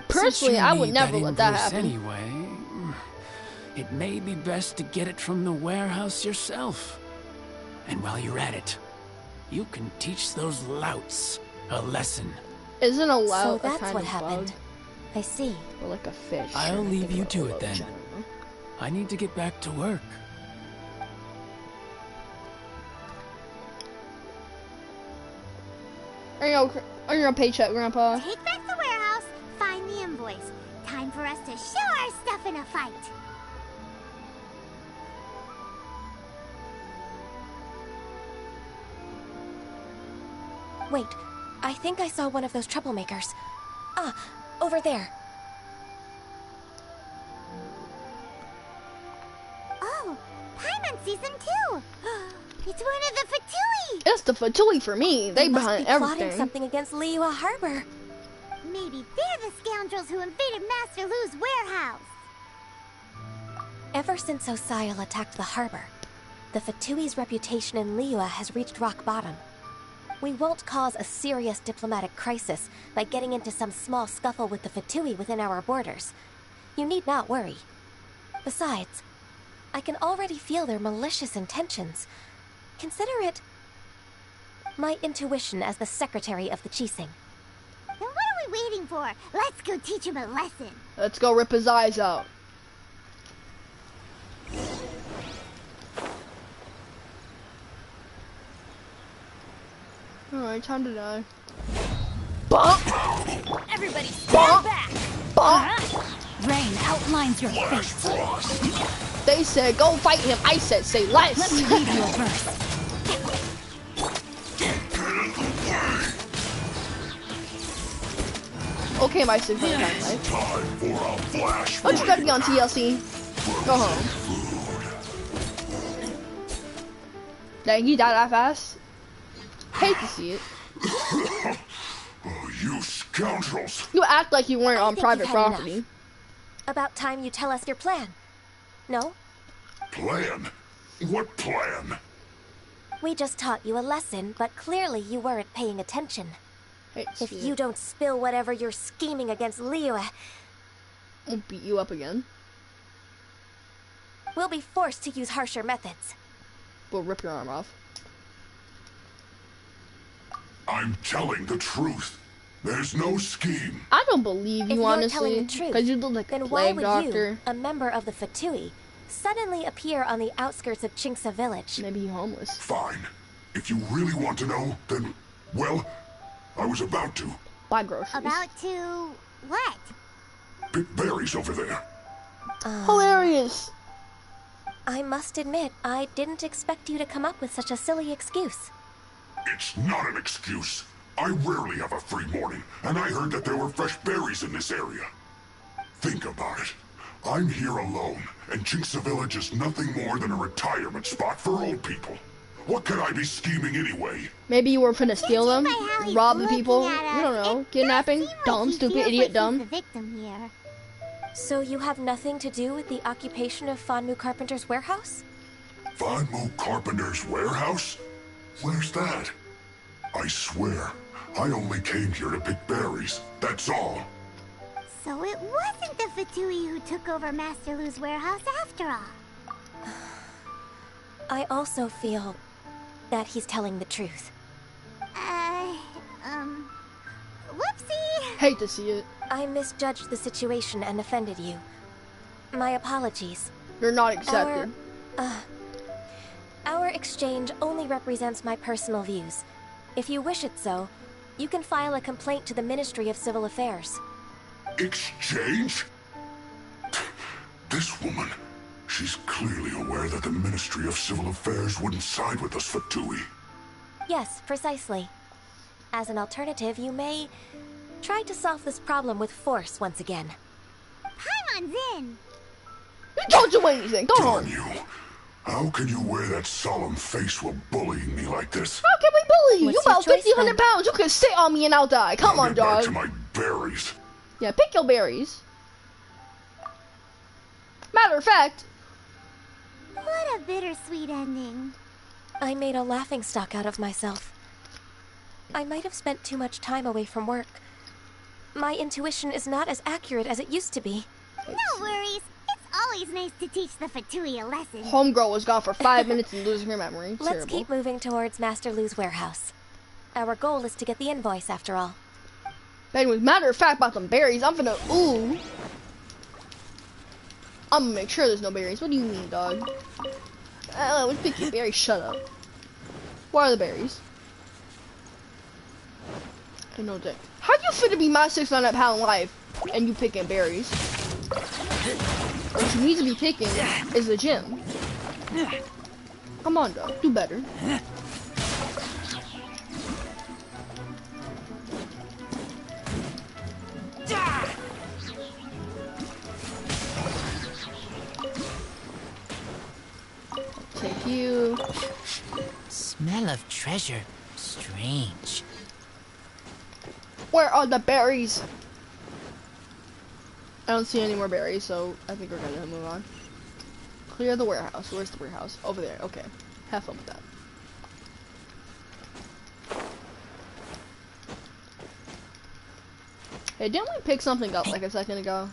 Personally, I would never let that happen. Anyway, it may be best to get it from the warehouse yourself. And while you're at it, you can teach those louts a lesson. Isn't a lout So a that's kind what of happened. bug? I see. Or like a fish. I'll or leave you like a to it then. roach, I don't know. I need to get back to work. Earn your paycheck, Grandpa. Take back the warehouse, find the invoice. Time for us to show our stuff in a fight. Wait, I think I saw one of those troublemakers. Ah, over there. Oh, Paimon sees them too. It's one of the Fatui. It's the Fatui for me. They must behind be plotting everything. something against Liyue Harbor. Maybe they're the scoundrels who invaded Master Lu's warehouse. Ever since Osial attacked the harbor, the Fatui's reputation in Liyue has reached rock bottom. We won't cause a serious diplomatic crisis by getting into some small scuffle with the Fatui within our borders. You need not worry. Besides, I can already feel their malicious intentions. Consider it My intuition as the secretary of the Chising. Then what are we waiting for? Let's go teach him a lesson. Let's go rip his eyes out. Alright, time to die. Bump! Everybody stand back! Bump! Rain outlines your fate. They said go fight him. I said say less. Let me read you a verse. Okay, my 600 times life. Don't you gotta be on TLC? Go home. Dang, he died that fast? Hate to see it. You scoundrels! You act like you weren't on private you've had property. enough. About time you tell us your plan. No? Plan? What plan? We just taught you a lesson, but clearly you weren't paying attention. If you don't spill whatever you're scheming against Liyue, I'll beat you up again. we'll be forced to use harsher methods. We'll rip your arm off. I'm telling the truth. There's no scheme. I don't believe If you, you're honestly. telling the truth, Because you look like a then why plague would doctor. you, a member of the Fatui, suddenly appear on the outskirts of Chinksa village? Maybe he's homeless. Fine. If you really want to know, then, well, I was about to. Buy groceries. About to what? Pick berries over there. Hilarious. I must admit, I didn't expect you to come up with such a silly excuse. It's not an excuse. I rarely have a free morning, and I heard that there were fresh berries in this area. Think about it. I'm here alone, and Chinksa Village is nothing more than a retirement spot for old people. What could I be scheming anyway? Maybe you were finna steal them, he's rob the looking people. at us, You don't know. Kidnapping. Dumb, He stupid, feels idiot, like he's dumb. the victim here. So you have nothing to do with the occupation of Fanmu Carpenter's warehouse? Fanmu Carpenter's warehouse? Where's that? I swear, I only came here to pick berries. That's all. So it wasn't the Fatui who took over Master Lu's warehouse after all. I also feel that he's telling the truth. Whoopsie! Hate to see it. I misjudged the situation and offended you. My apologies. You're not accepted. Our exchange only represents my personal views. If you wish it so, you can file a complaint to the Ministry of Civil Affairs. Exchange? This woman, she's clearly aware that the Ministry of Civil Affairs wouldn't side with us, Fatui. Yes, precisely. As an alternative, you may try to solve this problem with force once again. Paimon's in! Don't do anything. Go home. Darn you. How can you wear that solemn face while bullying me like this? How can we bully you? What's You about your choice, 1,500 pounds. You can sit on me and I'll die. Come I'll on, get back dog. to my berries. Yeah, pick your berries. Matter of fact, What a bittersweet ending. I made a laughingstock out of myself. I might have spent too much time away from work. My intuition is not as accurate as it used to be. No worries. It's always nice to teach the Fatui a lesson. homegirl was gone for 5 minutes and losing her memory. Let's Terrible. keep moving towards Master Lu's warehouse. Our goal is to get the invoice, after all. But anyways, matter of fact about them berries, I'm gonna I'm gonna make sure there's no berries. What do you mean, dog? Let's pick your berries. Shut up. Where are the berries? I know that. How you fit to be my 600-pound life and you picking berries? What you need to be picking is the gym. Come on, dog. Do better. Take you. Smell of treasure. Strange. Where are the berries? I don't see any more berries, so I think we're gonna move on. Clear the warehouse. Where's the warehouse? Over there. Okay. Have fun with that. Hey, didn't we pick something up like a second ago?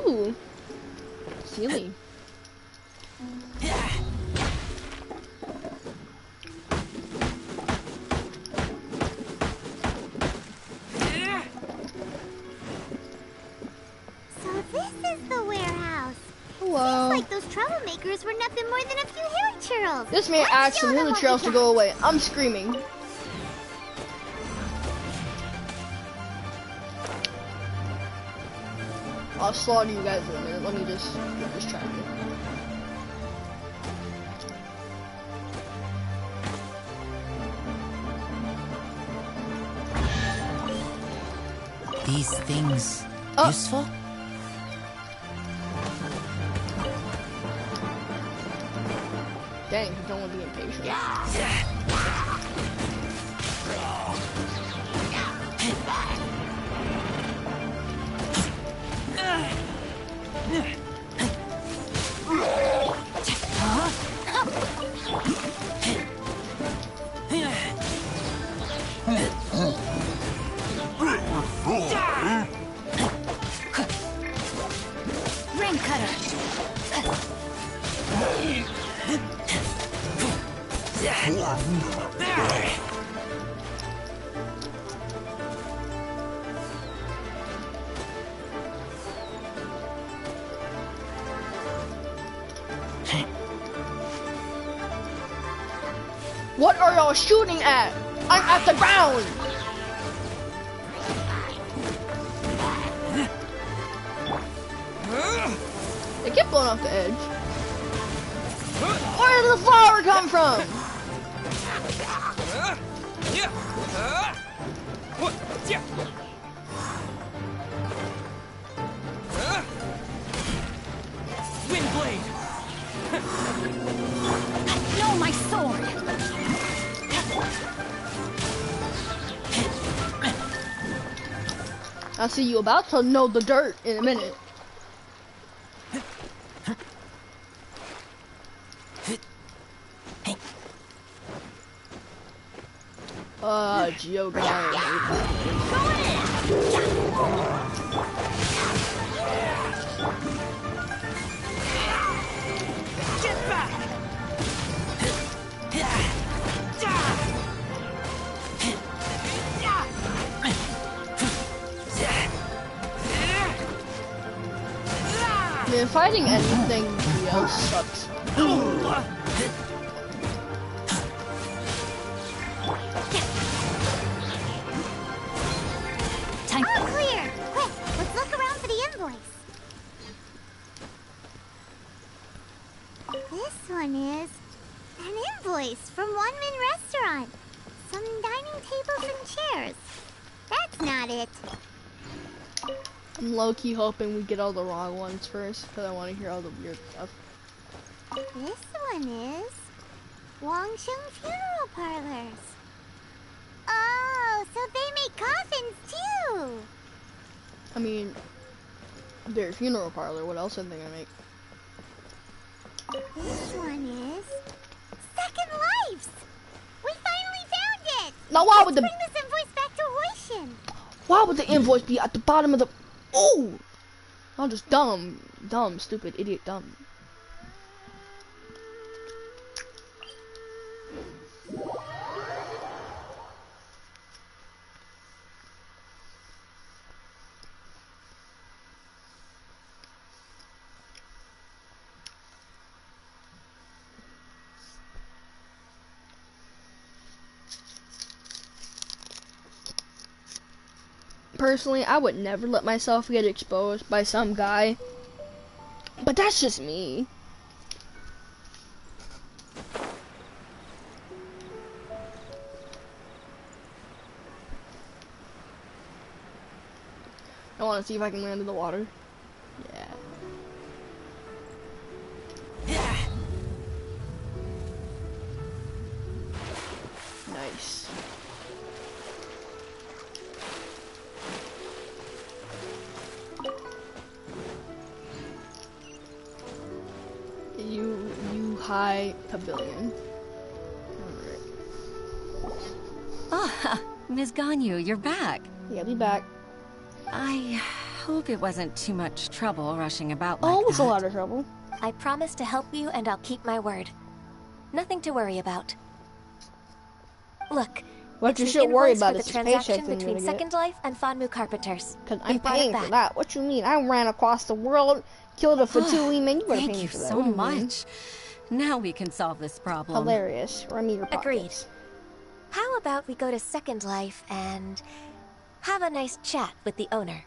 Ooh. Ceiling. So this is the warehouse. Hello. Seems like those troublemakers were nothing more than a few hilly churls. This man Let's asked show some them hilly what we trails to got. go away. I'm screaming. I'll slaughter you guys in a minute. Let me just get distracted. These things useful? Dang, don't want to be impatient. Ring cutter. What are y'all shooting at? I'm at the ground! They kept blowing off the edge. Where did the flower come from? Windblade! No, my sword! I see you about to know the dirt in a minute. Geo Get back! Man, fighting anything Geo sucks. Time. Oh, clear! Quick, let's look around for the invoice. This one is an invoice from One Min Restaurant. Some dining tables and chairs. That's not it. I'm low-key hoping we get all the wrong ones first, because I want to hear all the weird stuff. This one is Wangsheng Funeral Parlors. Oh, so they make coffins too. I mean, their funeral parlor, what else are they gonna make? This one is Second Lives. We finally found it. Now why would Let's the bring this invoice back to Hoishin. why would the invoice be at the bottom of the? Oh, I'm just dumb, stupid, idiot, dumb. Personally, I would never let myself get exposed by some guy, but that's just me. I want to see if I can land in the water. Yeah. Nice. You high pavilion. Ah, Ms. Ganyu, you're back. Yeah, be back. I hope it wasn't too much trouble rushing about like Oh, it was that. a lot of trouble. I promise to help you, and I'll keep my word. Nothing to worry about. Look, What it's you the should worry invoice about for is the this paycheck transaction that I'm between gonna get. Second Life and Fanmu Carpenters. Cause I I'm brought it paying back. for that. What you mean? I ran across the world, killed a Fatui, man. You better Thank pay me you for that. so What do you mean? much. Now we can solve this problem. Hilarious. Run me your Agreed. pockets. How about we go to Second Life and have a nice chat with the owner?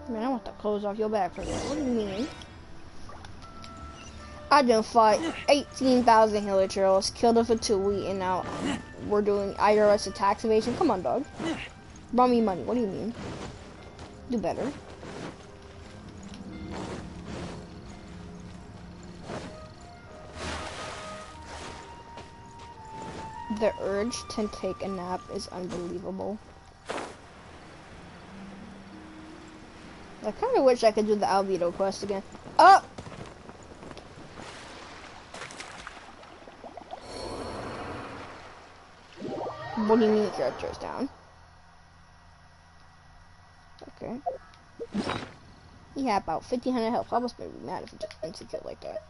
Man, I want the clothes off your back for that. What do you mean? I done fought 18,000 hilichurls, killed a Fatui, and now we're doing IRS tax evasion. Come on, dog. Run me money. What do you mean? Do better. The urge to take a nap is unbelievable. I kind of wish I could do the albedo quest again. Oh! What do you mean character's down? Okay. Yeah, about 1,500 health. I must be mad if it just insecure like that.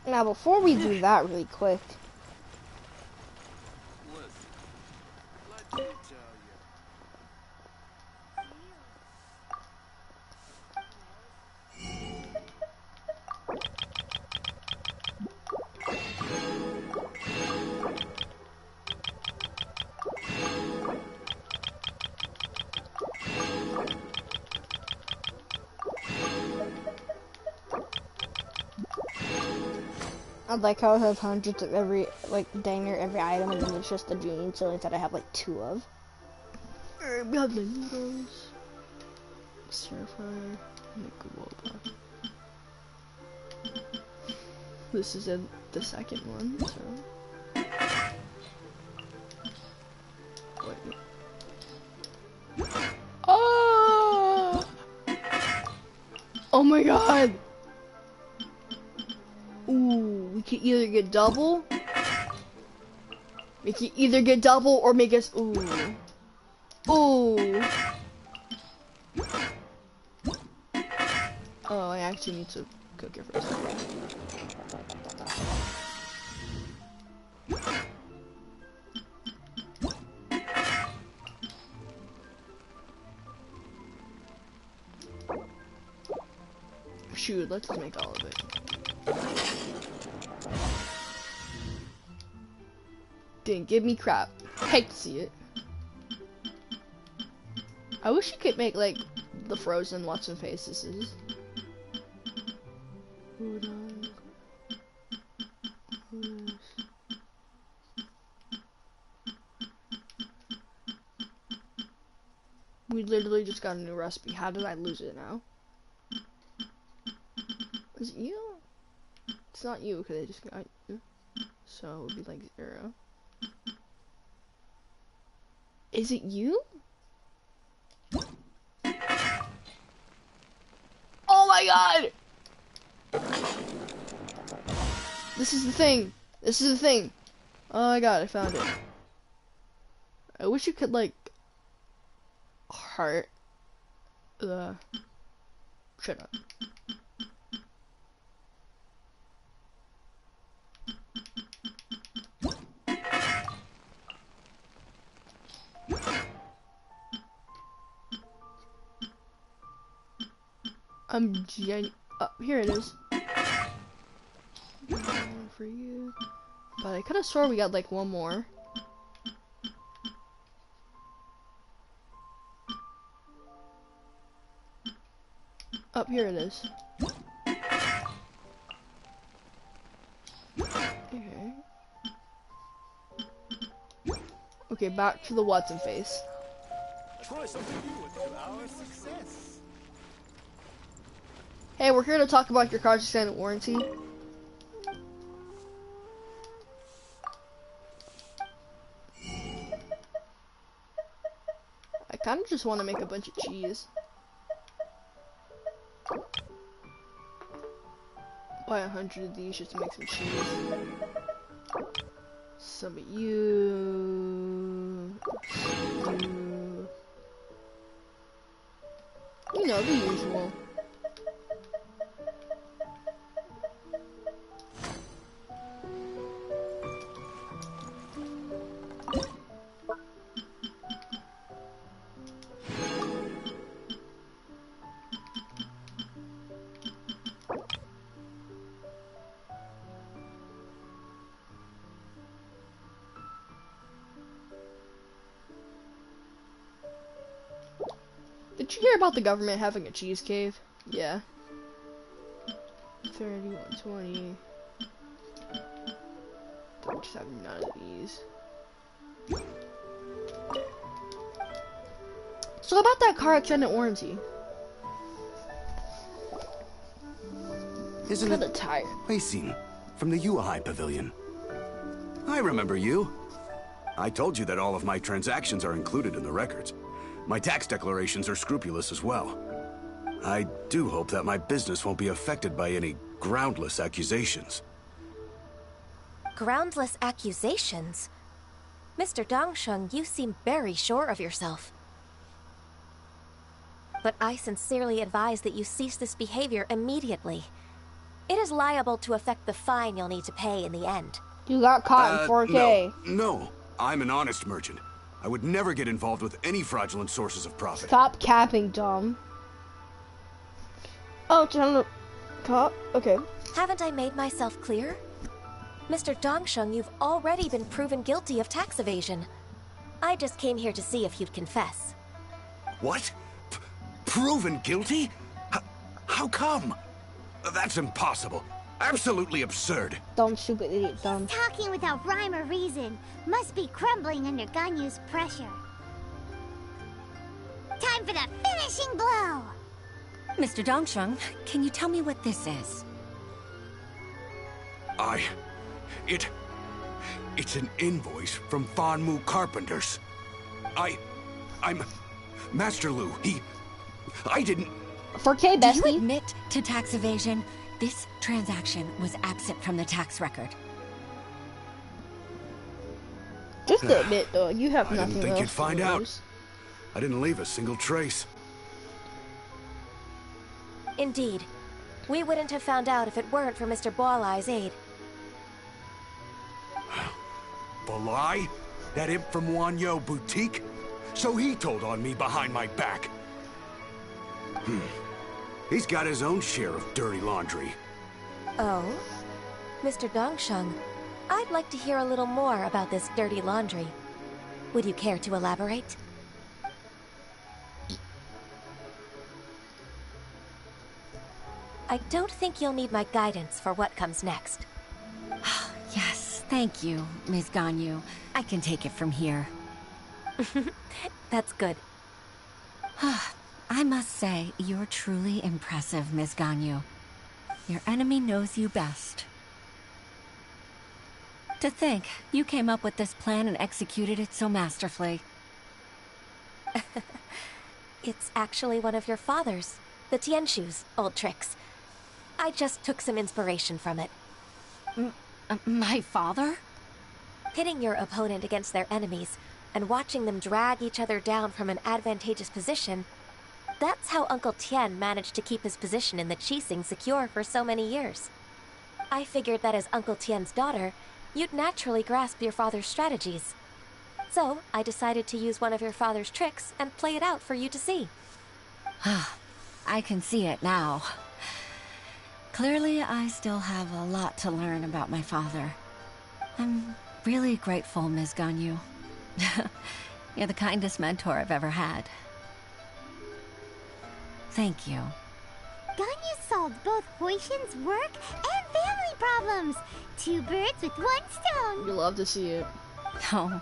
Now, before we do that really quick, I like how I have hundreds of every, like, dang near every item, and then it's just the genie chilies that I have, like, 2 of. We have the noodles, stir fry, make a whopper. This is the second one, so. Wait. Oh! Oh my god! Ooh, we can either get double. We can either get double or make us ooh. Ooh. Oh, I actually need to cook it first. Shoot, let's just make all of it. Didn't give me crap. Hate to see it. I wish you could make like the frozen what's and faces. We literally just got a new recipe. How did I lose it now? Is it you? It's not you because I just got you. So it would be like 0. Is it you? Oh my god! This is the thing. This is the thing. Oh my god, I found it. I wish you could like heart the shut up. Here it is. One for you. But I could have swore we got like one more. Up here it is. Okay. Okay, back to the Watson face. Try something new with our success. Hey, we're here to talk about your car's extended warranty. I kind of just want to make a bunch of cheese. Buy 100 of these just to make some cheese. Some of you. You know, the usual. Did you hear about the government having a cheese cave? Yeah. 30, 120. Don't just have none of these. So about that car extended warranty. Isn't it tired? Playz from the UI Pavilion? I remember you. I told you that all of my transactions are included in the records. My tax declarations are scrupulous as well. I do hope that my business won't be affected by any groundless accusations. Groundless accusations? Mr. Dongsheng, you seem very sure of yourself. But I sincerely advise that you cease this behavior immediately. It is liable to affect the fine you'll need to pay in the end. You got caught in 4K. No, I'm an honest merchant. I would never get involved with any fraudulent sources of profit. Stop capping, dumb. Oh, cop? Okay. Haven't I made myself clear? Mr. Dongsheng, you've already been proven guilty of tax evasion. I just came here to see if you'd confess. What? Proven guilty? How come? That's impossible. Absolutely absurd. Dumb, stupid idiot, dumb. Talking without rhyme or reason must be crumbling under Ganyu's pressure. Time for the finishing blow! Mr. Dongsheng, can you tell me what this is? It's an invoice from Fanmu Carpenters. I'm Master Lu. I didn't... 4K, bestie? Do you admit to tax evasion? This transaction was absent from the tax record. Just admit, though, you have nothing else. I didn't think you'd find out. Lose. I didn't leave a single trace. Indeed. We wouldn't have found out if it weren't for Mr. Boalai's aid. Balai? That imp from Wanyo Boutique? So he told on me behind my back. He's got his own share of dirty laundry. Oh? Mr. Dongsheng, I'd like to hear a little more about this dirty laundry. Would you care to elaborate? I don't think you'll need my guidance for what comes next. Yes, thank you, Ms. Ganyu. I can take it from here. That's good. I must say, you're truly impressive, Ms. Ganyu. Your enemy knows you best. To think, you came up with this plan and executed it so masterfully. It's actually one of your father's, the Tianshu's, old tricks. I just took some inspiration from it. My father? Pitting your opponent against their enemies and watching them drag each other down from an advantageous position, that's how Uncle Tian managed to keep his position in the Qixing secure for so many years. I figured that as Uncle Tian's daughter, you'd naturally grasp your father's strategies. So, I decided to use one of your father's tricks and play it out for you to see. I can see it now. Clearly, I still have a lot to learn about my father. I'm really grateful, Ms. Ganyu. You're the kindest mentor I've ever had. Thank you. Ganyu solved both Huishin's work and family problems. 2 birds with 1 stone. You love to see it. Oh,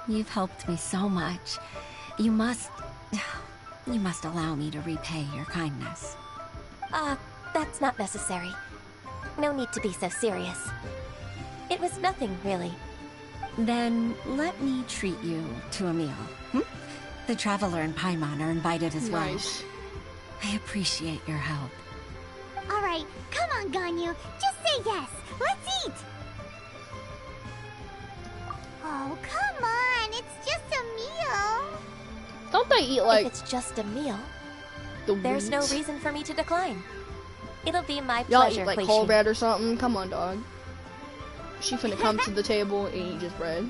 you've helped me so much. You must allow me to repay your kindness. That's not necessary. No need to be so serious. It was nothing, really. Then let me treat you to a meal. The Traveler and Paimon are invited as well. Nice. I appreciate your help. All right, come on, Ganyu. Just say yes. Let's eat. Oh, come on. It's just a meal. Don't they eat like... If it's just a meal, the there's no wheat? reason for me to decline. It'll be my Y'all pleasure, eat like Huixin. whole bread or something? Come on, dog. She finna come to the table and eat just bread.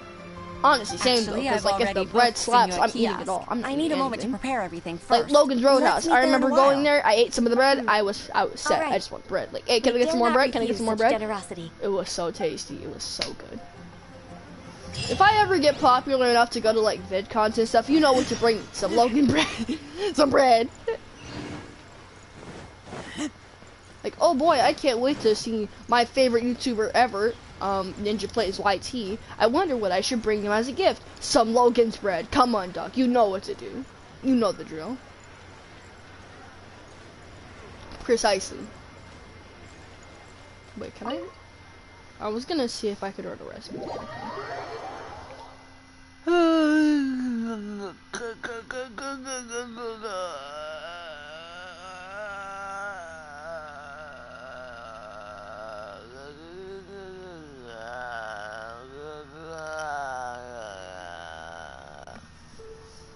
Honestly, same though, Actually, because I've like if the already bread booked slaps, Senor I'm eating Kiosk. it all. I'm not I eating need a moment to anything. prepare everything first. Like Logan's Roadhouse. Let's meet I there in a remember while. going there. I ate some of the bread. I was set. Alright. I just want bread. Like, hey, can I We get some dare more not bread? Can I get refuse some more such bread? generosity. It was so tasty. It was so good. If I ever get popular enough to go to like VidCons and stuff, you know what to bring. Some Logan bread. Some bread. Like, oh boy, I can't wait to see my favorite YouTuber ever, Ninja Plays YT. I wonder what I should bring him as a gift. Some Logan's bread. Come on, dog. You know what to do. You know the drill. Precisely. Wait, can I? I was gonna see if I could order recipes.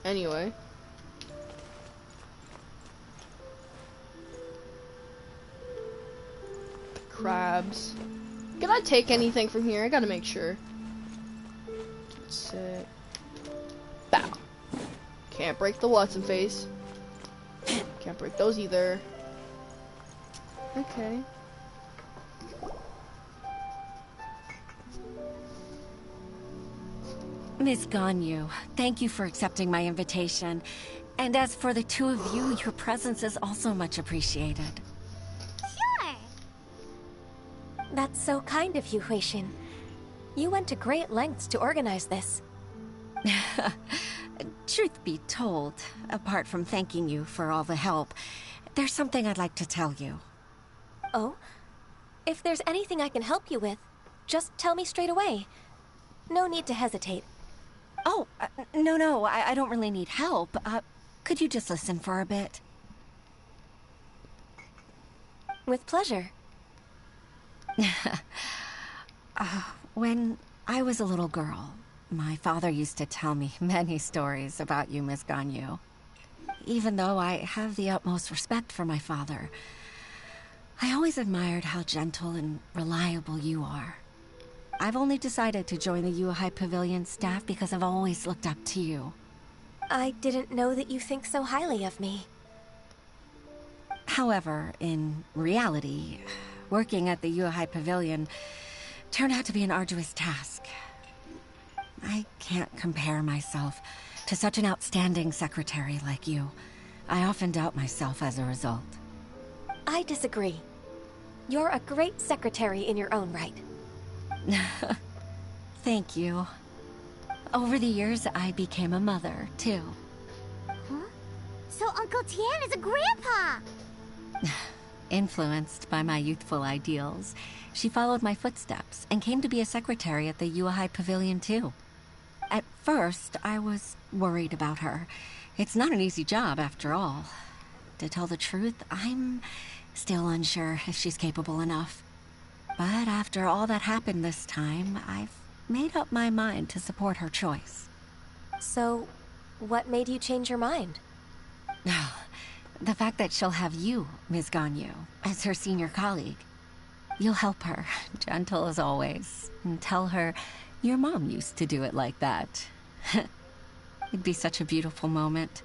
Anyway. Crabs. Can I take anything from here? I gotta make sure. Sick. Bow. Can't break the Watson face. Can't break those either. Okay. Miss Ganyu, thank you for accepting my invitation. And as for the two of you, your presence is also much appreciated. Sure. That's so kind of you, Huixin. You went to great lengths to organize this. Truth be told, apart from thanking you for all the help, there's something I'd like to tell you. Oh? If there's anything I can help you with, just tell me straight away. No need to hesitate. Oh, no, I don't really need help. Could you just listen for a bit? With pleasure. When I was a little girl, my father used to tell me many stories about you, Miss Ganyu. Even though I have the utmost respect for my father, I always admired how gentle and reliable you are. I've only decided to join the Yuhai Pavilion staff because I've always looked up to you. I didn't know that you think so highly of me. However, in reality, working at the Yuhai Pavilion turned out to be an arduous task. I can't compare myself to such an outstanding secretary like you. I often doubt myself as a result. I disagree. You're a great secretary in your own right. Thank you. Over the years, I became a mother, too. Huh? So Uncle Tian is a grandpa! Influenced by my youthful ideals, she followed my footsteps and came to be a secretary at the Yuhai Pavilion, too. At first, I was worried about her. It's not an easy job, after all. To tell the truth, I'm still unsure if she's capable enough. But after all that happened this time, I've made up my mind to support her choice. So, what made you change your mind? The fact that she'll have you, Ms. Ganyu, as her senior colleague. You'll help her, gentle as always, and tell her your mom used to do it like that. It'd be such a beautiful moment.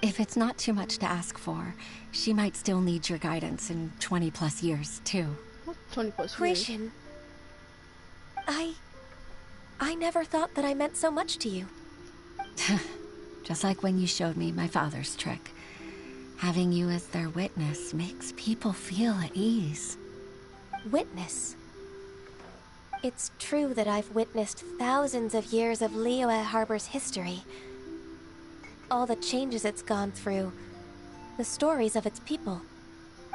If it's not too much to ask for, she might still need your guidance in 20+ years, too. 20+ years. Huixin, I never thought that I meant so much to you. Just like when you showed me my father's trick. Having you as their witness makes people feel at ease. Witness? It's true that I've witnessed thousands of years of Liyue Harbor's history. All the changes it's gone through, the stories of its people.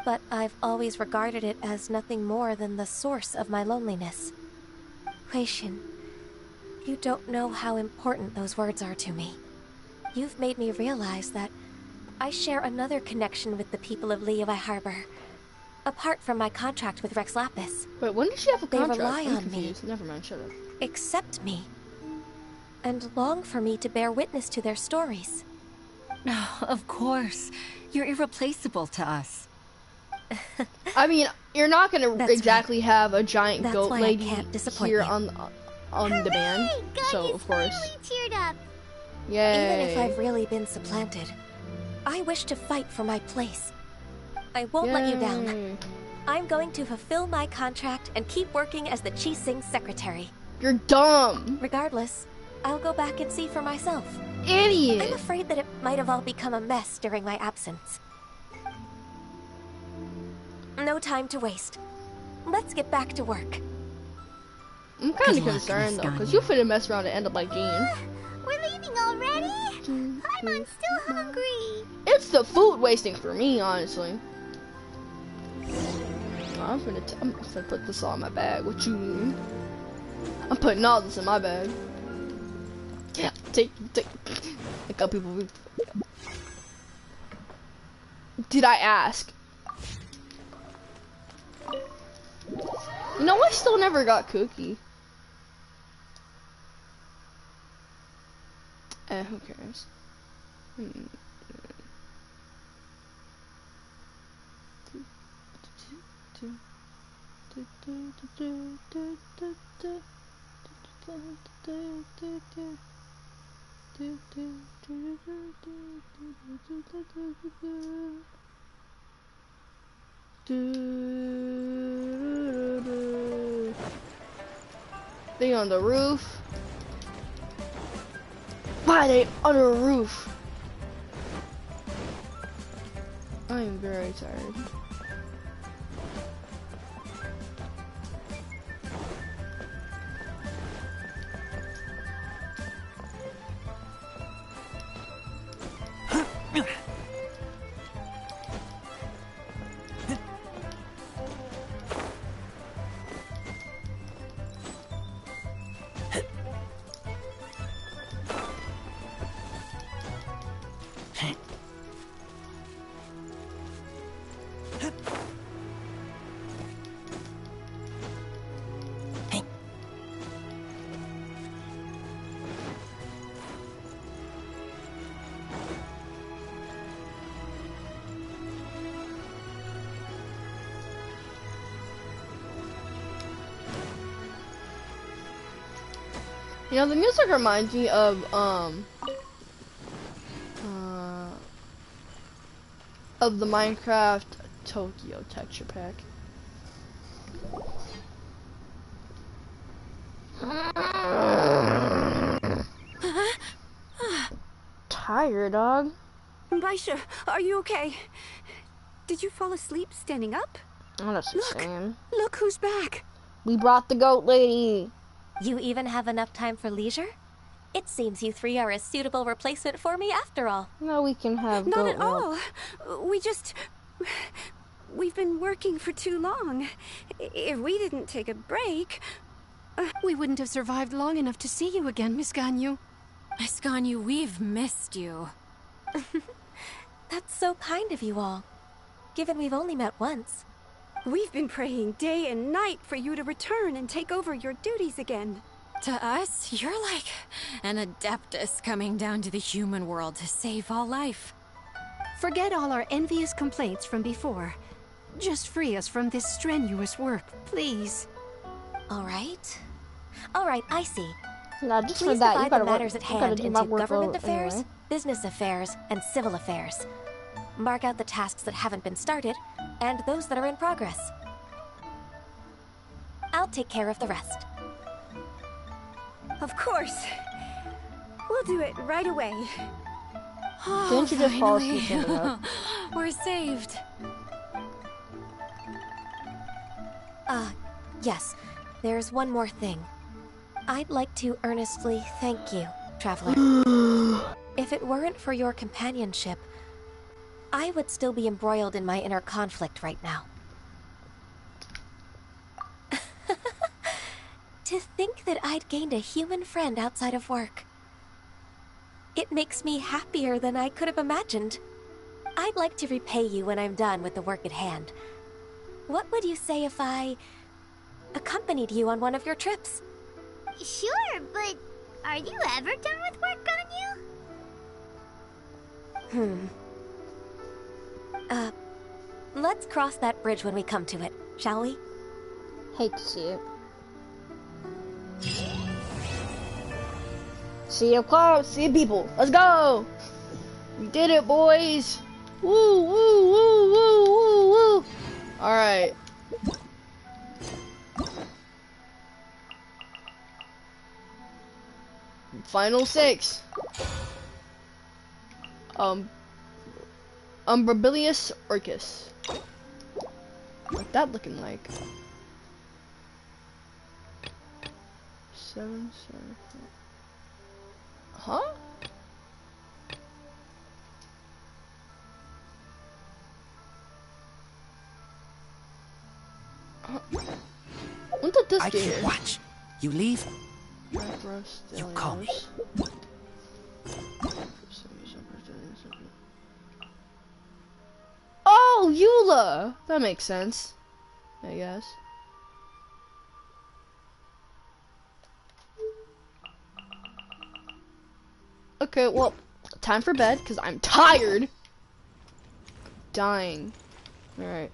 but I've always regarded it as nothing more than the source of my loneliness. Huixin, you don't know how important those words are to me. You've made me realize that I share another connection with the people of Liyue Harbor, apart from my contract with Rex Lapis. Wait, when did she have a contract? They rely I'm on me. confused. Never mind, shut up. Accept me. And long for me to bear witness to their stories. Oh, of course. You're irreplaceable to us. I mean, you're not gonna exactly have a giant That's goat why lady I can't disappoint here you. on the band. So of course. Finally cheered up. Yay. Even if I've really been supplanted, I wish to fight for my place. I won't let you down. I'm going to fulfill my contract and keep working as the Qixing secretary. You're dumb. Regardless, I'll go back and see for myself. Idiot. I'm afraid that it might have all become a mess during my absence. No time to waste. Let's get back to work. I'm kind of concerned though, because you finna mess around and end up like Jean. We're leaving already? I'm still hungry. It's the food wasting for me, honestly. I'm finna put this all in my bag. What you mean? I'm putting all this in my bag. Yeah, take. Like how people. Did I ask? You know, I still never got Cookie. Who cares? They on the roof. Why are they on a roof? I am very tired. You know, the music reminds me of the Minecraft Tokyo texture pack. Tired, dog. Baisha, are you okay? Did you fall asleep standing up? Oh, that's insane. Look who's back. We brought the goat lady. You even have enough time for leisure? It seems you three are a suitable replacement for me after all. No, we can have Not goat at milk. all. We've been working for too long. If we didn't take a break, we wouldn't have survived long enough to see you again, Miss Ganyu. Miss Ganyu, we've missed you. That's so kind of you all, given we've only met once. We've been praying day and night for you to return and take over your duties again. To us, you're like an adeptus coming down to the human world to save all life. Forget all our envious complaints from before. Just free us from this strenuous work, please. All right, I see. No, just Please for that, you divide gotta the matters work, at you gotta hand do my into work government affairs, anyway. business affairs, and civil affairs. Mark out the tasks that haven't been started, and those that are in progress. I'll take care of the rest. Of course. We'll do it right away. Oh, Didn't you just fall asleep finally. standing up? We're saved. Yes, there's one more thing. I'd like to earnestly thank you, Traveler. If it weren't for your companionship, I would still be embroiled in my inner conflict right now. To think that I'd gained a human friend outside of work. It makes me happier than I could have imagined. I'd like to repay you when I'm done with the work at hand. What would you say if I accompanied you on one of your trips? Sure, but are you ever done with work, Ganyu? Let's cross that bridge when we come to it, shall we? Hate to see it. See you, clouds, see you, people. Let's go! We did it, boys! Woo, woo, woo, woo, woo, woo! Alright. Final 6. Umbrabilius Orcus. What's that looking like? 7, 7. Huh? When did this I get keep here? watch. You leave, You call me. Oh, Eula! That makes sense, I guess. Okay, well, time for bed, because I'm tired. Dying. Alright.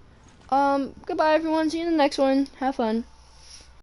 Goodbye everyone, see you in the next one. Have fun.